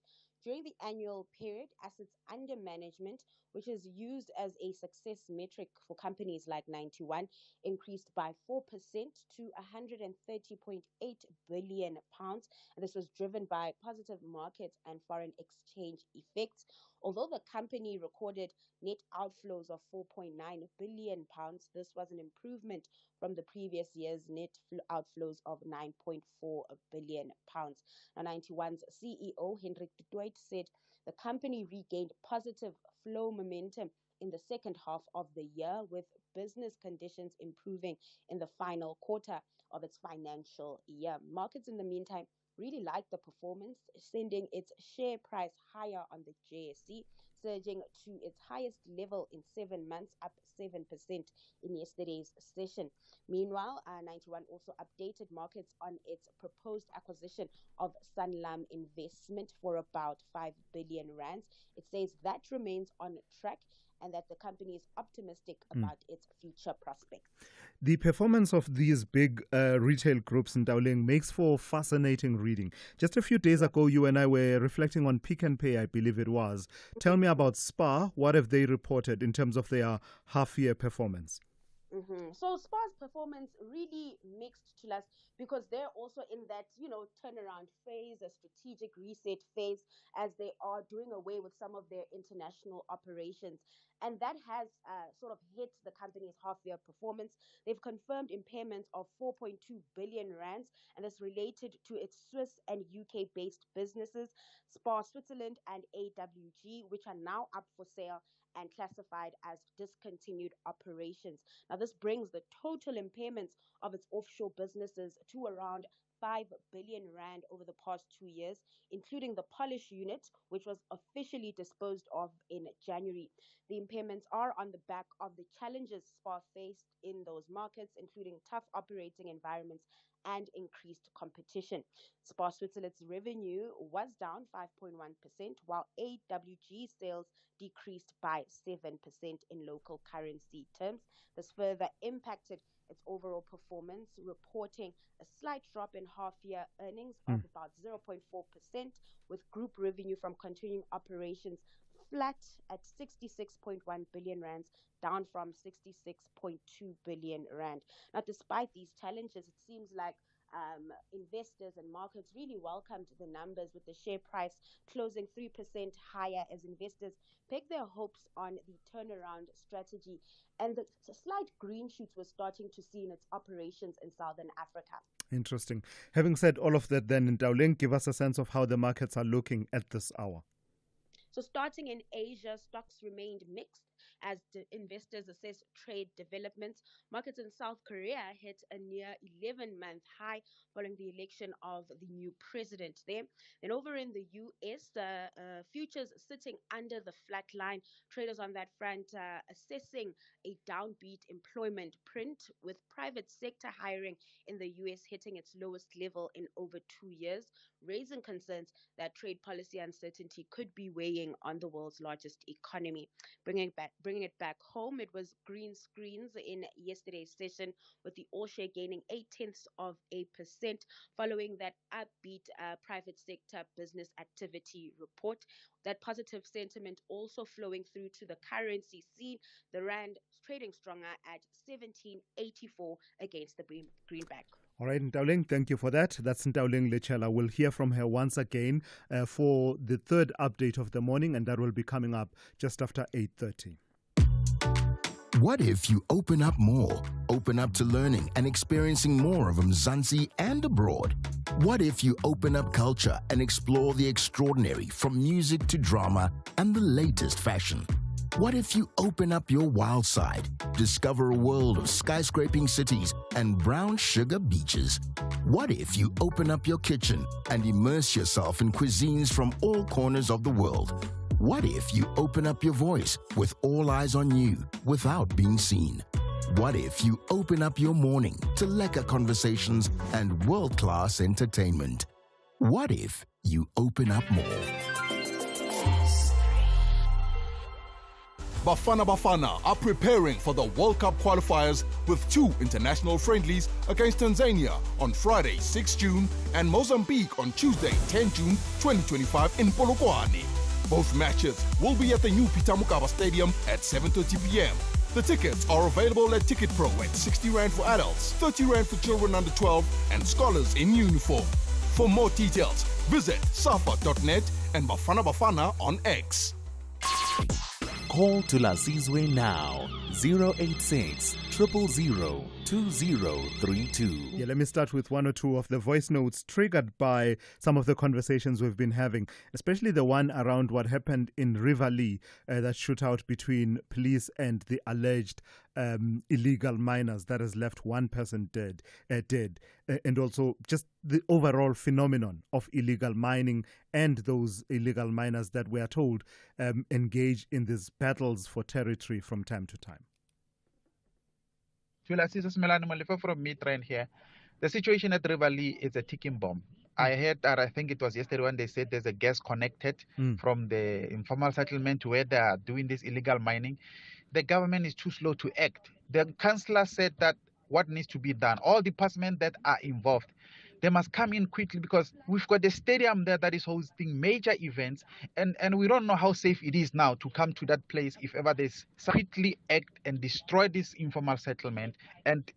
During the annual period, assets under management, which is used as a success metric for companies like 91, increased by 4% to £130.8 billion. And this was driven by positive market and foreign exchange effects. Although the company recorded net outflows of £4.9 billion, this was an improvement from the previous year's net outflows of £9.4 billion. Now, 91's CEO, Hendrik de Tooit, said the company regained positive flow momentum in the second half of the year, with business conditions improving in the final quarter of its financial year. Markets, in the meantime, really liked the performance, sending its share price higher on the JSE, surging to its highest level in 7 months, up 7% in yesterday's session. Meanwhile, 91 also updated markets on its proposed acquisition of Sanlam Investment for about 5 billion rands. It says that remains on track and that the company is optimistic about its future prospects. The performance of these big retail groups in Dowling makes for fascinating reading. Just a few days ago, you and I were reflecting on Pick n Pay, I believe it was. Tell me about SPAR. What have they reported in terms of their half-year performance? So SPAR's performance really mixed to us because they're also in that, turnaround phase, a strategic reset phase, as they are doing away with some of their international operations. And that has sort of hit the company's half-year performance. They've confirmed impairments of 4.2 billion rands, and that's related to its Swiss and UK-based businesses, SPAR Switzerland and AWG, which are now up for sale and classified as discontinued operations. Now, this brings the total impairments of its offshore businesses to around 5 billion rand over the past 2 years, including the Polish unit, which was officially disposed of in January. The impairments are on the back of the challenges SPAR faced in those markets, including tough operating environments and increased competition. SPAR Switzerland's revenue was down 5.1%, while AWG sales decreased by 7% in local currency terms. This further impacted its overall performance, reporting a slight drop in half-year earnings of about 0.4%, with group revenue from continuing operations flat at 66.1 billion rands, down from 66.2 billion rand. Now, despite these challenges, it seems like investors and markets really welcomed the numbers, with the share price closing 3% higher as investors peg their hopes on the turnaround strategy and the slight green shoots we're starting to see in its operations in Southern Africa. Interesting. Having said all of that, then in Dowling, give us a sense of how the markets are looking at this hour. So starting in Asia, stocks remained mixed as investors assess trade developments. Markets in South Korea hit a near 11-month high following the election of the new president there. Then over in the US, futures sitting under the flat line. Traders on that front assessing a downbeat employment print, with private sector hiring in the US hitting its lowest level in over 2 years, raising concerns that trade policy uncertainty could be weighing on the world's largest economy. Bringing it back home, it was green screens in yesterday's session, with the all share gaining 0.8% following that upbeat private sector business activity report. That positive sentiment also flowing through to the currency scene. The rand trading stronger at 17.84 against the greenback. All right, Ntauling, thank you for that. That's Ntauling Lechela. We'll hear from her once again for the third update of the morning, and that will be coming up just after 8:30. What if you open up more? Open up to learning and experiencing more of Mzansi and abroad? What if you open up culture and explore the extraordinary, from music to drama and the latest fashion? What if you open up your wild side, discover a world of skyscraping cities and brown sugar beaches? What if you open up your kitchen and immerse yourself in cuisines from all corners of the world? What if you open up your voice with all eyes on you without being seen? What if you open up your morning to lekker conversations and world-class entertainment? What if you open up more? Bafana are preparing for the World Cup qualifiers with 2 international friendlies against Tanzania on Friday, 6 June, and Mozambique on Tuesday, 10 June 2025 in Polokwane. Both matches will be at the new Peter Mokaba Stadium at 7:30 p.m. The tickets are available at Ticket Pro at 60 Rand for adults, 30 Rand for children under 12, and scholars in uniform. For more details, visit safa.net and Bafana on X. Call Thulasizwe now, 086 000 2032. Yeah, let me start with one or two of the voice notes triggered by some of the conversations we've been having, especially the one around what happened in Ivory, that shootout between police and the alleged illegal miners that has left one person dead, and also just the overall phenomenon of illegal mining and those illegal miners that we are told engage in these battles for territory from time to time. Thulasizwe Simelane from Midrand here. The situation at Ivory is a ticking bomb. I heard that, I think it was yesterday when they said there's a gas connected from the informal settlement to where they are doing this illegal mining. The government is too slow to act. The councillor said that what needs to be done, all departments that are involved, they must come in quickly, because we've got the stadium there that is hosting major events, and we don't know how safe it is now to come to that place if ever they quickly act and destroy this informal settlement and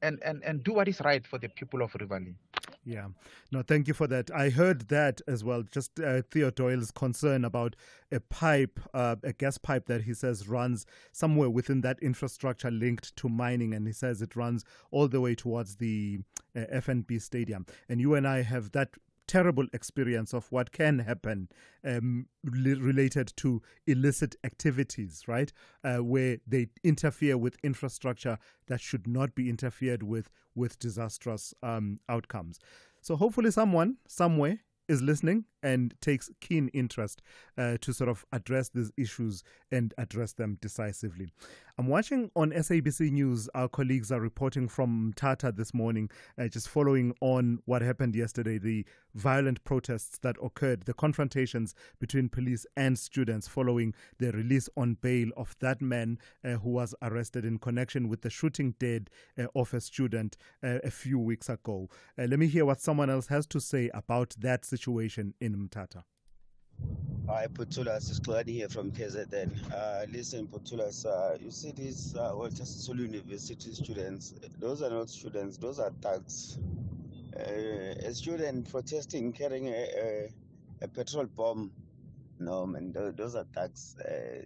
do what is right for the people of Ivory. Yeah, no, thank you for that. I heard that as well. Just Theo Doyle's concern about a pipe, a gas pipe that he says runs somewhere within that infrastructure linked to mining, and he says it runs all the way towards the FNB stadium. And you and I have that terrible experience of what can happen related to illicit activities, right? Where they interfere with infrastructure that should not be interfered with disastrous outcomes. So hopefully someone, somewhere, is listening and takes keen interest to sort of address these issues and address them decisively. I'm watching on SABC News, our colleagues are reporting from Mthatha this morning, just following on what happened yesterday, the violent protests that occurred, the confrontations between police and students following the release on bail of that man who was arrested in connection with the shooting dead of a student a few weeks ago. Let me hear what someone else has to say about that situation in Mthatha. Hi, Putulas. It's Claudia here from KZN. Listen, Putulas, you see these Thulasizwe University students, those are not students, those are thugs. A student protesting carrying a petrol bomb, no, man, those are thugs.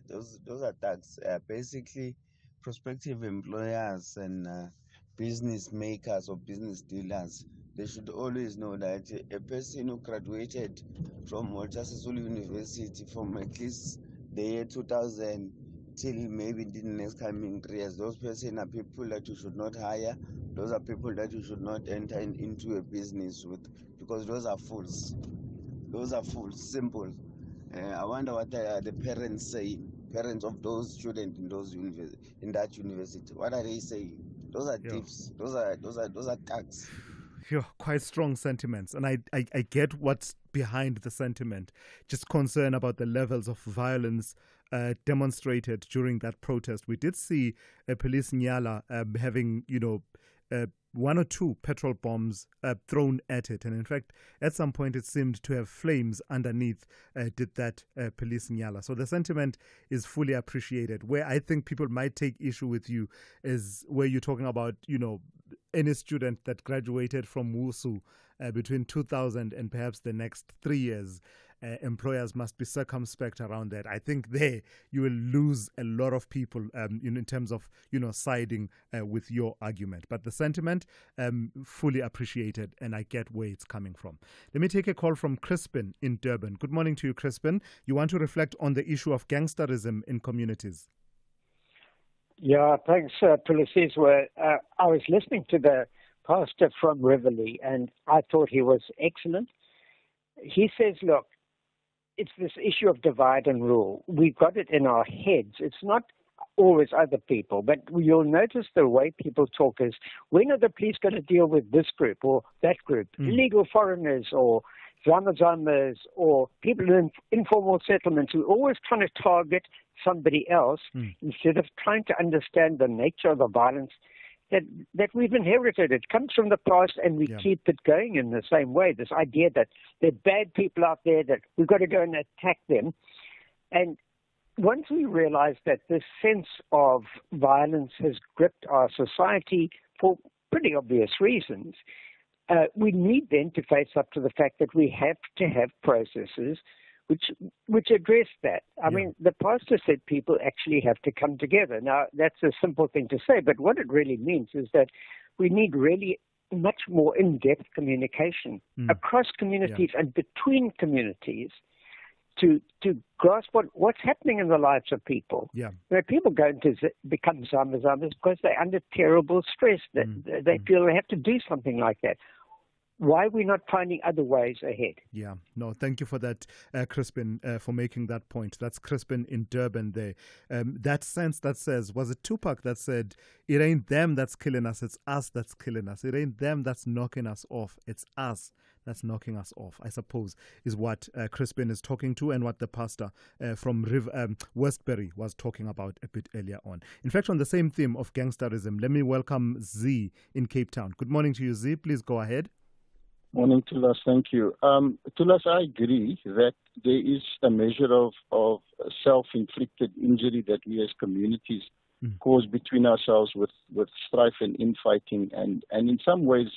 Those are thugs. Basically, prospective employers and business makers or business dealers, they should always know that a person who graduated from Thulasizwe University from at least the year 2000 till maybe in the next coming 3 years. Those persons are people that you should not hire. Those are people that you should not enter into a business with, because those are fools. Those are fools, simple. I wonder what the parents say, parents of those students in that university. What are they saying? Those are thieves. Those are thugs. Quite strong sentiments, and I get what's behind the sentiment. Just concern about the levels of violence demonstrated during that protest. We did see police Nyala having, one or two petrol bombs thrown at it, and in fact, at some point, it seemed to have flames underneath. Did that police Nyala? So the sentiment is fully appreciated. Where I think people might take issue with you is where you're talking about, any student that graduated from WUSU between 2000 and perhaps the next 3 years, employers must be circumspect around that. I think there you will lose a lot of people in terms of, siding with your argument. But the sentiment, fully appreciated, and I get where it's coming from. Let me take a call from Crispin in Durban. Good morning to you, Crispin. You want to reflect on the issue of gangsterism in communities? Yeah, thanks, Thulasizwe. I was listening to the pastor from Riverlea, and I thought he was excellent. He says, look, it's this issue of divide and rule. We've got it in our heads. It's not always other people, but you'll notice the way people talk is, when are the police going to deal with this group or that group? Illegal foreigners or Zamazamas or people in informal settlements who are always trying to target somebody else instead of trying to understand the nature of the violence that we've inherited. It comes from the past, and we keep it going in the same way. This idea that there are bad people out there, that we've got to go and attack them. And once we realize that this sense of violence has gripped our society for pretty obvious reasons, we need then to face up to the fact that we have to have processes which address that. I mean, the pastor said people actually have to come together. Now, that's a simple thing to say, but what it really means is that we need really much more in-depth communication across communities and between communities to grasp what's happening in the lives of people. People going to become Zamazamas because they're under terrible stress. That they feel they have to do something like that. Why are we not finding other ways ahead? Yeah, no, thank you for that, Crispin, for making that point. That's Crispin in Durban there. That sense that says, was it Tupac that said, it ain't them that's killing us, it's us that's killing us. It ain't them that's knocking us off, it's us that's knocking us off, I suppose, is what Crispin is talking to and what the pastor from Westbury was talking about a bit earlier on. In fact, on the same theme of gangsterism, let me welcome Z in Cape Town. Good morning to you, Z. Please go ahead. Morning, Thulas. Thank you. Thulas, I agree that there is a measure of self-inflicted injury that we as communities cause between ourselves with strife and infighting, and in some ways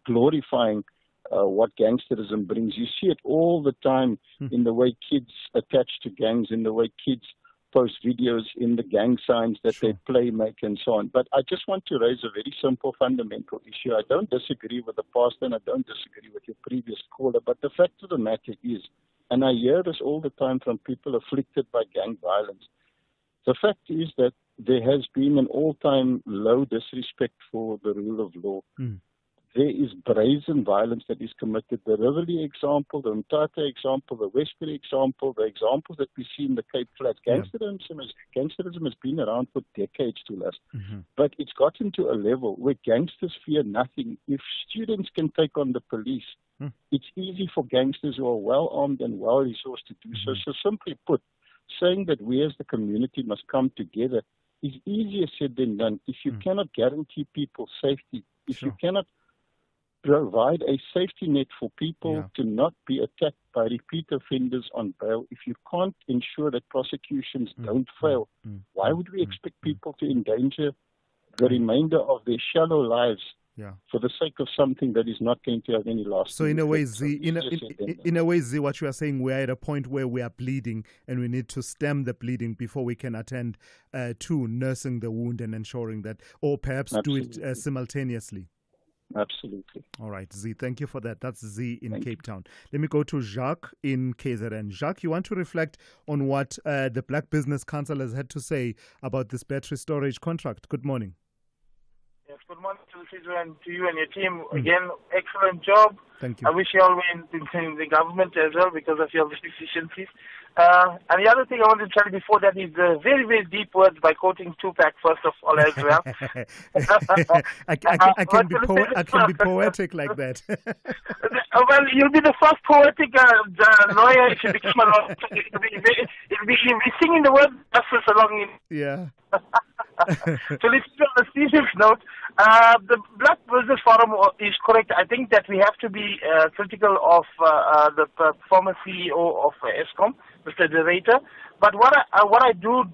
glorifying what gangsterism brings. You see it all the time in the way kids attach to gangs, in the way kids post videos, in the gang signs that they play, make, and so on. But I just want to raise a very simple fundamental issue. I don't disagree with the pastor, and I don't disagree with your previous caller, but the fact of the matter is, and I hear this all the time from people afflicted by gang violence, the fact is that there has been an all-time low disrespect for the rule of law. There is brazen violence that is committed. The Riverlea example, the Mtata example, the Westbury example, the examples that we see in the Cape Flats. Gangsterism has been around for decades to last. But it's gotten to a level where gangsters fear nothing. If students can take on the police, it's easy for gangsters who are well-armed and well-resourced to do so. So simply put, saying that we as the community must come together is easier said than done. If you cannot guarantee people safety, if you cannot provide a safety net for people to not be attacked by repeat offenders on bail, if you can't ensure that prosecutions don't fail, why would we expect people to endanger the remainder of their shallow lives for the sake of something that is not going to have any lasting So in a way, effect? in a way, Z, what you are saying, we're at a point where we are bleeding and we need to stem the bleeding before we can attend to nursing the wound and ensuring that, or perhaps do it simultaneously. Absolutely. All right, Z, thank you for that. That's Z in Cape Town. Let me go to Jacques in KZN. Jacques, you want to reflect on what the Black Business Council has had to say about this battery storage contract. Good morning. Yes, good morning to Thulasizwe and to you and your team. Again, excellent job. Thank you. I wish you all were in the government as well because of your efficiencies. And the other thing I wanted to tell you before that is very, very deep words by quoting Tupac first of all as well. I can be poetic like that. Well, you'll be the first poetic lawyer if you become a lawyer. You'll be singing the word justice along in. Yeah. So let's on a serious note. The Black Business Forum is correct. I think that we have to be critical of the former CEO of ESCOM, Mr. Director. But what I do,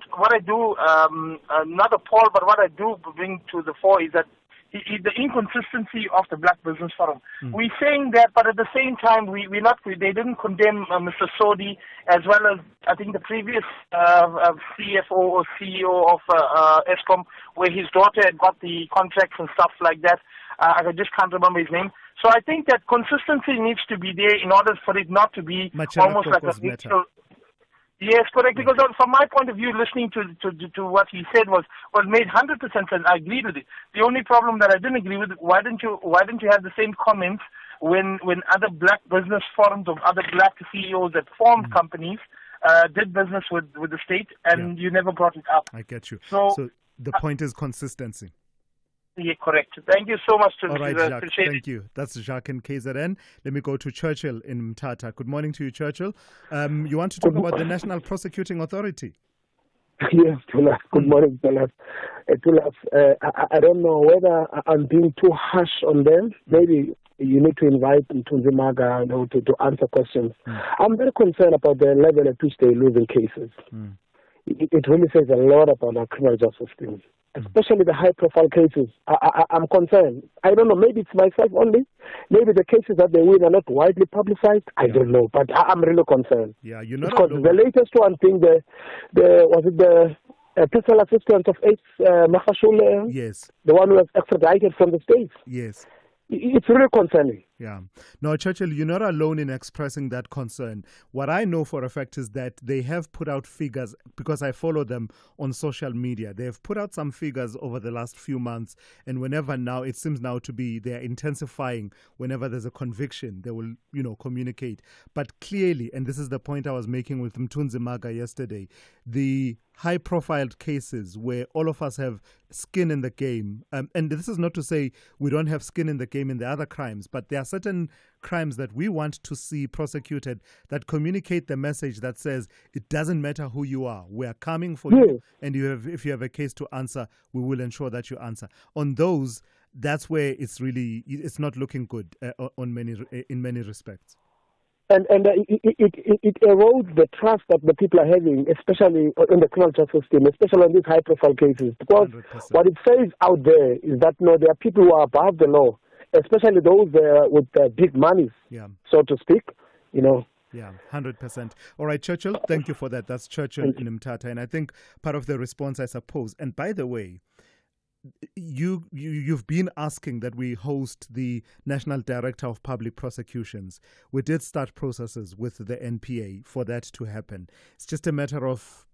not appall, but what I do bring to the fore is that the inconsistency of the Black Business Forum. We're saying that, but at the same time, they didn't condemn Mr. Sodi as well as I think the previous CFO or CEO of ESCOM, where his daughter had got the contracts and stuff like that. I just can't remember his name. So I think that consistency needs to be there in order for it not to be almost like a mutual. Yes, correct. Because from my point of view, listening to what he said was made 100% sense. I agreed with it. The only problem that I didn't agree with, why didn't you have the same comments when other Black business forums of other Black CEOs that formed companies did business with the state, and you never brought it up? I get you. So the point is consistency. Yeah, correct. Thank you so much. All right, Jacques. Thank you. That's Jacques in KZN. Let me go to Churchill in Mthatha. Good morning to you, Churchill. You want to talk about the National Prosecuting Authority? Yes, Thulas. Good morning, Thulas. I don't know whether I'm being too harsh on them. Maybe you need to invite Tunzimaga to answer questions. I'm very concerned about the level at which they're losing cases. It really says a lot about our criminal justice system, especially the high-profile cases. I'm concerned. I don't know. Maybe it's myself only. Maybe the cases that they win are not widely publicized. I don't know, but I'm really concerned. Yeah, you're not because alone. the latest one thing, was it the personal assistant of Ace Mafashule? Yes. The one who was extradited from the States. Yes. It's really concerning. Yeah. No, Churchill, you're not alone in expressing that concern. What I know for a fact is that they have put out figures, because I follow them on social media. They have put out some figures over the last few months, and whenever now, it seems now to be, they're intensifying. Whenever there's a conviction, they will, communicate. But clearly, and this is the point I was making with Mtunzimaga yesterday, the high-profile cases where all of us have skin in the game, and this is not to say we don't have skin in the game in the other crimes, but there are certain crimes that we want to see prosecuted that communicate the message that says it doesn't matter who you are, we are coming for you, and if you have a case to answer, we will ensure that you answer. On those, that's where it's not looking good in many respects. And it erodes the trust that the people are having, especially in the criminal justice system, especially on these high-profile cases. Because 100%. What it says out there is that there are people who are above the law, especially those with big money, so to speak. Yeah, 100%. All right, Churchill, thank you for that. That's Churchill in Mthatha. And I think part of the response, I suppose, and by the way, you've been asking that we host the National Director of Public Prosecutions. We did start processes with the NPA for that to happen. It's just a matter of,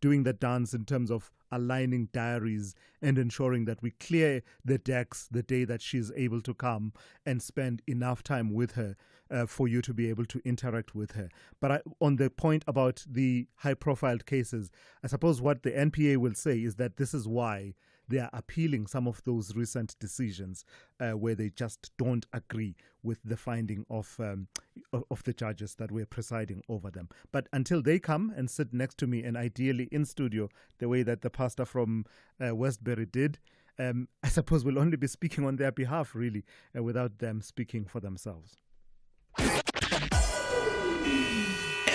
doing the dance in terms of aligning diaries and ensuring that we clear the decks the day that she's able to come and spend enough time with her for you to be able to interact with her. But on the point about the high-profile cases, I suppose what the NPA will say is that this is why they are appealing some of those recent decisions where they just don't agree with the finding of the judges that were presiding over them. But until they come and sit next to me, and ideally in studio, the way that the pastor from Westbury did, I suppose we'll only be speaking on their behalf, really, without them speaking for themselves.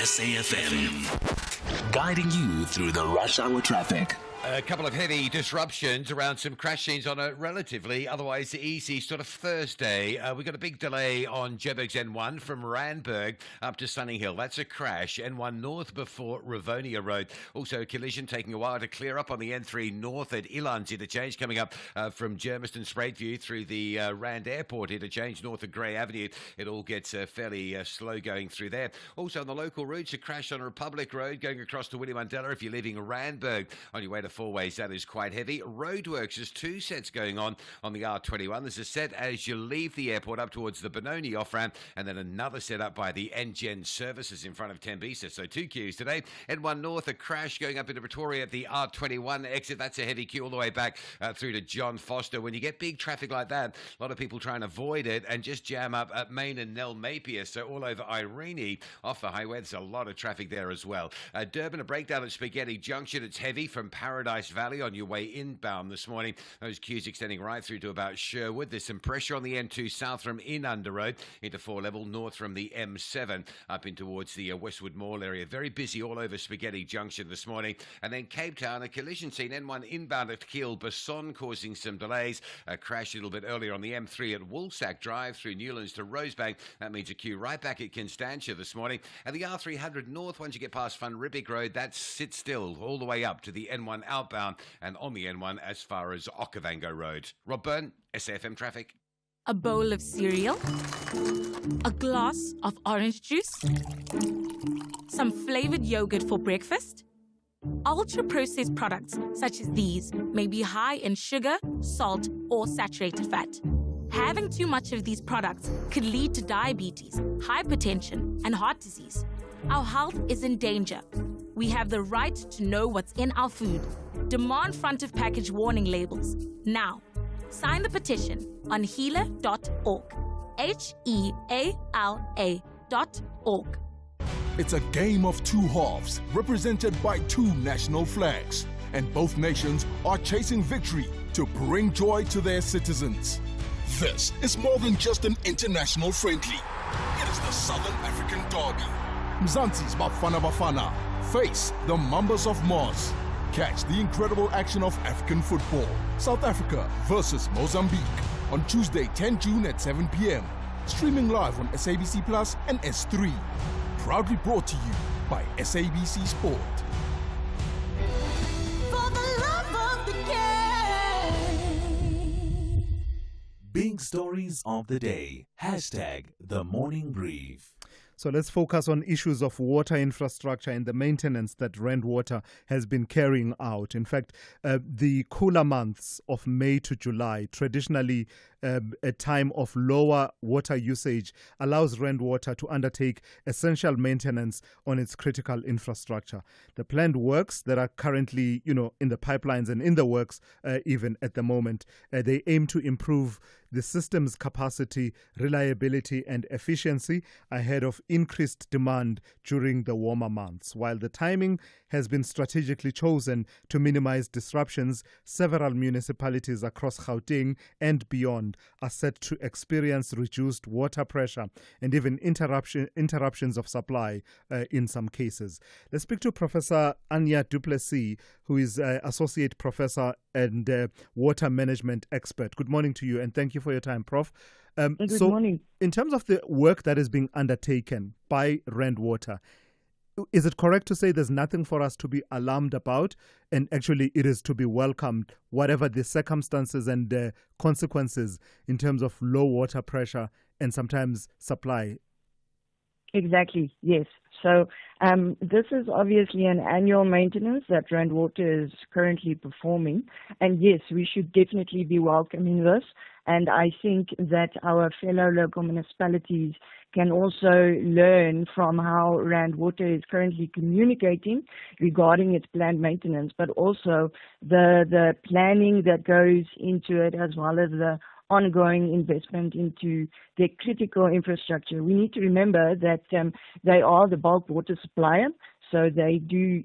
SAFM, guiding you through the rush hour traffic. A couple of heavy disruptions around some crash scenes on a relatively otherwise easy sort of Thursday. We've got a big delay on Joburg's N1 from Randburg up to Sunninghill. That's a crash. N1 north before Rivonia Road. Also a collision taking a while to clear up on the N3 north at Ilanzi. Interchange coming up from Germiston Spraitview through the Rand Airport interchange north of Grey Avenue. It all gets fairly slow going through there. Also on the local routes, a crash on Republic Road going across to Willie Mandela if you're leaving Randburg on your way to Four Ways. That is quite heavy. Roadworks, there's two sets going on the R21. There's a set as you leave the airport up towards the Benoni off-ramp, and then another set up by the NGen services in front of Tembisa. So two queues today. N1 North, a crash going up into Pretoria at the R21 exit. That's a heavy queue all the way back through to John Foster. When you get big traffic like that, a lot of people try and avoid it and just jam up at Main and Nell Mapier. So all over Irene off the highway, there's a lot of traffic there as well. Durban, a breakdown at Spaghetti Junction. It's heavy from Paradise Valley on your way inbound this morning. Those queues extending right through to about Sherwood. There's some pressure on the M2 south from Inanda Road into 4 level north from the M7 up in towards the Westwood Mall area. Very busy all over Spaghetti Junction this morning. And then Cape Town, a collision scene N1 inbound at Kiel Basson causing some delays. A crash a little bit earlier on the M3 at Woolsack Drive through Newlands to Rosebank. That means a queue right back at Constantia this morning. And the R300 north, once you get past Van Riebeek Road, that sits still all the way up to the N1 outbound and on the N1 as far as Okavango Road. Rob Byrne, SAFM Traffic. A bowl of cereal, a glass of orange juice, some flavored yogurt for breakfast. Ultra-processed products such as these may be high in sugar, salt, or saturated fat. Having too much of these products could lead to diabetes, hypertension, and heart disease. Our health is in danger. We have the right to know what's in our food. Demand front-of-package warning labels now. Sign the petition on healer.org. HEALA.org. It's a game of two halves, represented by two national flags. And both nations are chasing victory to bring joy to their citizens. This is more than just an international friendly. It is the Southern African Derby. Mzansi's Bafana Bafana face the Mambas of Mars. Catch the incredible action of African football. South Africa versus Mozambique on Tuesday, 10 June at 7 p.m. Streaming live on SABC Plus and S3. Proudly brought to you by SABC Sport. For the love of the game. Big stories of the day. Hashtag the morning brief. So let's focus on issues of water infrastructure and the maintenance that Rand Water has been carrying out. In fact, the cooler months of May to July, traditionally a time of lower water usage, allows Rand Water to undertake essential maintenance on its critical infrastructure. The planned works that are currently, in the pipelines and in the works even at the moment, they aim to improve the system's capacity, reliability and efficiency ahead of increased demand during the warmer months. While the timing has been strategically chosen to minimize disruptions, several municipalities across Gauteng and beyond are set to experience reduced water pressure and even interruptions of supply in some cases. Let's speak to Professor Anya du Plessis, who is Associate Professor and Water Management Expert. Good morning to you and thank you for your time, Prof. Good morning. In terms of the work that is being undertaken by Rand Water, is it correct to say there's nothing for us to be alarmed about, and actually it is to be welcomed, whatever the circumstances and the consequences in terms of low water pressure and sometimes supply? Exactly, yes. So this is obviously an annual maintenance that Rand Water is currently performing. And yes, we should definitely be welcoming this. And I think that our fellow local municipalities can also learn from how Rand Water is currently communicating regarding its planned maintenance, but also the planning that goes into it, as well as the ongoing investment into their critical infrastructure. We need to remember that they are the bulk water supplier, so they do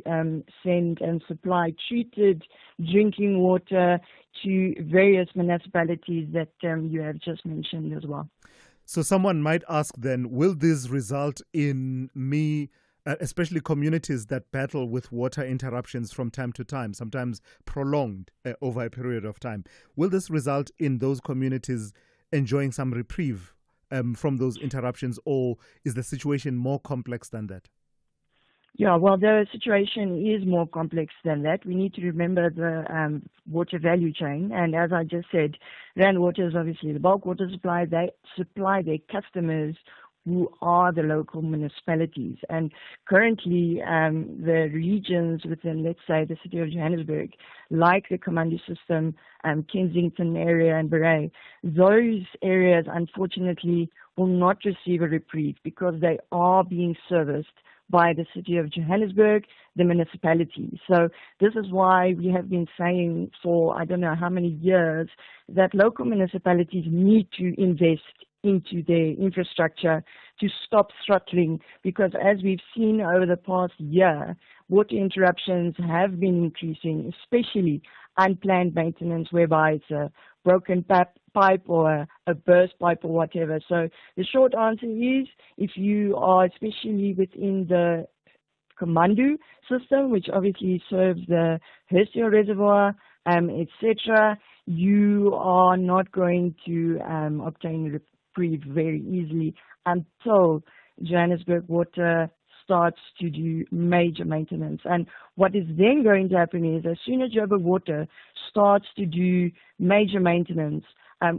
send and supply treated drinking water to various municipalities that you have just mentioned as well. So someone might ask then, will this result in me especially communities that battle with water interruptions from time to time, sometimes prolonged over a period of time. Will this result in those communities enjoying some reprieve from those interruptions, or is the situation more complex than that? Yeah, well, the situation is more complex than that. We need to remember the water value chain. And as I just said, Rand Water is obviously the bulk water supply. They supply their customers who are the local municipalities. And currently, the regions within, let's say, the city of Johannesburg, like the Commandu system, Kensington area and Beret, those areas, unfortunately, will not receive a reprieve because they are being serviced by the city of Johannesburg, the municipality. So this is why we have been saying for I don't know how many years that local municipalities need to invest into their infrastructure to stop throttling, because as we've seen over the past year, water interruptions have been increasing, especially unplanned maintenance whereby it's a broken pipe or a burst pipe or whatever. So the short answer is, if you are especially within the Commandu system, which obviously serves the Hersteel Reservoir, etc., you are not going to obtain reprieve very easily until Johannesburg Water starts to do major maintenance. And what is then going to happen is, as soon as Joburg Water starts to do major maintenance,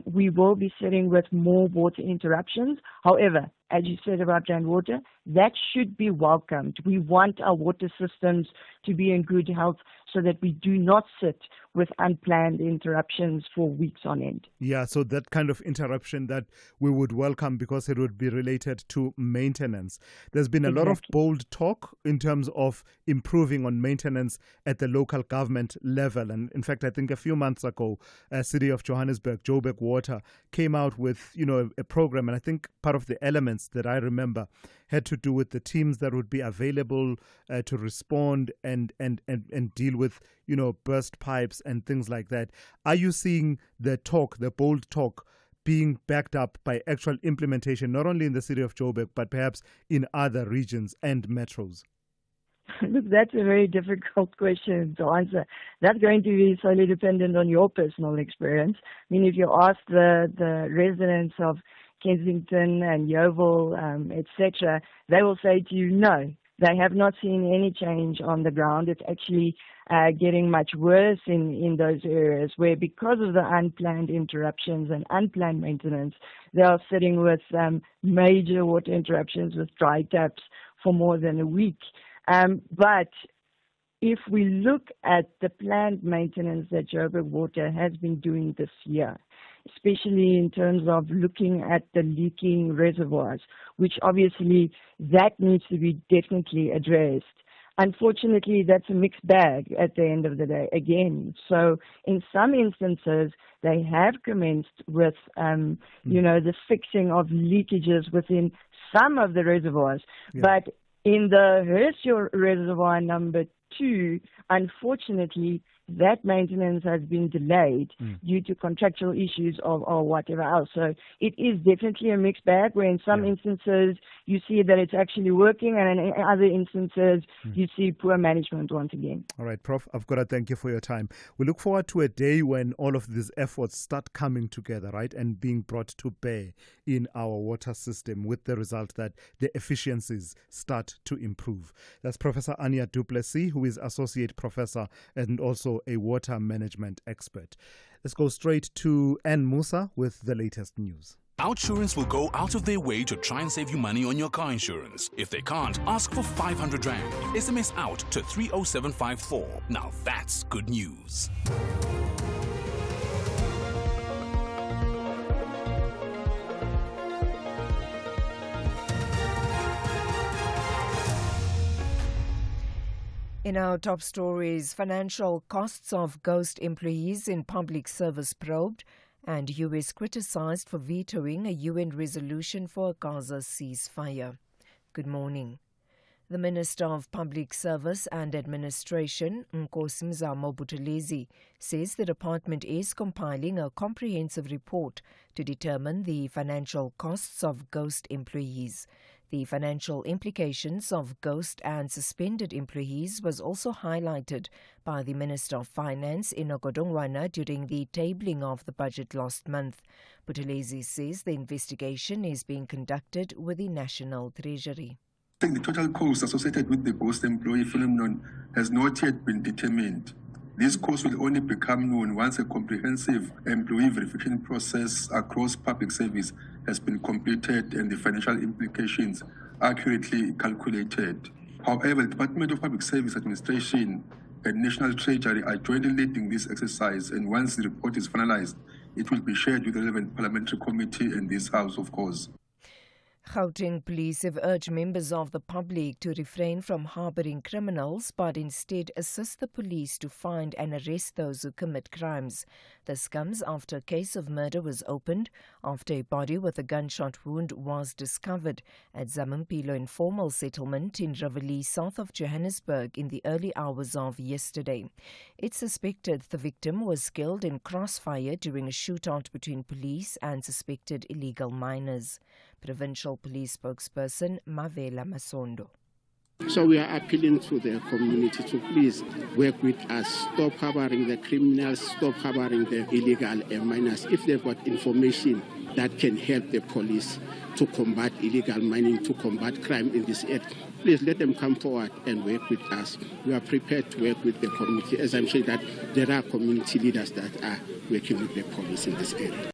we will be sitting with more water interruptions. However, as you said about Rand Water, that should be welcomed. We want our water systems to be in good health so that we do not sit with unplanned interruptions for weeks on end. Yeah, so that kind of interruption that we would welcome because it would be related to maintenance. There's been a lot of bold talk in terms of improving on maintenance at the local government level. And in fact, I think a few months ago, City of Johannesburg, Joburg Water, came out with, a program. And I think part of the elements that I remember had to do with the teams that would be available to respond and deal with, burst pipes and things like that. Are you seeing the bold talk, being backed up by actual implementation, not only in the city of Joburg, but perhaps in other regions and metros? Look, that's a very difficult question to answer. That's going to be solely dependent on your personal experience. I mean, if you ask the residents of Kensington and Yeovil, etc., they will say to you, no, they have not seen any change on the ground. It's actually getting much worse in those areas where, because of the unplanned interruptions and unplanned maintenance, they are sitting with major water interruptions with dry taps for more than a week. But if we look at the planned maintenance that Joburg Water has been doing this year, especially in terms of looking at the leaking reservoirs, which obviously that needs to be definitely addressed. Unfortunately, that's a mixed bag at the end of the day again. So in some instances, they have commenced with, the fixing of leakages within some of the reservoirs. Yeah. But in the Hersteel Reservoir number 2, unfortunately, that maintenance has been delayed due to contractual issues or whatever else. So it is definitely a mixed bag, where in some instances you see that it's actually working, and in other instances you see poor management once again. All right, Prof, I've got to thank you for your time. We look forward to a day when all of these efforts start coming together, right, and being brought to bear in our water system, with the result that the efficiencies start to improve. That's Professor Anya du Plessis, who is Associate Professor and also a water management expert. Let's go straight to Ann Musa with the latest news. Outsurance will go out of their way to try and save you money on your car insurance. If they can't, ask for 500 Rand. SMS out to 30754. Now that's good news. In our top stories, financial costs of ghost employees in public service probed, and US criticized for vetoing a UN resolution for a Gaza ceasefire. Good morning. The Minister of Public Service and Administration, Nkosi Buthelezi, says the department is compiling a comprehensive report to determine the financial costs of ghost employees. The financial implications of ghost and suspended employees was also highlighted by the Minister of Finance, Inogodongwana, during the tabling of the budget last month. Buthelezi says the investigation is being conducted with the National Treasury. I think the total cost associated with the ghost employee phenomenon has not yet been determined. These costs will only become known once a comprehensive employee verification process across public service has been completed and the financial implications accurately calculated. However, the Department of Public Service Administration and National Treasury are jointly leading this exercise, and once the report is finalized, it will be shared with the relevant parliamentary committee and this House, of course. Gauteng police have urged members of the public to refrain from harbouring criminals but instead assist the police to find and arrest those who commit crimes. This comes after a case of murder was opened after a body with a gunshot wound was discovered at Zamampilo Informal Settlement in Rivoli, south of Johannesburg, in the early hours of yesterday. It's suspected the victim was killed in crossfire during a shootout between police and suspected illegal miners. Provincial Police spokesperson Mavela Masondo. So we are appealing to the community to please work with us, stop harboring the criminals, stop harboring the illegal miners. If they've got information that can help the police to combat illegal mining, to combat crime in this area, please let them come forward and work with us. We are prepared to work with the community, as I'm saying that there are community leaders that are working with the police in this area.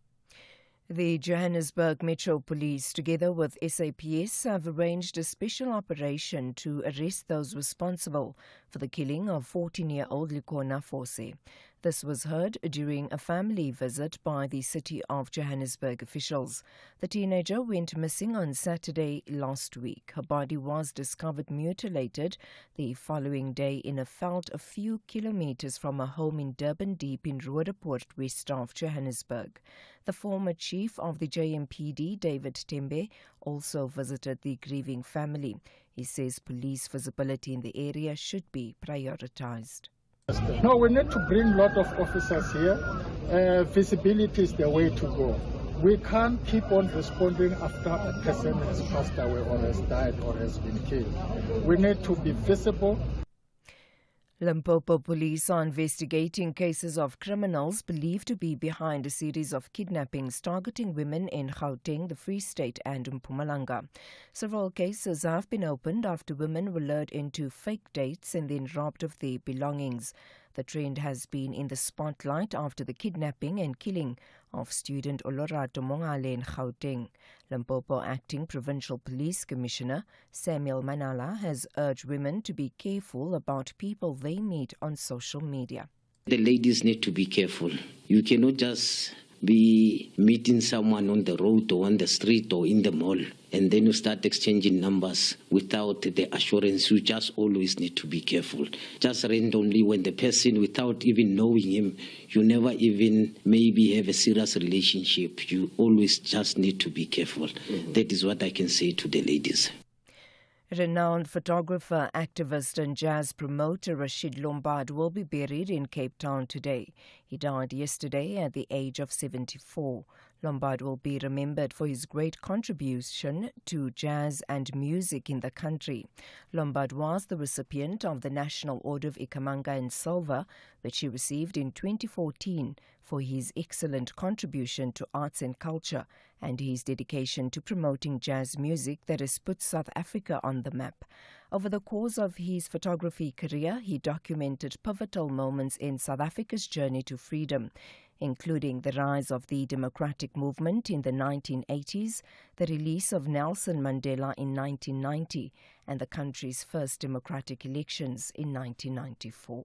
The Johannesburg Metro Police, together with SAPS, have arranged a special operation to arrest those responsible for the killing of 14-year-old Likona Fose. This was heard during a family visit by the City of Johannesburg officials. The teenager went missing on Saturday last week. Her body was discovered mutilated the following day in a veld a few kilometers from her home in Durban Deep in Roodepoort, west of Johannesburg. The former chief of the JMPD, David Tembe, also visited the grieving family. He says police visibility in the area should be prioritized. No, we need to bring a lot of officers here. Visibility is the way to go. We can't keep on responding after a person has passed away or has died or has been killed. We need to be visible. Limpopo police are investigating cases of criminals believed to be behind a series of kidnappings targeting women in Gauteng, the Free State and Mpumalanga. Several cases have been opened after women were lured into fake dates and then robbed of their belongings. The trend has been in the spotlight after the kidnapping and killing of student Olorato Mongale in Gauteng. Limpopo Acting Provincial Police Commissioner Samuel Manala has urged women to be careful about people they meet on social media. The ladies need to be careful. You cannot just be meeting someone on the road or on the street or in the mall and then you start exchanging numbers without the assurance. You just always need to be careful. Just randomly when the person, without even knowing him, you never even maybe have a serious relationship. You always just need to be careful. That is what I can say to the ladies. Renowned photographer, activist and jazz promoter Rashid Lombard will be buried in Cape Town today. He died yesterday at the age of 74. Lombard will be remembered for his great contribution to jazz and music in the country. Lombard was the recipient of the National Order of Ikamanga in Silver, which he received in 2014 for his excellent contribution to arts and culture and his dedication to promoting jazz music that has put South Africa on the map. Over the course of his photography career, he documented pivotal moments in South Africa's journey to freedom, including the rise of the democratic movement in the 1980s, the release of Nelson Mandela in 1990, and the country's first democratic elections in 1994.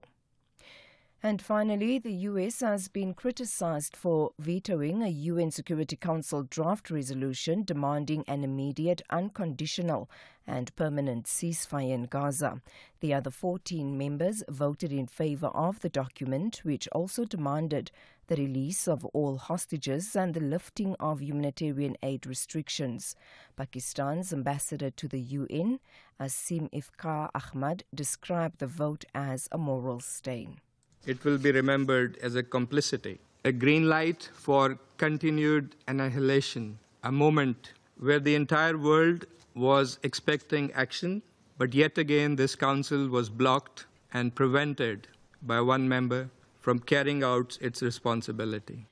And finally, the U.S. has been criticized for vetoing a UN Security Council draft resolution demanding an immediate, unconditional and permanent ceasefire in Gaza. The other 14 members voted in favor of the document, which also demanded the release of all hostages and the lifting of humanitarian aid restrictions. Pakistan's ambassador to the UN, Asim Ifkhar Ahmad, described the vote as a moral stain. It will be remembered as a complicity, a green light for continued annihilation, a moment where the entire world was expecting action, but yet again this council was blocked and prevented by one member from carrying out its responsibility.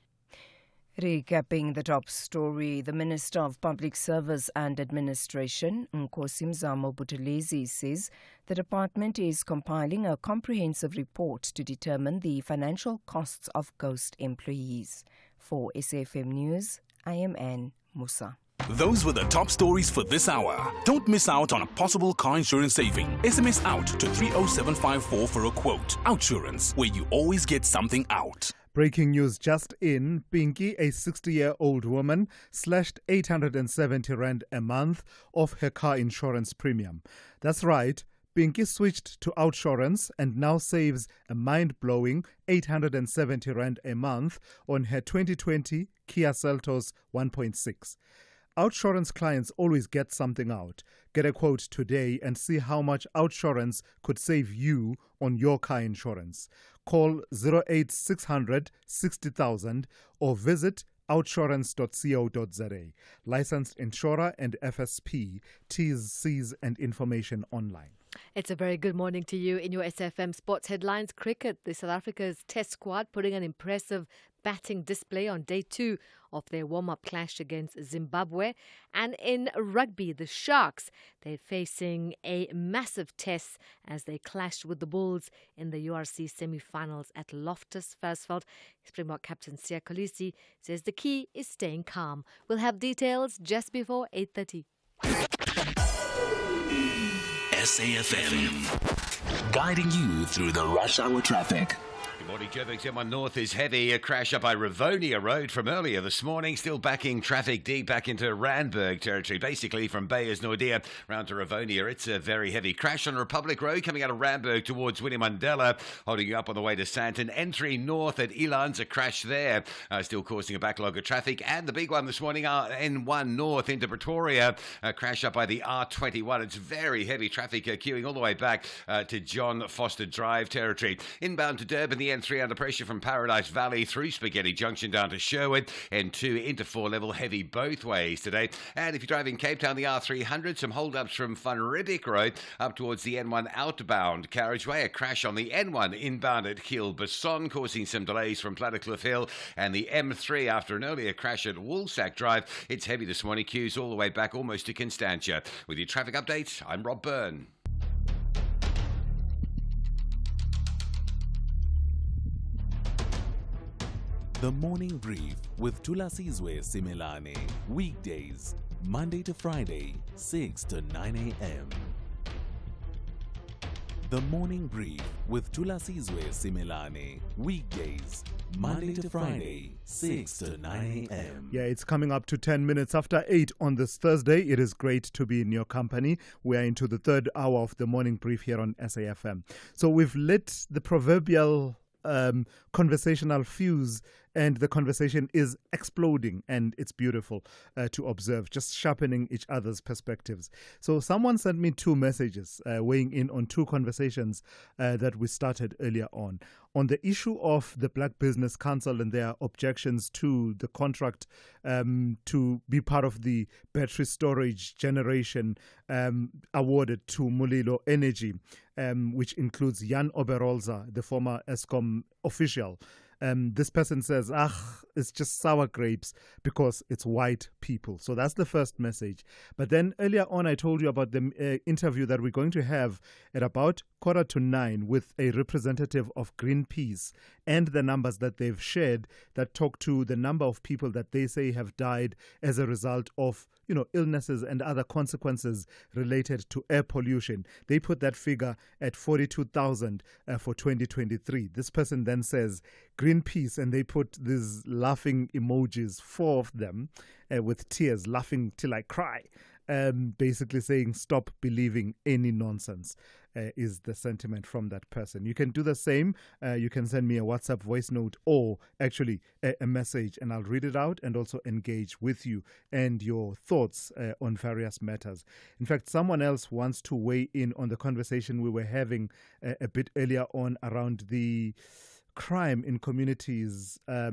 Recapping the top story, the Minister of Public Service and Administration, Nkosi Buthelezi, says the department is compiling a comprehensive report to determine the financial costs of ghost employees. For SAFM News, I am Anne Musa. Those were the top stories for this hour. Don't miss out on a possible car insurance saving. SMS out to 30754 for a quote. Outsurance, where you always get something out. Breaking news just in. Pinky, a 60-year-old woman, slashed 870 rand a month off her car insurance premium. That's right. Pinky switched to Outsurance and now saves a mind-blowing 870 rand a month on her 2020 Kia Seltos 1.6. Outsurance clients always get something out. Get a quote today and see how much Outsurance could save you on your car insurance. Call 08600 60,000 or visit outsurance.co.za. Licensed insurer and FSP. T's, C's and information online. It's a very good morning to you. In your SFM Sports Headlines, cricket, the South Africa's test squad putting an impressive batting display on day 2 of their warm-up clash against Zimbabwe. And in rugby, the Sharks, they're facing a massive test as they clashed with the Bulls in the URC semi-finals at Loftus Versfeld. Springbok captain Siya Kolisi says the key is staying calm. We'll have details just before 8:30. SAFM, guiding you through the rush hour traffic. Good morning, Joburg. M1 North is heavy. A crash up by Rivonia Road from earlier this morning. Still backing traffic deep back into Randburg territory. Basically from Beyers Nordia round to Rivonia. It's a very heavy crash on Republic Road coming out of Randburg towards Winnie Mandela. Holding you up on the way to Sandton. N3 North at Elands. A crash there. Still causing a backlog of traffic. And the big one this morning, N1 North into Pretoria. A crash up by the R21. It's very heavy traffic queuing all the way back to John Foster Drive territory. Inbound to Durban, the N3 under pressure from Paradise Valley through Spaghetti Junction down to Sherwood. N2 into 4 level, heavy both ways today. And if you're driving Cape Town, the R300, some hold-ups from Van Riebeeck Road up towards the N1 outbound carriageway. A crash on the N1 inbound at Kiel-Basson, causing some delays from Plattercliff Hill. And the M3 after an earlier crash at Woolsack Drive. It's heavy this morning, queues all the way back almost to Constantia. With your traffic updates, I'm Rob Byrne. The Morning Brief with Thulasizwe Simelane. Weekdays, Monday to Friday, 6 to 9 a.m. The Morning Brief with Thulasizwe Simelane. Weekdays, Monday to Friday, 6 to 9 a.m. Yeah, it's coming up to 10 minutes after 8 on this Thursday. It is great to be in your company. We are into the third hour of the Morning Brief here on SAFM. So we've lit the proverbial conversational fuse, and the conversation is exploding, and it's beautiful to observe, just sharpening each other's perspectives. So someone sent me 2 messages weighing in on 2 conversations that we started earlier on the issue of the Black Business Council and their objections to the contract to be part of the battery storage generation awarded to Mulilo Energy, which includes Jan Oberholzer, the former Eskom official. This person says, it's just sour grapes because it's white people. So that's the first message. But then earlier on, I told you about the interview that we're going to have at about 8:45 with a representative of Greenpeace and the numbers that they've shared that talk to the number of people that they say have died as a result of illnesses and other consequences related to air pollution. They put that figure at 42,000 for 2023. This person then says Greenpeace, and they put these laughing emojis, 4 of them, with tears, laughing till I cry. Basically saying stop believing any nonsense is the sentiment from that person. You can do the same. You can send me a WhatsApp voice note or actually a message, and I'll read it out and also engage with you and your thoughts on various matters. In fact, someone else wants to weigh in on the conversation we were having a bit earlier on around the crime in communities. All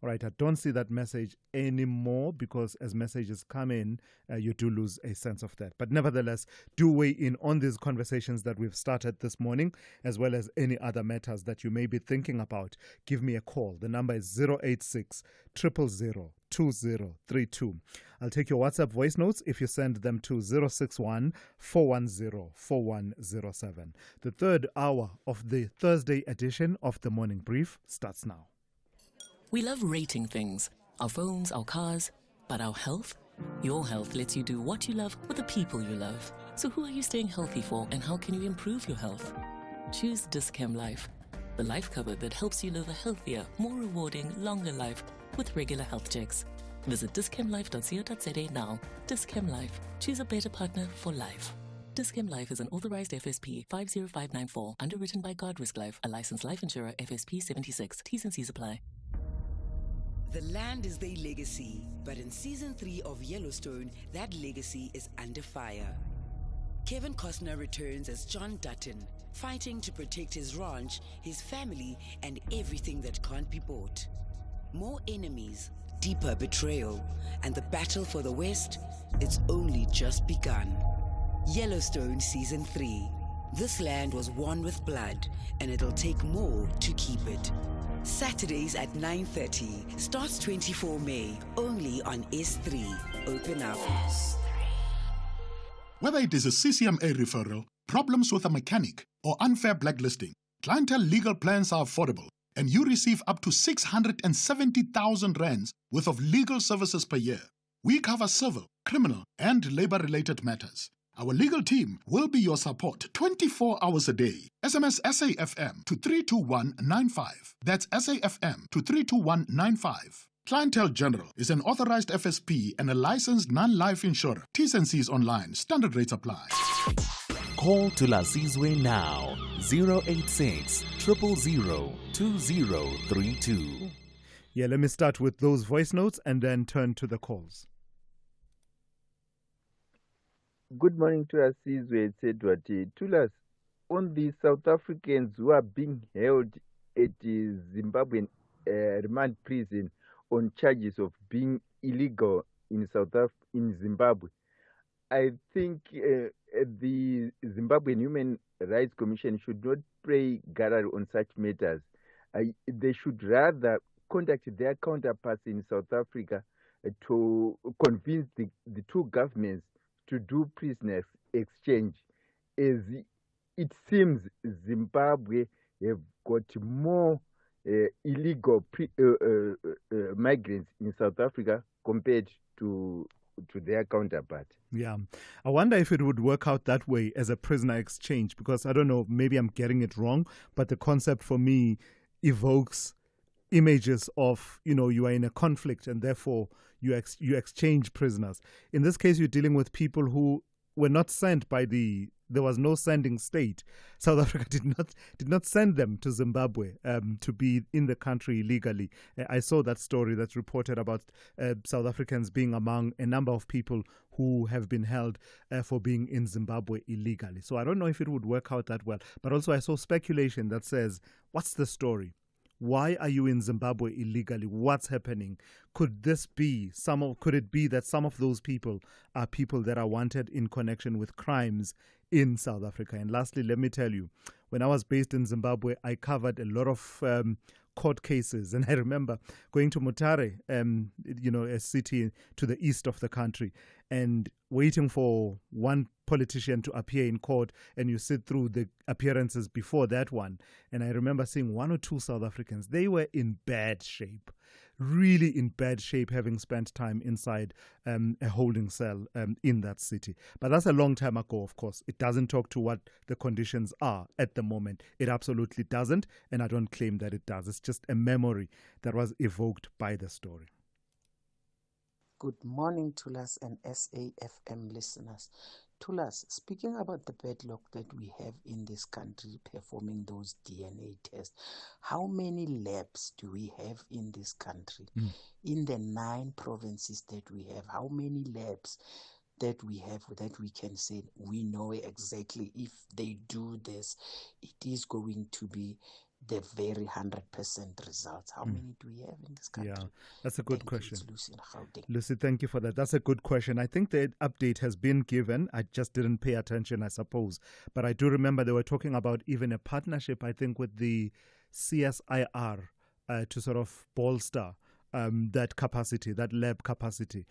right, I don't see that message anymore because as messages come in, you do lose a sense of that. But nevertheless, do weigh in on these conversations that we've started this morning, as well as any other matters that you may be thinking about. Give me a call. The number is 086 000 2032. I'll take your WhatsApp voice notes if you send them to 061 410 4107. The third hour of the Thursday edition of the Morning Brief starts now. We love rating things, our phones, our cars, but our health? Your health lets you do what you love with the people you love. So who are you staying healthy for, and how can you improve your health? Choose Dis-Chem Life, the life cover that helps you live a healthier, more rewarding, longer life with regular health checks. Visit dischemlife.co.za now. Dis-Chem Life. Choose a better partner for life. Dis-Chem Life is an authorized FSP 50594, underwritten by Guard Risk Life, a licensed life insurer, FSP 76. T's and C's apply. The land is their legacy, but in season 3 of Yellowstone, that legacy is under fire. Kevin Costner returns as John Dutton, fighting to protect his ranch, his family, and everything that can't be bought. More enemies, deeper betrayal, and the battle for the West, it's only just begun. Yellowstone Season 3. This land was won with blood, and it'll take more to keep it. Saturdays at 9:30. Starts 24 May. Only on S3. Open up. Whether it is a CCMA referral, problems with a mechanic, or unfair blacklisting, Clientele legal plans are affordable, and you receive up to 670,000 rands worth of legal services per year. We cover civil, criminal, and labor-related matters. Our legal team will be your support 24 hours a day. SMS SAFM to 32195. That's SAFM to 32195. Clientele General is an authorized FSP and a licensed non-life insurer. T's and C's online. Standard rates apply. Call Thulasizwe now. 086 000 2032. Yeah, let me start with those voice notes and then turn to the calls. Good morning to Thulasizwe. It's Edward. Thulas, on the South Africans who are being held at the Zimbabwean remand prison on charges of being illegal in Zimbabwe, I think the Zimbabwean Human Rights Commission should not play gallery on such matters. They should rather contact their counterparts in South Africa to convince the two governments to do prisoners exchange, as it seems Zimbabwe have got more illegal migrants in South Africa compared to their counterpart. Yeah. I wonder if it would work out that way as a prisoner exchange, because I don't know, maybe I'm getting it wrong, but the concept for me evokes images of, you are in a conflict and therefore you exchange prisoners. In this case, you're dealing with people who were not sent by there was no sending state. South Africa did not send them to Zimbabwe to be in the country illegally. I saw that story that's reported about South Africans being among a number of people who have been held for being in Zimbabwe illegally. So I don't know if it would work out that well. But also I saw speculation that says, what's the story? Why are you in Zimbabwe illegally? What's happening? Could it be that some of those people are people that are wanted in connection with crimes in South Africa? And lastly, let me tell you, when I was based in Zimbabwe, I covered a lot of court cases. And I remember going to Mutare, a city to the east of the country, and waiting for one politician to appear in court, and you sit through the appearances before that one. And I remember seeing one or two South Africans. They were in bad shape, really in bad shape, having spent time inside a holding cell in that city. But that's a long time ago, of course. It doesn't talk to what the conditions are at the moment. It absolutely doesn't, and I don't claim that it does. It's just a memory that was evoked by the story. Good morning, Thulas and SAFM listeners. Thulas, speaking about the backlog that we have in this country performing those DNA tests, how many labs do we have in this country? In the 9 provinces that we have, how many labs that we have that we can say we know exactly if they do this, it is going to be the very 100% results. How many do we have in this country? Yeah, that's a good question. Lucy, Lucy, thank you for that. That's a good question. I think the update has been given. I just didn't pay attention, I suppose. But I do remember they were talking about even a partnership, I think, with the CSIR to sort of bolster that capacity, that lab capacity.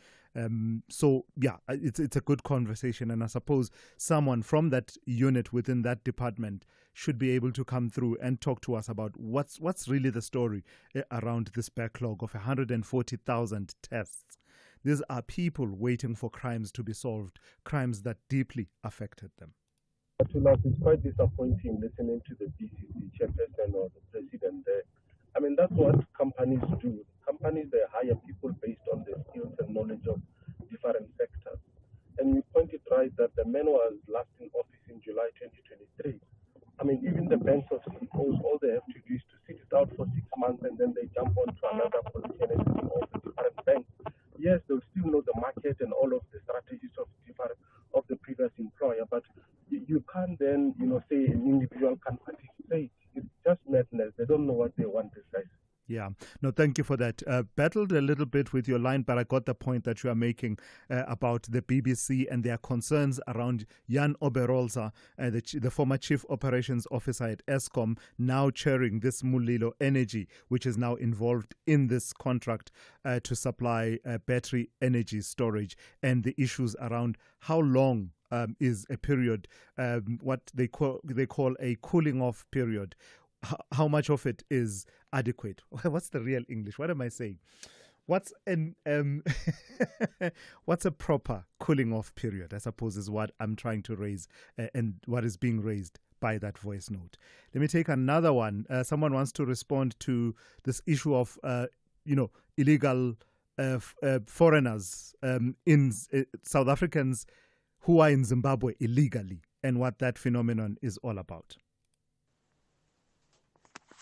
So, yeah, it's a good conversation. And I suppose someone from that unit within that department should be able to come through and talk to us about what's really the story around this backlog of 140,000 tests. These are people waiting for crimes to be solved, crimes that deeply affected them. It's quite disappointing listening to the BCC chairperson or the president there. I mean, that's what companies do. Companies, they hire people based on their skills and knowledge of different sectors. And you pointed right that the man was last in office in July 2023. I mean, even the banks of CEOs, all they have to do is to sit it out for 6 months and then they jump on to another position and see all the different banks. Yes, they'll still know the market and all of the strategies of the previous employer, but you can't then, say an individual can participate. It's just madness. They don't know what they want precisely. Yeah. No, thank you for that. Battled a little bit with your line, but I got the point that you are making about the BBC and their concerns around Jan Oberholzer, the former Chief Operations Officer at Eskom, now chairing this Mulilo Energy, which is now involved in this contract to supply battery energy storage, and the issues around how long is a period, what they call a cooling off period. How much of it is adequate? What's the real English? What am I saying? What's what's a proper cooling off period, I suppose, is what I'm trying to raise and what is being raised by that voice note. Let me take another one. Someone wants to respond to this issue of, illegal foreigners in South Africans who are in Zimbabwe illegally and what that phenomenon is all about.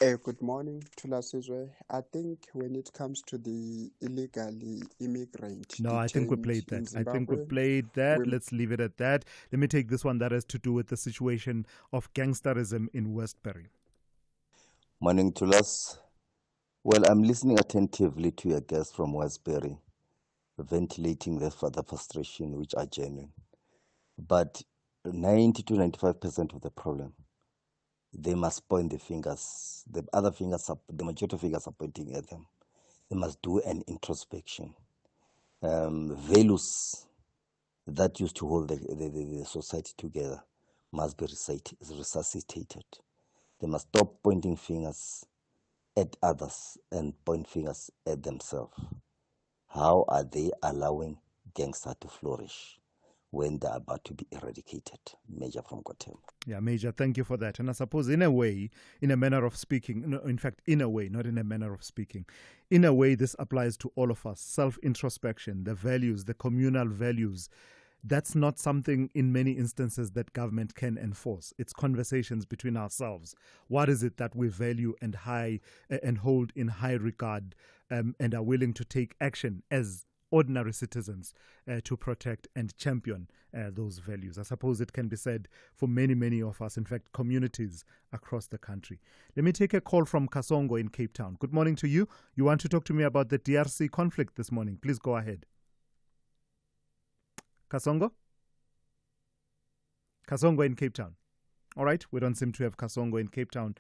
Good morning, Thulasizwe. I think when it comes to the illegally immigrant... No, I think we played that. Let's leave it at that. Let me take this one that has to do with the situation of gangsterism in Westbury. Morning, Thulas. Well, I'm listening attentively to your guest from Westbury, ventilating the further frustration, which are genuine. But 90 to 95% of the problem, they must point the fingers. The majority of fingers are pointing at them. They must do an introspection. Values that used to hold the society together must be resuscitated. They must stop pointing fingers at others and point fingers at themselves. How are they allowing gangsters to flourish when they're about to be eradicated? Major from Gotem. Yeah, Major, thank you for that. And I suppose in a way, in a manner of speaking, no, in fact, in a way, not in a manner of speaking, in a way this applies to all of us. Self-introspection, the values, the communal values, that's not something in many instances that government can enforce. It's conversations between ourselves. What is it that we value and hold in high regard and are willing to take action as ordinary citizens to protect and champion those values. I suppose it can be said for many, many of us, in fact, communities across the country. Let me take a call from Kasongo in Cape Town. Good morning to you. You want to talk to me about the DRC conflict this morning. Please go ahead. Kasongo? Kasongo in Cape Town. All right, we don't seem to have Kasongo in Cape Town,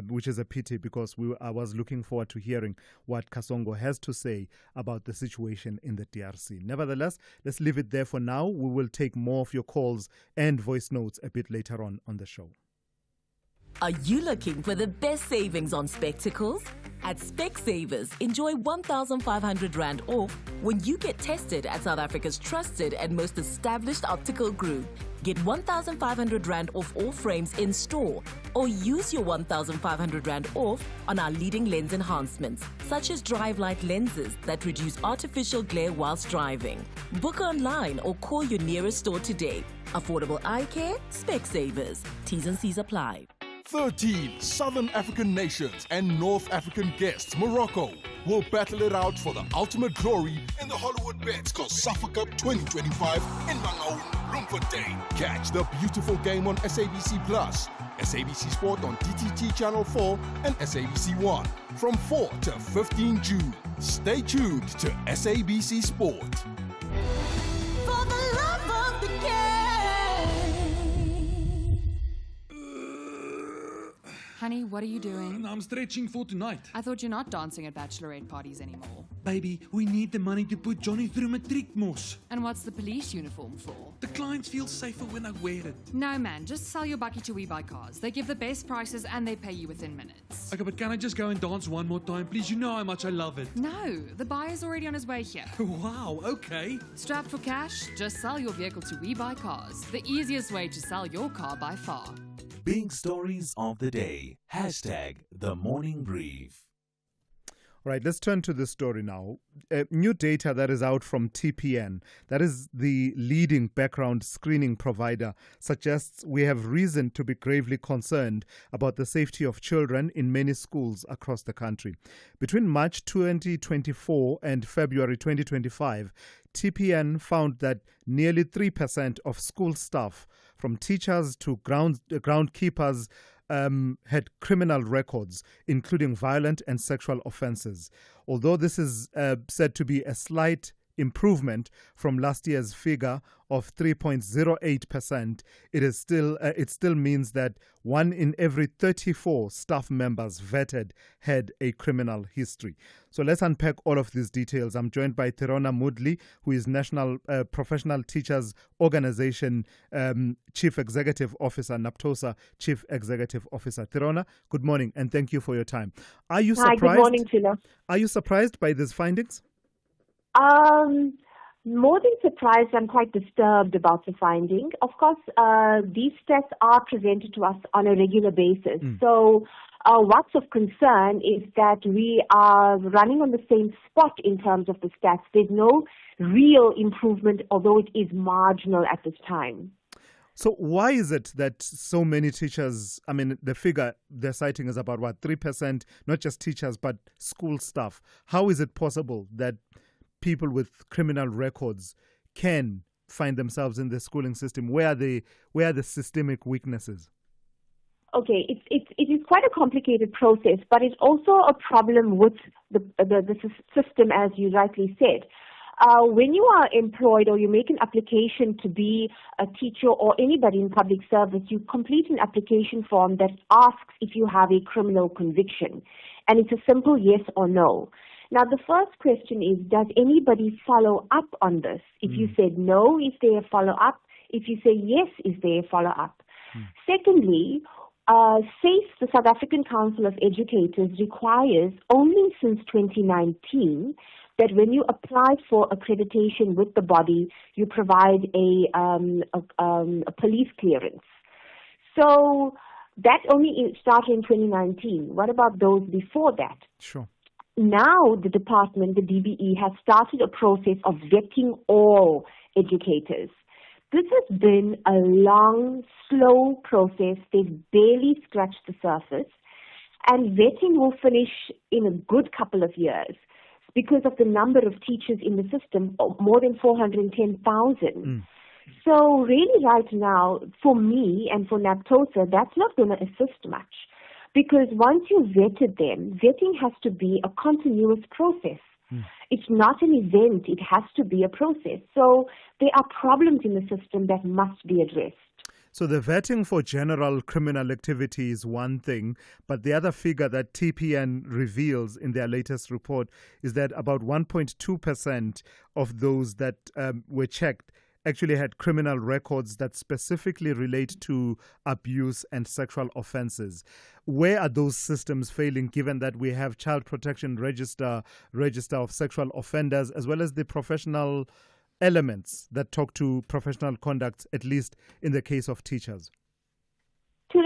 which is a pity because I was looking forward to hearing what Kasongo has to say about the situation in the DRC. Nevertheless, let's leave it there for now. We will take more of your calls and voice notes a bit later on the show. Are you looking for the best savings on spectacles? At Specsavers, enjoy 1,500 Rand off when you get tested at South Africa's trusted and most established optical group. Get 1,500 Rand off all frames in store, or use your 1,500 Rand off on our leading lens enhancements, such as drive light lenses that reduce artificial glare whilst driving. Book online or call your nearest store today. Affordable eye care, Specsavers. T's and C's apply. 13 Southern African nations and North African guests, Morocco, will battle it out for the ultimate glory in the Hollywood Bets COSAFA Cup 2025 in Mangaung, Bloemfontein. Catch the beautiful game on SABC Plus, SABC Sport on DTT Channel 4 and SABC 1 from 4 to 15 June. Stay tuned to SABC Sport. For the love of the game. Honey, what are you doing? I'm stretching for tonight. I thought you're not dancing at bachelorette parties anymore. Baby, we need the money to put Johnny through matric mos. And what's the police uniform for? The clients feel safer when I wear it. No, man, just sell your bucky to We Buy Cars. They give the best prices and they pay you within minutes. Okay, but can I just go and dance one more time, please? You know how much I love it. No, the buyer's already on his way here. Wow, okay. Strapped for cash? Just sell your vehicle to We Buy Cars. The easiest way to sell your car by far. Big stories of the day. Hashtag the morning brief. Right, let's turn to this story now. New data that is out from TPN, that is the leading background screening provider, suggests we have reason to be gravely concerned about the safety of children in many schools across the country. Between March 2024 and February 2025, TPN found that nearly 3% of school staff, from teachers to groundkeepers, had criminal records, including violent and sexual offences. Although this is said to be a slight improvement from last year's figure of 3.08%, it still means that 1 in every 34 staff members vetted had a criminal history. So let's unpack all of these details. I'm joined by Tirona Mudli, who is National Professional Teachers Organization Chief Executive Officer, NAPTOSA Chief Executive Officer. Tirona, good morning and thank you for your time. Are you surprised? Hi, good morning, Tila. Are you surprised by these findings? More than surprised, I'm quite disturbed about the finding. Of course, these stats are presented to us on a regular basis. So what's of concern is that we are running on the same spot in terms of the stats. There's no real improvement, although it is marginal at this time. So why is it that so many teachers, I mean, the figure they're citing is about, 3%, not just teachers, but school staff. How is it possible that people with criminal records can find themselves in the schooling system? Where are the systemic weaknesses? Okay, it is quite a complicated process, but it's also a problem with the system, as you rightly said. When you are employed or you make an application to be a teacher or anybody in public service, you complete an application form that asks if you have a criminal conviction. And it's a simple yes or no. Now, the first question is, does anybody follow up on this? If you said no, is there a follow-up? If you say yes, is there a follow-up? Secondly, SAFE, the South African Council of Educators, requires only since 2019 that when you apply for accreditation with the body, you provide a police clearance. So that only started in 2019. What about those before that? Sure. Now the department, the DBE, has started a process of vetting all educators. This has been a long, slow process. They've barely scratched the surface. And vetting will finish in a good couple of years because of the number of teachers in the system, more than 410,000. So really right now, for me and for NAPTOSA, that's not going to assist much. Because once you've vetted them, vetting has to be a continuous process. It's not an event. It has to be a process. So there are problems in the system that must be addressed. So the vetting for general criminal activity is one thing, but the other figure that TPN reveals in their latest report is that about 1.2% of those that were checked actually had criminal records that specifically relate to abuse and sexual offenses. Where are those systems failing, given that we have Child Protection Register of sexual offenders, as well as the professional elements that talk to professional conduct, at least in the case of teachers? To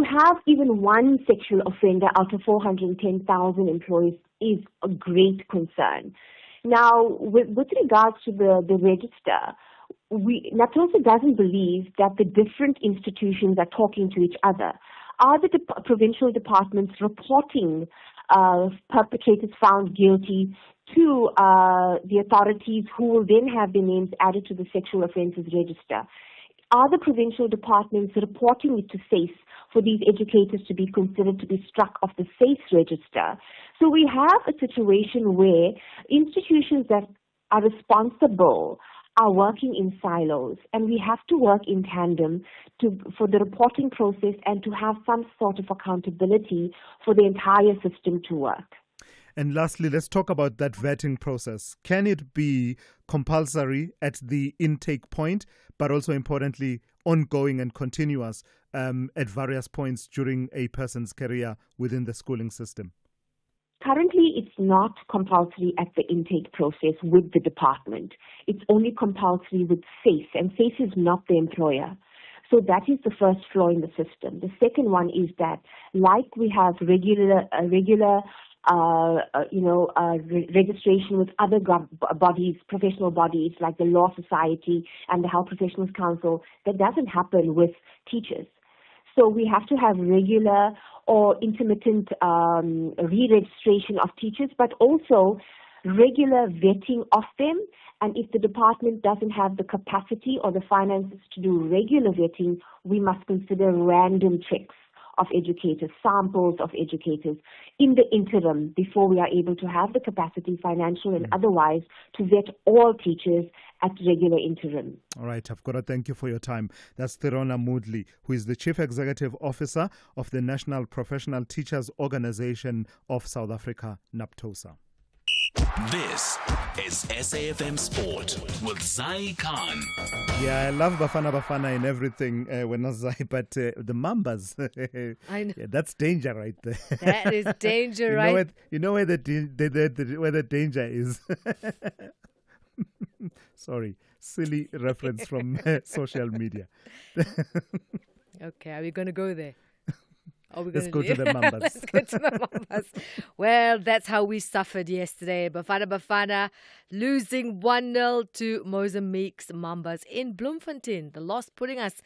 have even one sexual offender out of 410,000 employees is a great concern. Now, with regards to the register, NAPTOSA doesn't believe that the different institutions are talking to each other. Are the provincial departments reporting perpetrators found guilty to the authorities, who will then have their names added to the sexual offences register. Are the provincial departments reporting it to SACE for these educators to be considered to be struck off the SACE register? So we have a situation where institutions that are responsible are working in silos, and we have to work in tandem for the reporting process and to have some sort of accountability for the entire system to work. And lastly, let's talk about that vetting process. Can it be compulsory at the intake point, but also importantly, ongoing and continuous at various points during a person's career within the schooling system? Currently, it's not compulsory at the intake process with the department. It's only compulsory with SACE, and SACE is not the employer. So that is the first flaw in the system. The second one is that, like we have regular registration with other bodies, professional bodies like the Law Society and the Health Professionals Council, that doesn't happen with teachers. So we have to have regular or intermittent re-registration of teachers, but also regular vetting of them. And if the department doesn't have the capacity or the finances to do regular vetting, we must consider random checks of educators, samples of educators in the interim before we are able to have the capacity, financial and otherwise, to vet all teachers at regular interim. All right, I've got to thank you for your time. That's Thirona Moodley, who is the Chief Executive Officer of the National Professional Teachers Organization of South Africa, NAPTOSA. This is SAFM Sport with Zai Khan. Yeah, I love Bafana and everything, but the Mambas, I know. Yeah, that's danger right there. That is danger, right? You know where the danger is. Sorry, silly reference from social media. Okay, are we going to go there? Let's go to the Mambas. Let's go to the Mambas. Well, that's how we suffered yesterday. Bafana losing 1-0 to Mozambique's Mambas in Bloemfontein. The loss putting us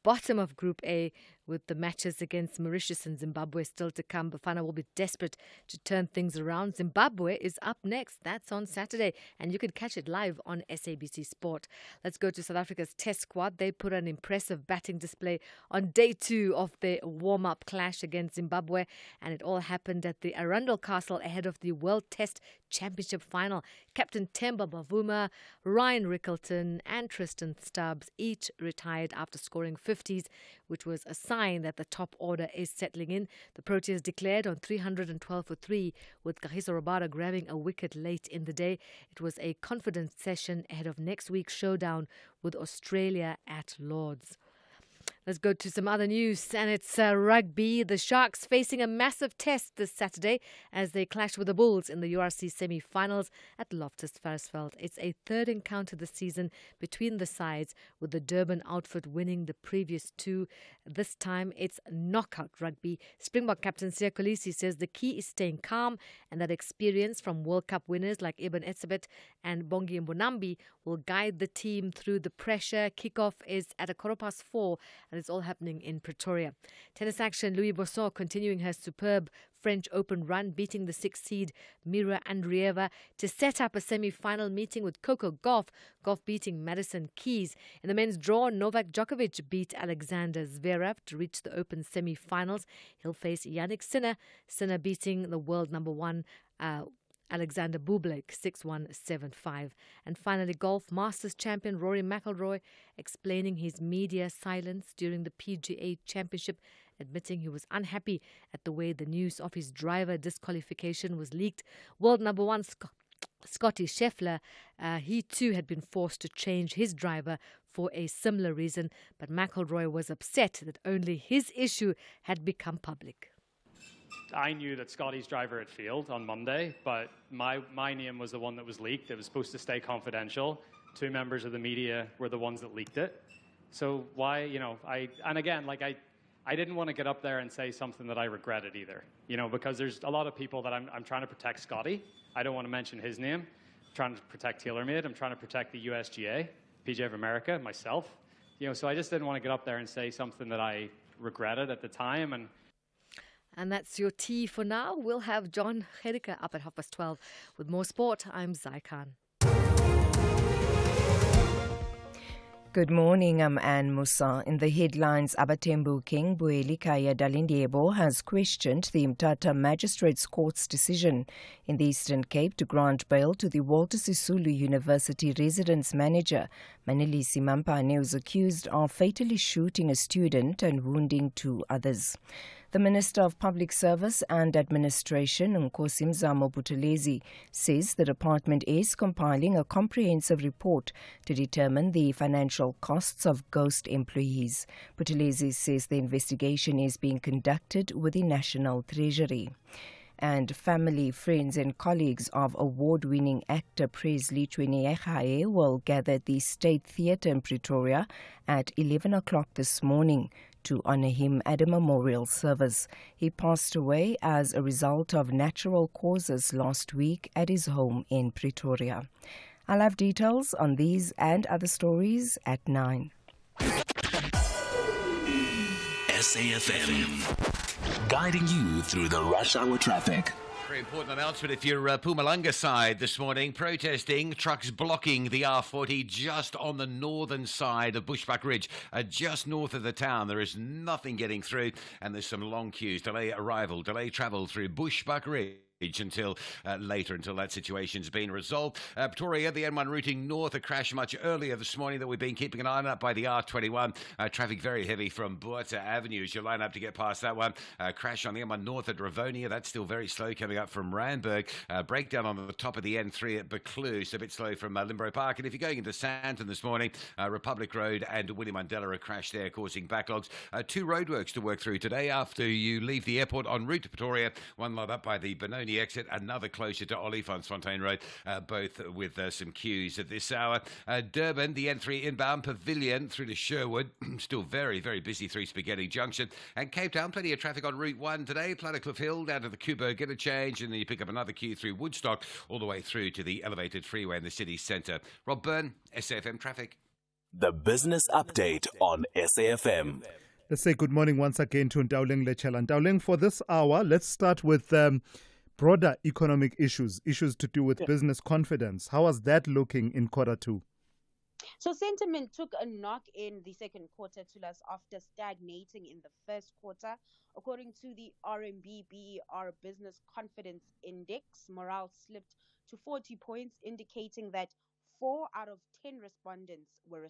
bottom of Group A, with the matches against Mauritius and Zimbabwe still to come. Bafana will be desperate to turn things around. Zimbabwe is up next. That's on Saturday, and you can catch it live on SABC Sport. Let's go to South Africa's Test squad. They put an impressive batting display on day 2 of their warm-up clash against Zimbabwe, and it all happened at the Arundel Castle ahead of the World Test Championship final. Captain Temba Bavuma, Ryan Rickleton and Tristan Stubbs each retired after scoring 50s, which was a sign that the top order is settling in. The Proteas declared on 312 for 3, with Kagiso Rabada grabbing a wicket late in the day. It was a confident session ahead of next week's showdown with Australia at Lord's. Let's go to some other news, and it's rugby. The Sharks facing a massive test this Saturday as they clash with the Bulls in the URC semi-finals at Loftus Versfeld. It's a third encounter this season between the sides, with the Durban outfit winning the previous 2. This time it's knockout rugby. Springbok captain Siya Kolisi says the key is staying calm, and that experience from World Cup winners like Ibn Etzebeth and Bongi Mbonambi will guide the team through the pressure. Kickoff is at 4:15, and it's all happening in Pretoria. Tennis action, Louis Bosson continuing her superb French Open run, beating the 6th seed Mira Andreeva to set up a semi-final meeting with Coco Gauff. Gauff beating Madison Keys. In the men's draw, Novak Djokovic beat Alexander Zverev to reach the Open semi-finals. He'll face Yannick Sinner. Sinner beating the world number 1 Alexander Bublik 6-1, 7-5. And finally, golf Masters champion Rory McIlroy explaining his media silence during the PGA Championship, admitting he was unhappy at the way the news of his driver disqualification was leaked. World number 1 Scotty Scheffler, he too had been forced to change his driver for a similar reason, but McIlroy was upset that only his issue had become public. I knew that Scotty's driver had failed on Monday, but my name was the one that was leaked. It was supposed to stay confidential. 2 members of the media were the ones that leaked it. So why, I didn't want to get up there and say something that I regretted either, because there's a lot of people that I'm trying to protect Scotty. I don't want to mention his name. I'm trying to protect TaylorMade. I'm trying to protect the USGA, PGA of America, myself. So I just didn't want to get up there and say something that I regretted at the time. And And that's your tea for now. We'll have John Gericke up at 12:30 with more sport. I'm Zai Khan. Good morning, I'm Anne Musa. In the headlines, Abatembu King Bueli Kaya Dalindyebo has questioned the Mthatha Magistrates Court's decision in the Eastern Cape to grant bail to the Walter Sisulu University residence manager. Manelisi Mampane was accused of fatally shooting a student and wounding 2 others. The Minister of Public Service and Administration, Nkosi Mzamo Buthelezi, says the department is compiling a comprehensive report to determine the financial costs of ghost employees. Buthelezi says the investigation is being conducted with the National Treasury. And family, friends and colleagues of award-winning actor Presley Chweneyagae will gather at the State Theatre in Pretoria at 11 o'clock this morning to honour him at a memorial service. He passed away as a result of natural causes last week at his home in Pretoria. I'll have details on these and other stories at 9. SAFM, guiding you through the rush hour traffic. Very important announcement if you're Mpumalanga side this morning. Protesting, trucks blocking the R40 just on the northern side of Bushbuck Ridge, just north of the town. There is nothing getting through, and there's some long queues. Delay arrival, delay travel through Bushbuck Ridge until later, until that situation's been resolved. Pretoria, the N1 routing north, a crash much earlier this morning that we've been keeping an eye on up by the R21. Traffic very heavy from Buerta Avenue as you line up to get past that one. Crash on the N1 north at Rivonia. That's still very slow coming up from Randburg. Breakdown on the top of the N3 at Buccleuch, a bit slow from Limborough Park. And if you're going into Sandton this morning, Republic Road and William Mandela, a crash there causing backlogs. 2 roadworks to work through today after you leave the airport en route to Pretoria. One lot up by the Benoni exit, another closer to Olifantsfontein Road, both with some queues at this hour. Durban, the N3 inbound Pavilion through to Sherwood, still very, very busy through Spaghetti Junction. And Cape Town, plenty of traffic on Route 1 today. Plattercliff Hill down to the Kuberg interchange, and then you pick up another queue through Woodstock all the way through to the elevated freeway in the city centre. Rob Byrne, SAFM Traffic. The business update on SAFM. Let's say good morning once again to Ndauling Lechela. Ndauling, for this hour, let's start with broader economic issues to do with business confidence. How is that looking in Q2? So sentiment took a knock in the second quarter to us after stagnating in the first quarter. According to the RMB BER Business Confidence Index, morale slipped to 40 points, indicating that 4 out of 10 respondents were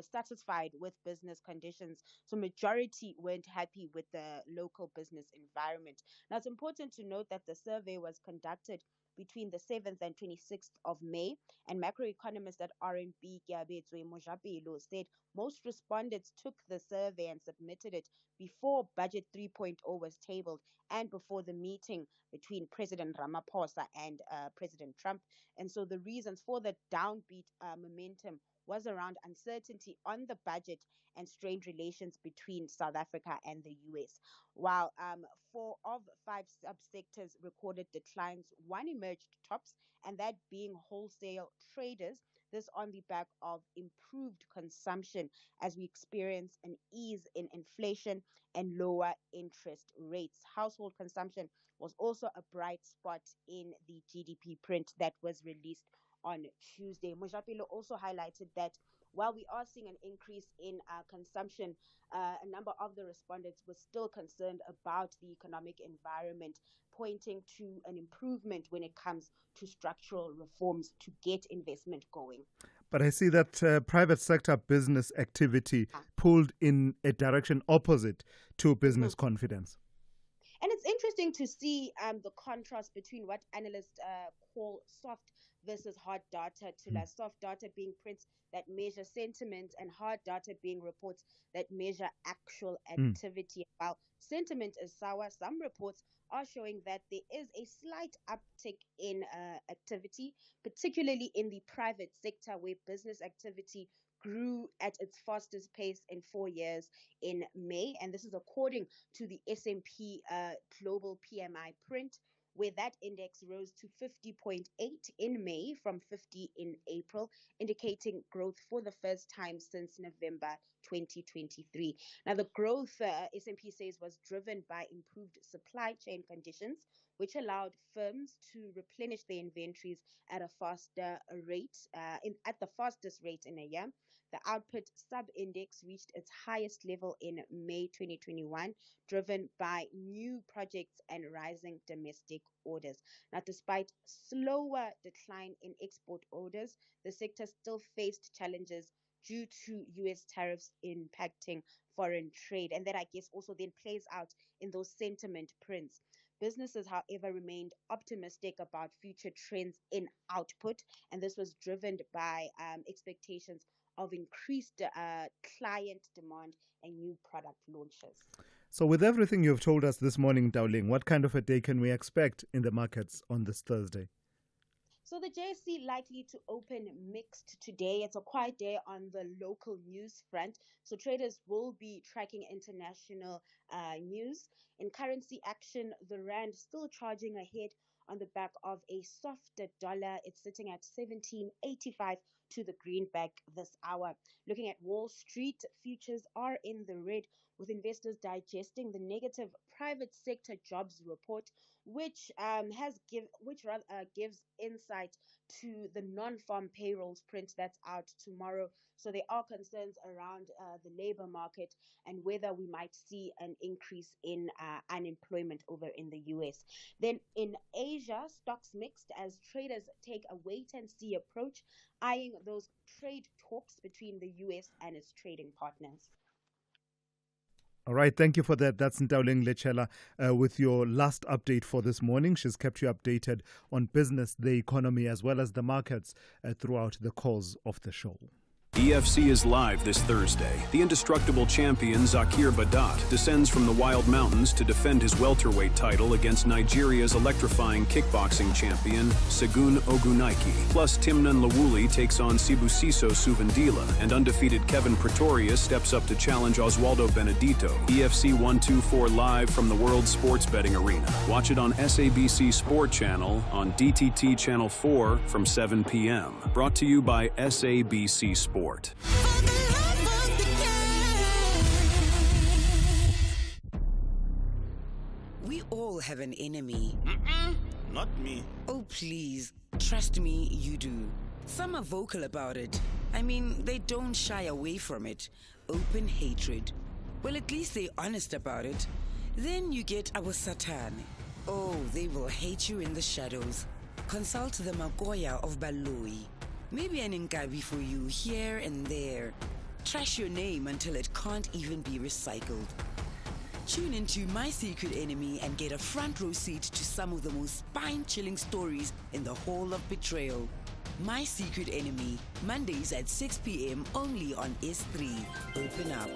satisfied with business conditions. So majority weren't happy with the local business environment. Now it's important to note that the survey was conducted between the 7th and 26th of May, and macroeconomist at RMB Thulasizwe Simelane said most respondents took the survey and submitted it before Budget 3.0 was tabled and before the meeting between President Ramaphosa and President Trump. And so the reasons for the downbeat momentum was around uncertainty on the budget and strained relations between South Africa and the US. While 4 of 5 subsectors recorded declines, one emerged tops, and that being wholesale traders. This on the back of improved consumption as we experience an ease in inflation and lower interest rates. Household consumption was also a bright spot in the GDP print that was released on Tuesday. Mojapelo also highlighted that while we are seeing an increase in consumption, a number of the respondents were still concerned about the economic environment, pointing to an improvement when it comes to structural reforms to get investment going. But I see that private sector business activity pulled in a direction opposite to business confidence. And it's interesting to see the contrast between what analysts call soft versus hard data, to soft data being prints that measure sentiment and hard data being reports that measure actual activity. While sentiment is sour, some reports are showing that there is a slight uptick in activity, particularly in the private sector where business activity grew at its fastest pace in 4 years in May. And this is according to the S&P Global PMI print, where that index rose to 50.8 in May from 50 in April, indicating growth for the first time since November 2023. Now, the growth, S&P says, was driven by improved supply chain conditions, which allowed firms to replenish their inventories at a faster rate, at the fastest rate in a year. The output sub-index reached its highest level in May 2021, driven by new projects and rising domestic orders. Now, despite slower decline in export orders, the sector still faced challenges due to U.S. tariffs impacting foreign trade. And that, I guess, also then plays out in those sentiment prints. Businesses, however, remained optimistic about future trends in output, and this was driven by expectations of increased client demand and new product launches. So with everything you've told us this morning, Dowling, what kind of a day can we expect in the markets on this Thursday? So the JSE likely to open mixed today. It's a quiet day on the local news front. So traders will be tracking international news. In currency action, the rand still charging ahead on the back of a softer dollar. It's sitting at 17.85 to the greenback this hour. Looking at Wall Street, futures are in the red, with investors digesting the negative private sector jobs report, which gives insight to the non-farm payrolls print that's out tomorrow. So there are concerns around the labor market and whether we might see an increase in unemployment over in the US. Then in Asia, stocks mixed as traders take a wait-and-see approach, eyeing those trade talks between the US and its trading partners. All right, thank you for that. That's Ntauling Lechela with your last update for this morning. She's kept you updated on business, the economy, as well as the markets throughout the course of the show. EFC is live this Thursday. The indestructible champion Zakir Badat descends from the Wild Mountains to defend his welterweight title against Nigeria's electrifying kickboxing champion Segun Ogunaike. Plus, Timnan Lawuli takes on Sibusiso Suvendila, and undefeated Kevin Pretorius steps up to challenge Oswaldo Benedito. EFC 124 live from the World Sports Betting Arena. Watch it on SABC Sport Channel on DTT Channel 4 from 7 p.m. Brought to you by SABC Sport. We all have an enemy. Not me. Oh, please. Trust me, you do. Some are vocal about it. I mean, they don't shy away from it. Open hatred. Well, at least they're honest about it. Then you get our Satan. Oh, they will hate you in the shadows. Consult the Magoya of Baloi. Maybe an Inkabi for you here and there. Trash your name until it can't even be recycled. Tune into My Secret Enemy and get a front row seat to some of the most spine-chilling stories in the Hall of Betrayal. My Secret Enemy, Mondays at 6 p.m. only on S3. Open up.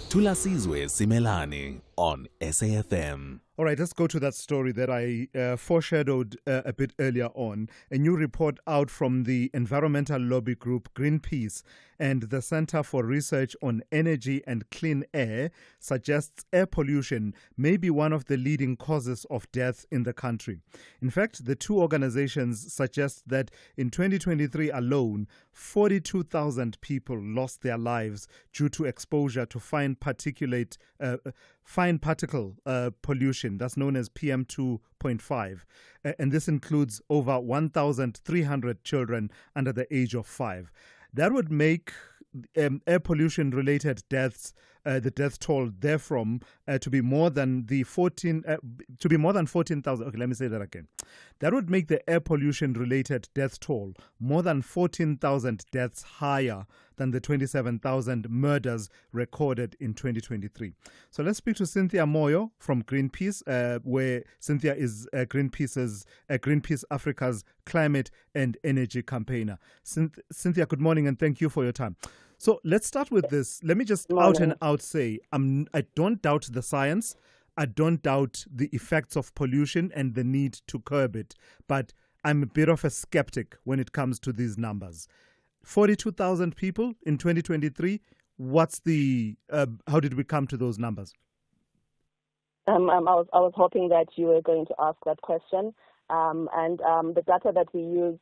Thulasizwe Simelane on SAFM. All right, let's go to that story that I foreshadowed a bit earlier on. A new report out from the environmental lobby group Greenpeace and the Center for Research on Energy and Clean Air suggests air pollution may be one of the leading causes of death in the country. In fact, the two organizations suggest that in 2023 alone, 42,000 people lost their lives due to exposure to fine particle pollution, that's known as PM2.5. And this includes over 1,300 children under the age of 5. That would make air pollution-related deaths, the death toll therefrom, to be more than 14,000. Okay, let me say that again. That would make the air pollution-related death toll more than 14,000 deaths higher than the 27,000 murders recorded in 2023. So let's speak to Cynthia Moyo from Greenpeace, where Cynthia is Greenpeace Africa's climate and energy campaigner. Cynthia, good morning and thank you for your time. So let's start with this. Let me just out and out say, I don't doubt the science. I don't doubt the effects of pollution and the need to curb it. But I'm a bit of a skeptic when it comes to these numbers. 42,000 people in 2023. What's the? How did we come to those numbers? I was hoping that you were going to ask that question. The data that we used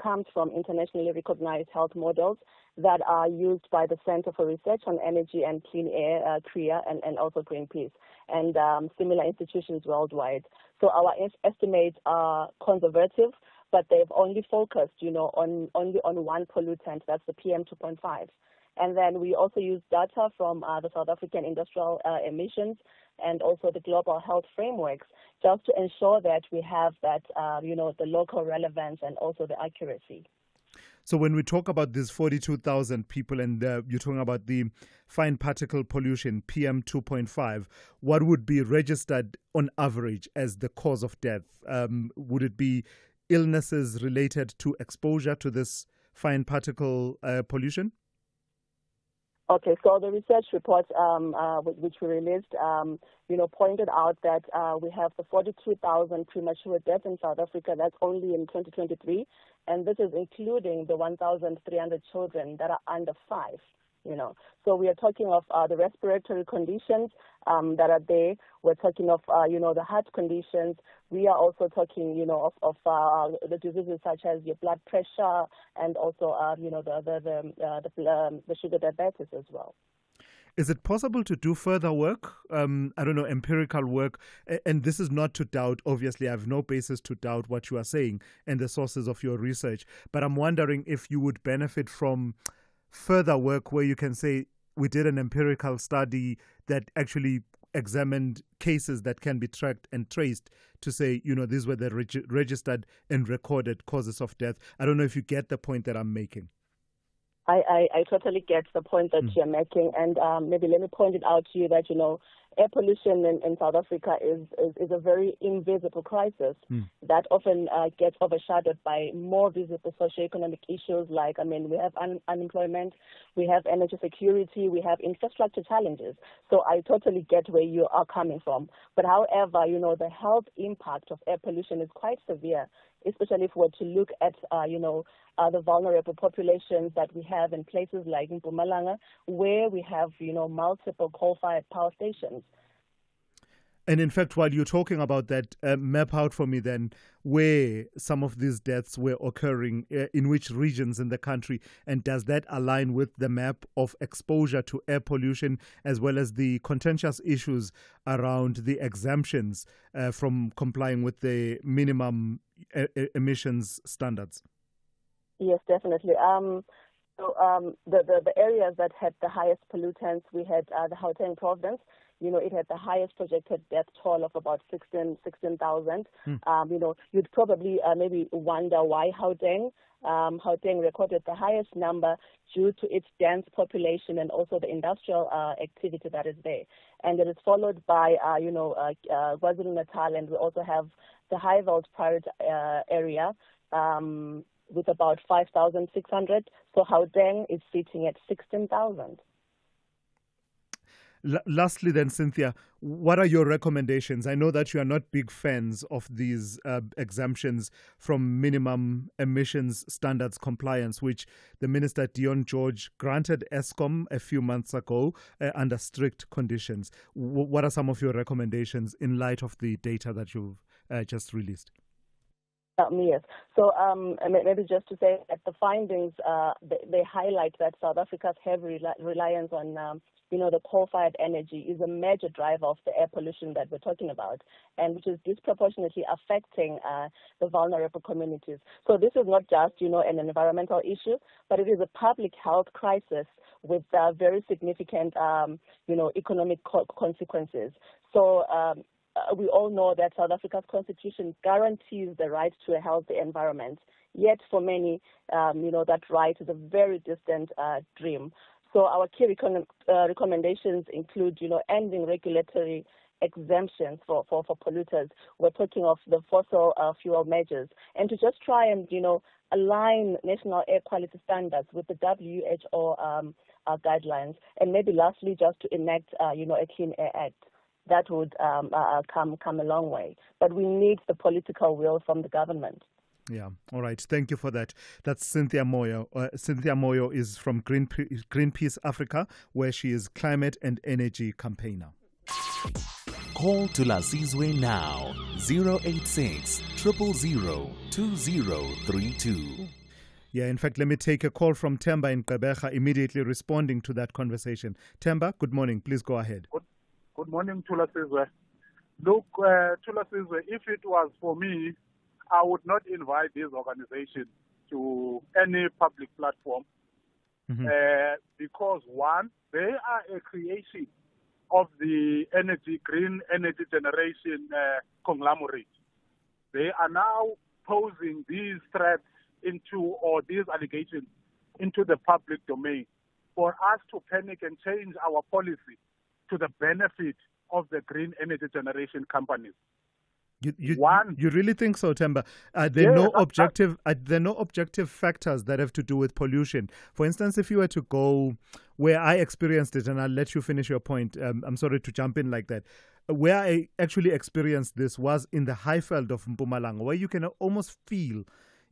comes from internationally recognized health models that are used by the Center for Research on Energy and Clean Air, CREA, and also Greenpeace, and similar institutions worldwide. So our estimates are conservative, but they've only focused, on one pollutant, that's the PM2.5. And then we also use data from the South African industrial emissions and also the global health frameworks, just to ensure that we have that, the local relevance and also the accuracy. So when we talk about these 42,000 people and you're talking about the fine particle pollution, PM2.5, what would be registered on average as the cause of death? Would it be illnesses related to exposure to this fine particle pollution? Okay, so the research report which we released, pointed out that we have the 42,000 premature deaths in South Africa. That's only in 2023, and this is including the 1,300 children that are under 5. So we are talking of the respiratory conditions that are there. We're talking of the heart conditions. We are also talking of the diseases such as your blood pressure and also the sugar diabetes as well. Is it possible to do further work? Empirical work. And this is not to doubt, obviously, I have no basis to doubt what you are saying and the sources of your research. But I'm wondering if you would benefit from further work where you can say, we did an empirical study that actually examined cases that can be tracked and traced to say, these were the registered and recorded causes of death. I don't know if you get the point that I'm making. I totally get the point that you're making, and maybe let me point it out to you that, air pollution in South Africa is a very invisible crisis that often gets overshadowed by more visible socioeconomic issues like, we have unemployment, we have energy security, we have infrastructure challenges. So I totally get where you are coming from. But however, the health impact of air pollution is quite severe, especially if we were to look at, the vulnerable populations that we have in places like Mpumalanga, where we have, multiple coal-fired power stations. And in fact, while you're talking about that, map out for me then where some of these deaths were occurring, in which regions in the country, and does that align with the map of exposure to air pollution as well as the contentious issues around the exemptions from complying with the minimum emissions standards? Yes, definitely. The areas that had the highest pollutants, we had the Gauteng province. It had the highest projected death toll of about 16,000. You'd probably maybe wonder why Gauteng. Gauteng recorded the highest number due to its dense population and also the industrial activity that is there. And it is followed by, KwaZulu-Natal, and we also have the Highveld private area with about 5,600. So Gauteng is sitting at 16,000. Lastly then, Cynthia, what are your recommendations? I know that you are not big fans of these exemptions from minimum emissions standards compliance, which the Minister Dion George granted Eskom a few months ago under strict conditions. What are some of your recommendations in light of the data that you've just released? Yes. So maybe just to say that the findings, they highlight that South Africa's heavy reliance on the coal-fired energy is a major driver of the air pollution that we're talking about, and which is disproportionately affecting the vulnerable communities. So this is not just, an environmental issue, but it is a public health crisis with very significant, economic consequences. So we all know that South Africa's constitution guarantees the right to a healthy environment. Yet for many, that right is a very distant dream. So our key recommendations include, ending regulatory exemptions for polluters. We're talking of the fossil fuel measures, and to just try and, align national air quality standards with the WHO guidelines. And maybe lastly, just to enact, a Clean Air Act. That would come a long way. But we need the political will from the government. Yeah. All right. Thank you for that. That's Cynthia Moyo. Cynthia Moyo is from Greenpeace Africa, where she is climate and energy campaigner. Call Thulasizwe now, 086 000 2032. Yeah, in fact, let me take a call from Temba in Gqeberha, immediately responding to that conversation. Temba, good morning. Please go ahead. Good morning, Thulasizwe. Look, Thulasizwe, if it was for me, I would not invite this organization to any public platform because, one, they are a creation of the green energy generation conglomerate. They are now posing these threats or these allegations into the public domain for us to panic and change our policy to the benefit of the green energy generation companies. You really think so, Temba? Are there no objective factors that have to do with pollution? For instance, if you were to go where I experienced it, and I'll let you finish your point. I'm sorry to jump in like that. Where I actually experienced this was in the Highveld of Mpumalanga, where you can almost feel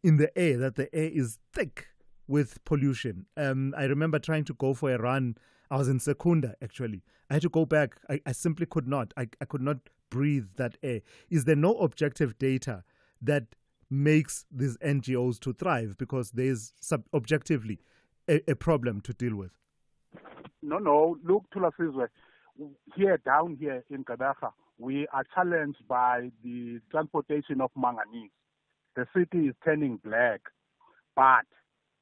in the air that the air is thick with pollution. I remember trying to go for a run. I was in Secunda, actually. I had to go back. I simply could not. I could not breathe that air. Is there no objective data that makes these NGOs to thrive because there's objectively a problem to deal with? No. Look, Thulasizwe, down here in Gqeberha, we are challenged by the transportation of manganese. The city is turning black. But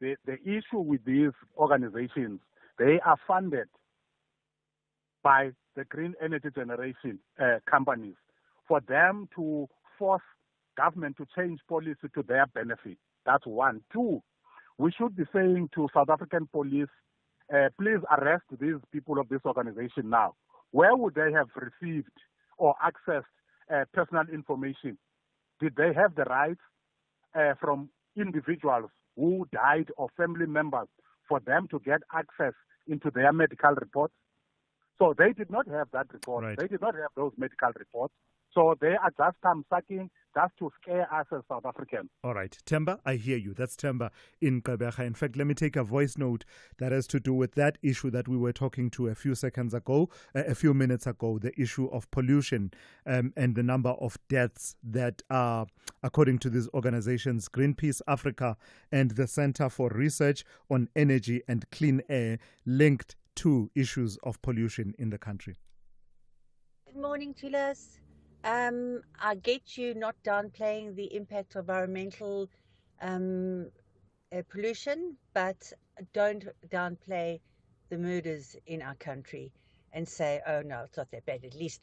the issue with these organizations, they are funded by the green energy generation companies for them to force government to change policy to their benefit. That's one. Two, we should be saying to South African police, please arrest these people of this organization now. Where would they have received or accessed personal information? Did they have the rights from individuals who died or family members for them to get access into their medical reports? So they did not have that report. Right. They did not have those medical reports. So they are just sucking just to scare us as South Africans. All right. Temba, I hear you. That's Temba in Gqeberha. In fact, let me take a voice note that has to do with that issue that we were talking to a few minutes ago, the issue of pollution and the number of deaths that are, according to these organizations, Greenpeace Africa and the Center for Research on Energy and Clean Air, linked to issues of pollution in the country. Good morning, Thulas. I get you not downplaying the impact of environmental pollution, but don't downplay the murders in our country and say, "Oh no, it's not that bad." At least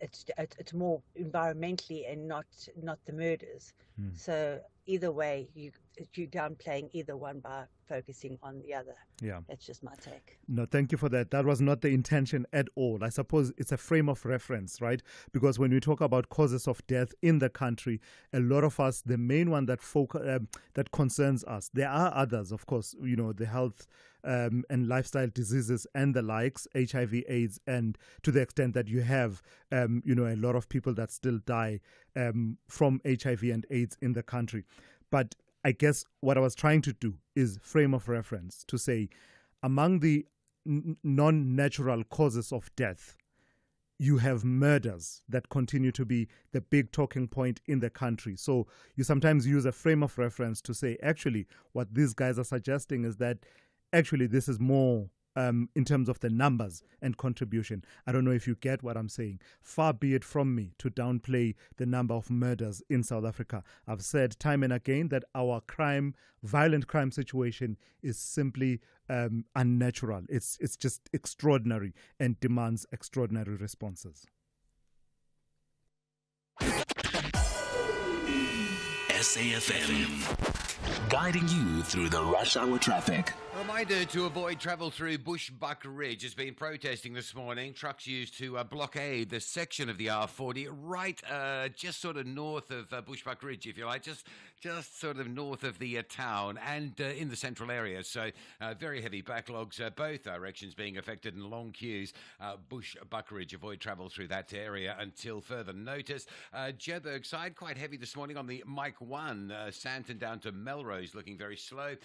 it's more environmentally and not the murders. So either way, you're downplaying either one by focusing on the other. Yeah, that's just my take. No, thank you for that. That was not the intention at all. I suppose it's a frame of reference, right? Because when we talk about causes of death in the country, a lot of us, the main one that concerns us. There are others, of course. You know, the health and lifestyle diseases and the likes, HIV, AIDS, and to the extent that you have, a lot of people that still die from HIV and AIDS in the country. But I guess what I was trying to do is frame of reference to say, among the non-natural causes of death, you have murders that continue to be the big talking point in the country. So you sometimes use a frame of reference to say, actually, what these guys are suggesting is that actually this is more in terms of the numbers and contribution. I don't know if you get what I'm saying. Far be it from me to downplay the number of murders in South Africa. I've said time and again that our violent crime situation is simply unnatural. It's just extraordinary and demands extraordinary responses. SAFM, guiding you through the rush hour traffic. A reminder to avoid travel through Bushbuck Ridge has been protesting this morning. Trucks used to blockade the section of the R40 right just sort of north of Bushbuck Ridge, if you like, just sort of north of the town and in the central area. So very heavy backlogs, both directions being affected and long queues. Bushbuck Ridge, avoid travel through that area until further notice. Joburg side, quite heavy this morning on the Mike 1. Santon down to Melrose looking very slow.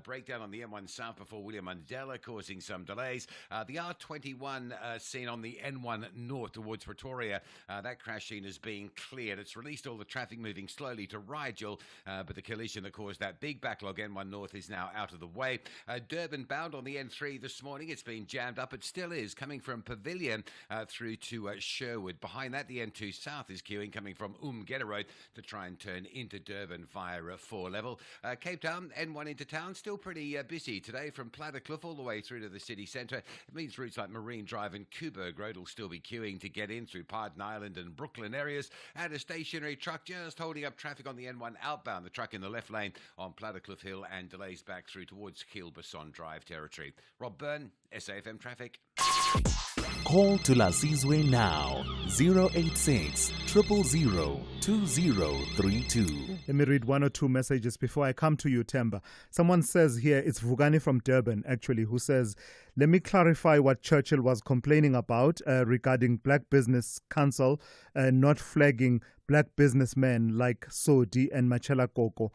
Breakdown on the M1 South before before William Mandela, causing some delays. The R21 seen on the N1 north towards Pretoria, that crash scene is being cleared. It's released all the traffic moving slowly to Rigel, but the collision that caused that big backlog N1 north is now out of the way. Durban bound on the N3 this morning. It's been jammed up. It still is, coming from Pavilion through to Sherwood. Behind that, the N2 south is queuing, coming from Umgeda Road to try and turn into Durban via 4 level. Cape Town, N1 into town, still pretty busy today from Plattercliff all the way through to the city centre. It means routes like Marine Drive and Kuberg Road will still be queuing to get in through Pardon Island and Brooklyn areas. And a stationary truck just holding up traffic on the N1 outbound, the truck in the left lane on Plattercliff Hill, and delays back through towards Kielbeson Drive territory. Rob Byrne, SAFM Traffic. Call Thulasizwe now, 086 000 2032. Let me read one or two messages before I come to you, Temba. Someone says here, it's Vugani from Durban, actually, who says, let me clarify what Churchill was complaining about regarding Black Business Council not flagging black businessmen like Sodi and Machela Koko.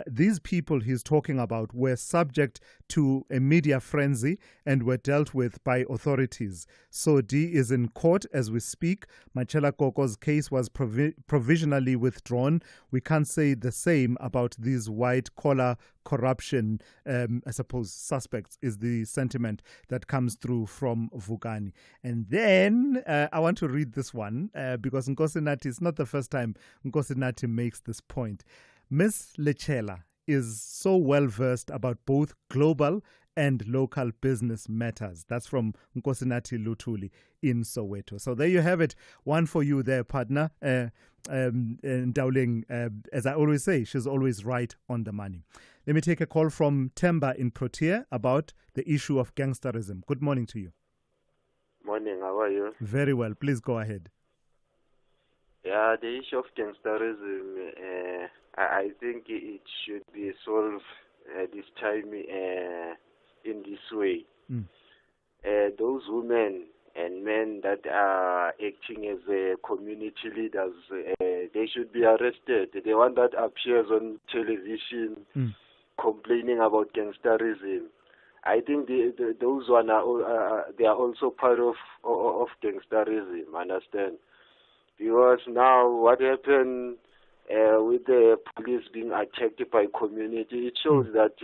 These people he's talking about were subject to a media frenzy and were dealt with by authorities. Sodi is in court as we speak. Machela Koko's case was provisionally withdrawn. We can't say the same about these white-collar corruption, I suppose, suspects is the sentiment that comes through from Vugani. And then I want to read this one because Nkosinati, it's not the first time Nkosinati makes this point. Miss Lechela is so well versed about both global and local business matters. That's from Nkosinati Lutuli in Soweto. So there you have it. One for you there, partner. Dowling, as I always say, she's always right on the money. Let me take a call from Temba in Protea about the issue of gangsterism. Good morning to you. Morning, how are you? Very well. Please go ahead. Yeah, the issue of gangsterism, I think it should be solved this time in this way. Those women and men that are acting as community leaders, they should be arrested. The one that appears on television complaining about gangsterism, I think those one they are also part of gangsterism. Understand? Because now what happened with the police being attacked by community, it shows that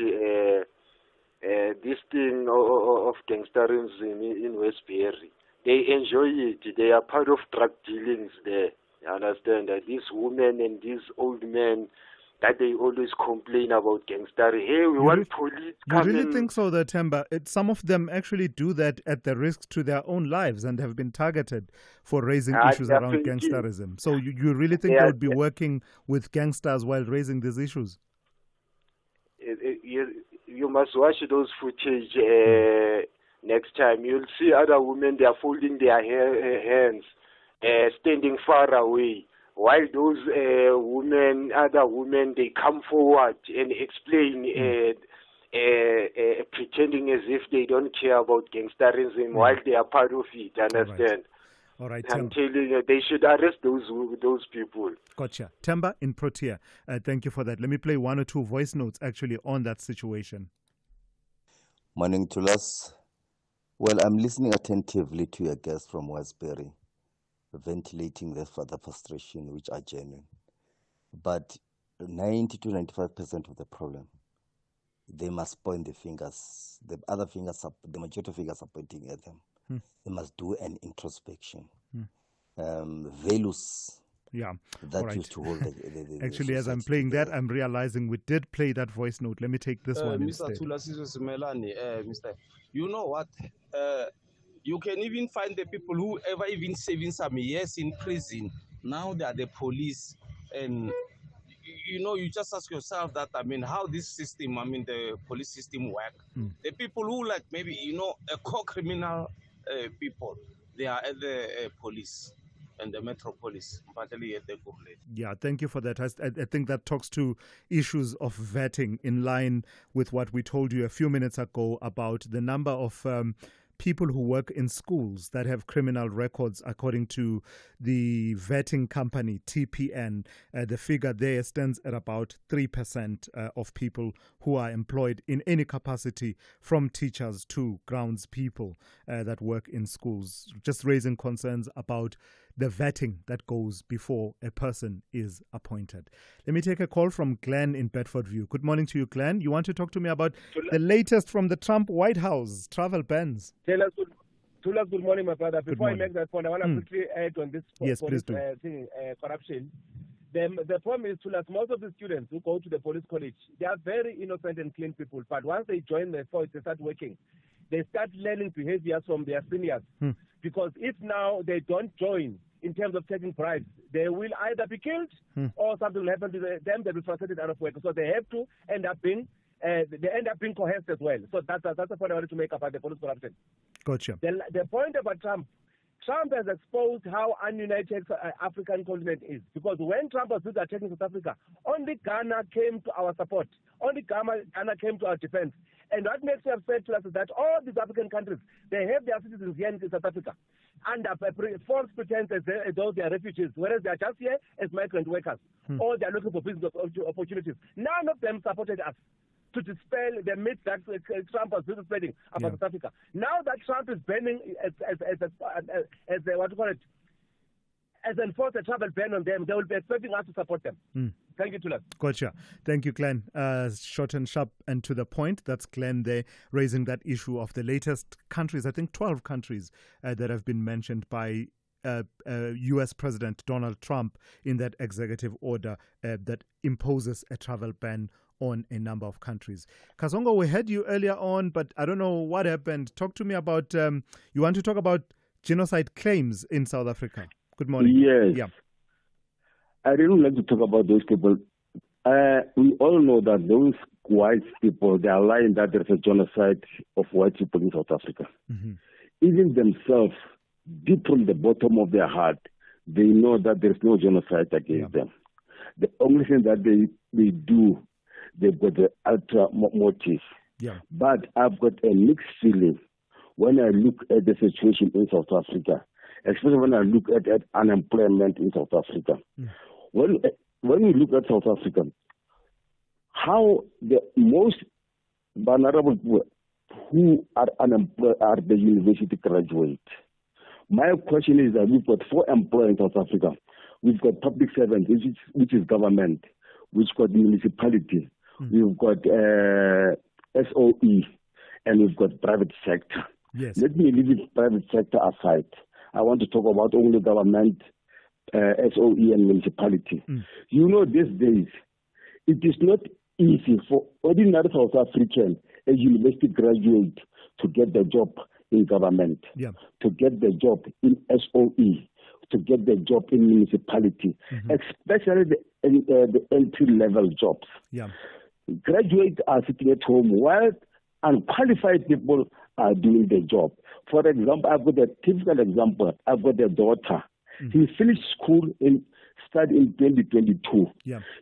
this thing of gangsterism in Westbury, they enjoy it. They are part of drug dealings there. You understand that these women and these old men, that they always complain about gangster. Hey, we want police. You really think so, the Temba? Some of them actually do that at the risk to their own lives and have been targeted for raising issues around gangsterism. So you really think they would be working with gangsters while raising these issues? You must watch those footage next time. You'll see other women, they are folding their hands, standing far away. While those other women, they come forward and explain, pretending as if they don't care about gangsterism while they are part of it. Understand? All right. I'm telling you, they should arrest those people. Gotcha. Temba in Protea, thank you for that. Let me play one or two voice notes actually on that situation. Morning to us. Well, I'm listening attentively to your guest from Westbury, ventilating the further frustration, which are genuine. But 90 to 95% of the problem, they must point the fingers. The other fingers, the majority of fingers are pointing at them. They must do an introspection. Values. Yeah. That used to hold the actually, as I'm playing that, I'm realizing we did play that voice note. Let me take this one Mr. instead. Thulasizwe Simelane, Mr. You know what? You can even find the people who ever even saving some years in prison. Now they are the police. And, you just ask yourself that, how this system, the police system work. The people who maybe, co-criminal people, they are at the police and the metropolis. Yeah, thank you for that. I think that talks to issues of vetting in line with what we told you a few minutes ago about the number of people who work in schools that have criminal records, according to the vetting company TPN. The figure there stands at about 3% of people who are employed in any capacity, from teachers to grounds people that work in schools. Just raising concerns about the vetting that goes before a person is appointed. Let me take a call from Glenn in Bedfordview. Good morning to you, Glenn. You want to talk to me about the latest from the Trump White House, travel bans. Thulas, good morning, my brother. Before I make that point, I want to quickly add on this Yes, please do. corruption. The problem is, Thulas, most of the students who go to the police college, they are very innocent and clean people. But once they join the force, they start working. They start learning behaviors from their seniors. Because if now they don't join in terms of taking bribes, they will either be killed or something will happen to them. They'll be frustrated out of work. So they have to end up being coerced as well. So that's the point I wanted to make about the police corruption. Gotcha. The point about Trump has exposed how ununited African continent is. Because when Trump was attacking South Africa, only Ghana came to our support. Only Ghana came to our defense. And what makes me upset to us is that all these African countries, they have their citizens here in South Africa under false pretenses as though they are refugees, whereas they are just here as migrant workers, or they are looking for business opportunities. None of them supported us to dispel the myth that Trump was spreading about South Africa. Now that Trump is banning as enforce a travel ban on them, they will be expecting us to support them. Thank you, Thulas. Gotcha. Thank you, Glenn. Short and sharp and to the point. That's Glenn there raising that issue of the latest countries, I think 12 countries that have been mentioned by U.S. President Donald Trump in that executive order that imposes a travel ban on a number of countries. Kasongo, we heard you earlier on, but I don't know what happened. Talk to me about, you want to talk about genocide claims in South Africa. Good morning. Yes. Yeah. I really would like to talk about those people. We all know that those white people, they are lying that there's a genocide of white people in South Africa. Even themselves, deep from the bottom of their heart, they know that there's no genocide against them. The only thing that they do, they've got the ultra motive. But I've got a mixed feeling when I look at the situation in South Africa, especially when I look at unemployment in South Africa. When we look at South Africa, how the most vulnerable people who are unemployed are the university graduates. My question is that we've got 4 employers in South Africa. We've got public servants, which is government. We've got municipality. We've got SOE, and we've got private sector. Let me leave the private sector aside. I want to talk about only government, SOE, and municipality. You know, these days, it is not easy for ordinary South African, a university graduate, to get the job in government, to get the job in SOE, to get the job in municipality, especially the entry-level jobs. Graduates are sitting at home while unqualified people are doing the job. For example, I've got a typical example. I've got a daughter. She finished school started in 2022.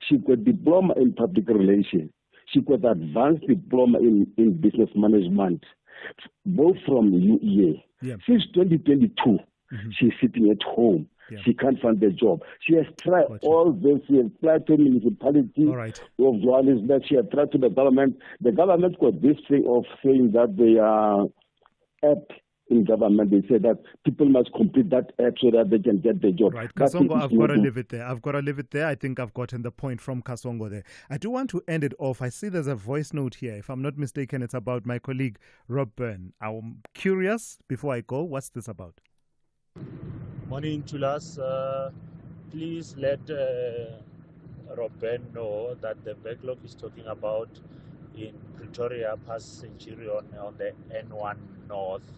She got diploma in public relations. She got advanced diploma in business management, both from UEA. Since 2022, she's sitting at home. She can't find a job. She has tried all this. She has tried to municipality of Johannesburg. She has tried to the government. The government got this thing of saying that they are apt in government. They say that people must complete that app so that they can get the job. Kasongo, I've got to leave it there. I think I've gotten the point from Kasongo there. I do want to end it off. I see there's a voice note here. If I'm not mistaken, it's about my colleague, Rob Byrne. I'm curious, before I go, what's this about? Morning, Thulas. Please let Robben know that the backlog is talking about in Pretoria past Centurion on the N1 North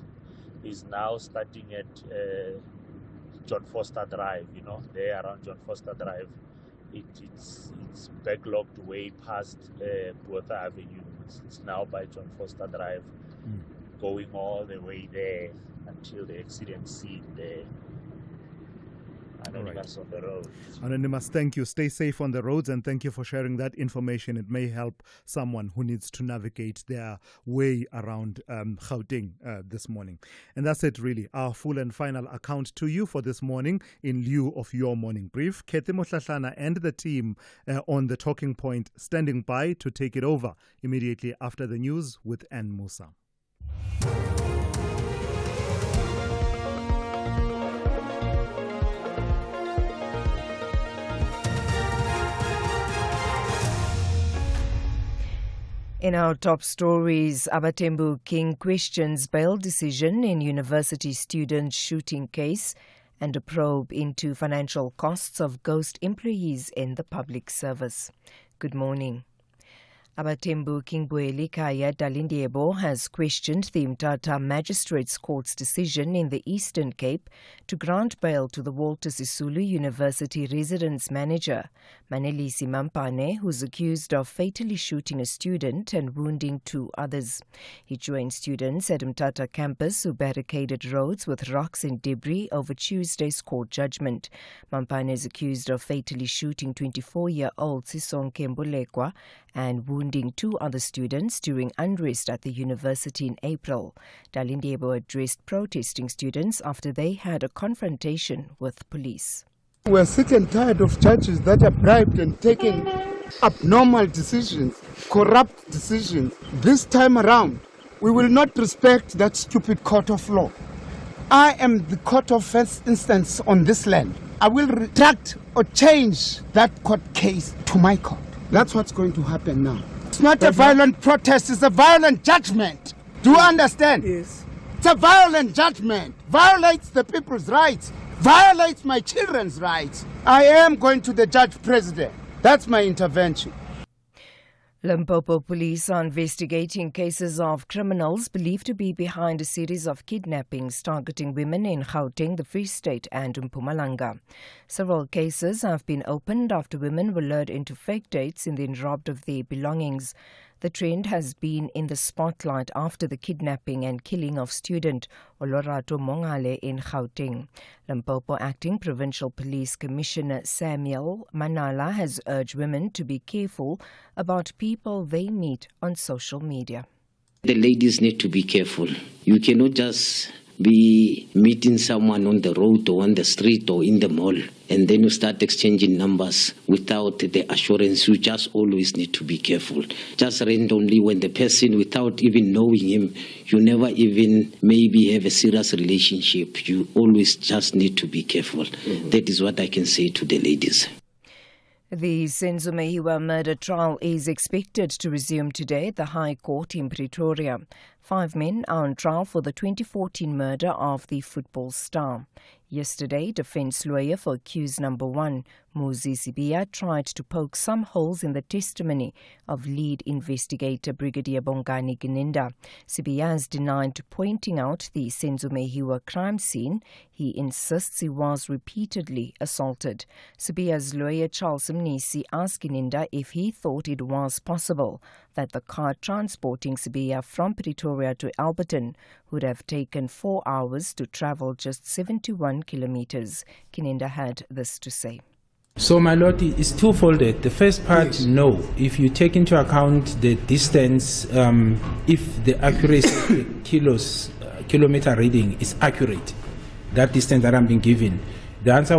is now starting at John Foster Drive, there around John Foster Drive. It's backlogged way past Buertha Avenue. It's now by John Foster Drive, going all the way there until the accident scene there. Anonymous on the road. Anonymous, thank you. Stay safe on the roads, and thank you for sharing that information. It may help someone who needs to navigate their way around Gauteng this morning. And that's it, really. Our full and final account to you for this morning in lieu of your morning brief. Kete Motlatlana and the team on the talking point standing by to take it over immediately after the news with Ann Musa. In our top stories, Abatembu King questions bail decision in university student shooting case and a probe into financial costs of ghost employees in the public service. Good morning. Abatembu King Kaya Dalindyebo has questioned the Mthatha Magistrates Court's decision in the Eastern Cape to grant bail to the Walter Sisulu University residence manager, Manelisi Mampane, who's accused of fatally shooting a student and wounding 2 others. He joined students at Mthatha campus who barricaded roads with rocks and debris over Tuesday's court judgment. Mampane is accused of fatally shooting 24-year-old Sisonke Mbulekwa and wounding 2 other students during unrest at the university in April. Dalindyebo addressed protesting students after they had a confrontation with police. We're sick and tired of judges that are bribed and taking abnormal decisions, corrupt decisions. This time around, we will not respect that stupid court of law. I am the court of first instance on this land. I will retract or change that court case to my court. That's what's going to happen now. It's not a violent protest, it's a violent judgment. Do you understand? Yes. It's a violent judgment. Violates the people's rights. Violates my children's rights. I am going to the judge president. That's my intervention. Limpopo police are investigating cases of criminals believed to be behind a series of kidnappings targeting women in Gauteng, the Free State and Mpumalanga. Several cases have been opened after women were lured into fake dates and then robbed of their belongings. The trend has been in the spotlight after the kidnapping and killing of student Olorato Mongale in Gauteng. Limpopo Acting Provincial Police Commissioner Samuel Manala has urged women to be careful about people they meet on social media. The ladies need to be careful. You cannot just be meeting someone on the road or on the street or in the mall and then you start exchanging numbers without the assurance. You just always need to be careful. Just randomly when the person, without even knowing him, you never even maybe have a serious relationship. You always just need to be careful. That is what I can say to the ladies. The Senzumehiwa murder trial is expected to resume today at the High Court in Pretoria. 5 men are on trial for the 2014 murder of the football star. Yesterday, defense lawyer for accused number 1, Muzi Sibiya, tried to poke some holes in the testimony of lead investigator Brigadier Bongani Gininda. Sibiya has denied pointing out the Senzumehiwa crime scene. He insists he was repeatedly assaulted. Sibiya's lawyer Charles Mnisi asked Gininda if he thought it was possible that the car transporting Sibiya from Pretoria to Alberton would have taken 4 hours to travel just 71 kilometers. Gininda had this to say. So, my lord, is twofolded. The first part, no. If you take into account the distance, if the accuracy kilometer reading is accurate, that distance that I'm being given, the answer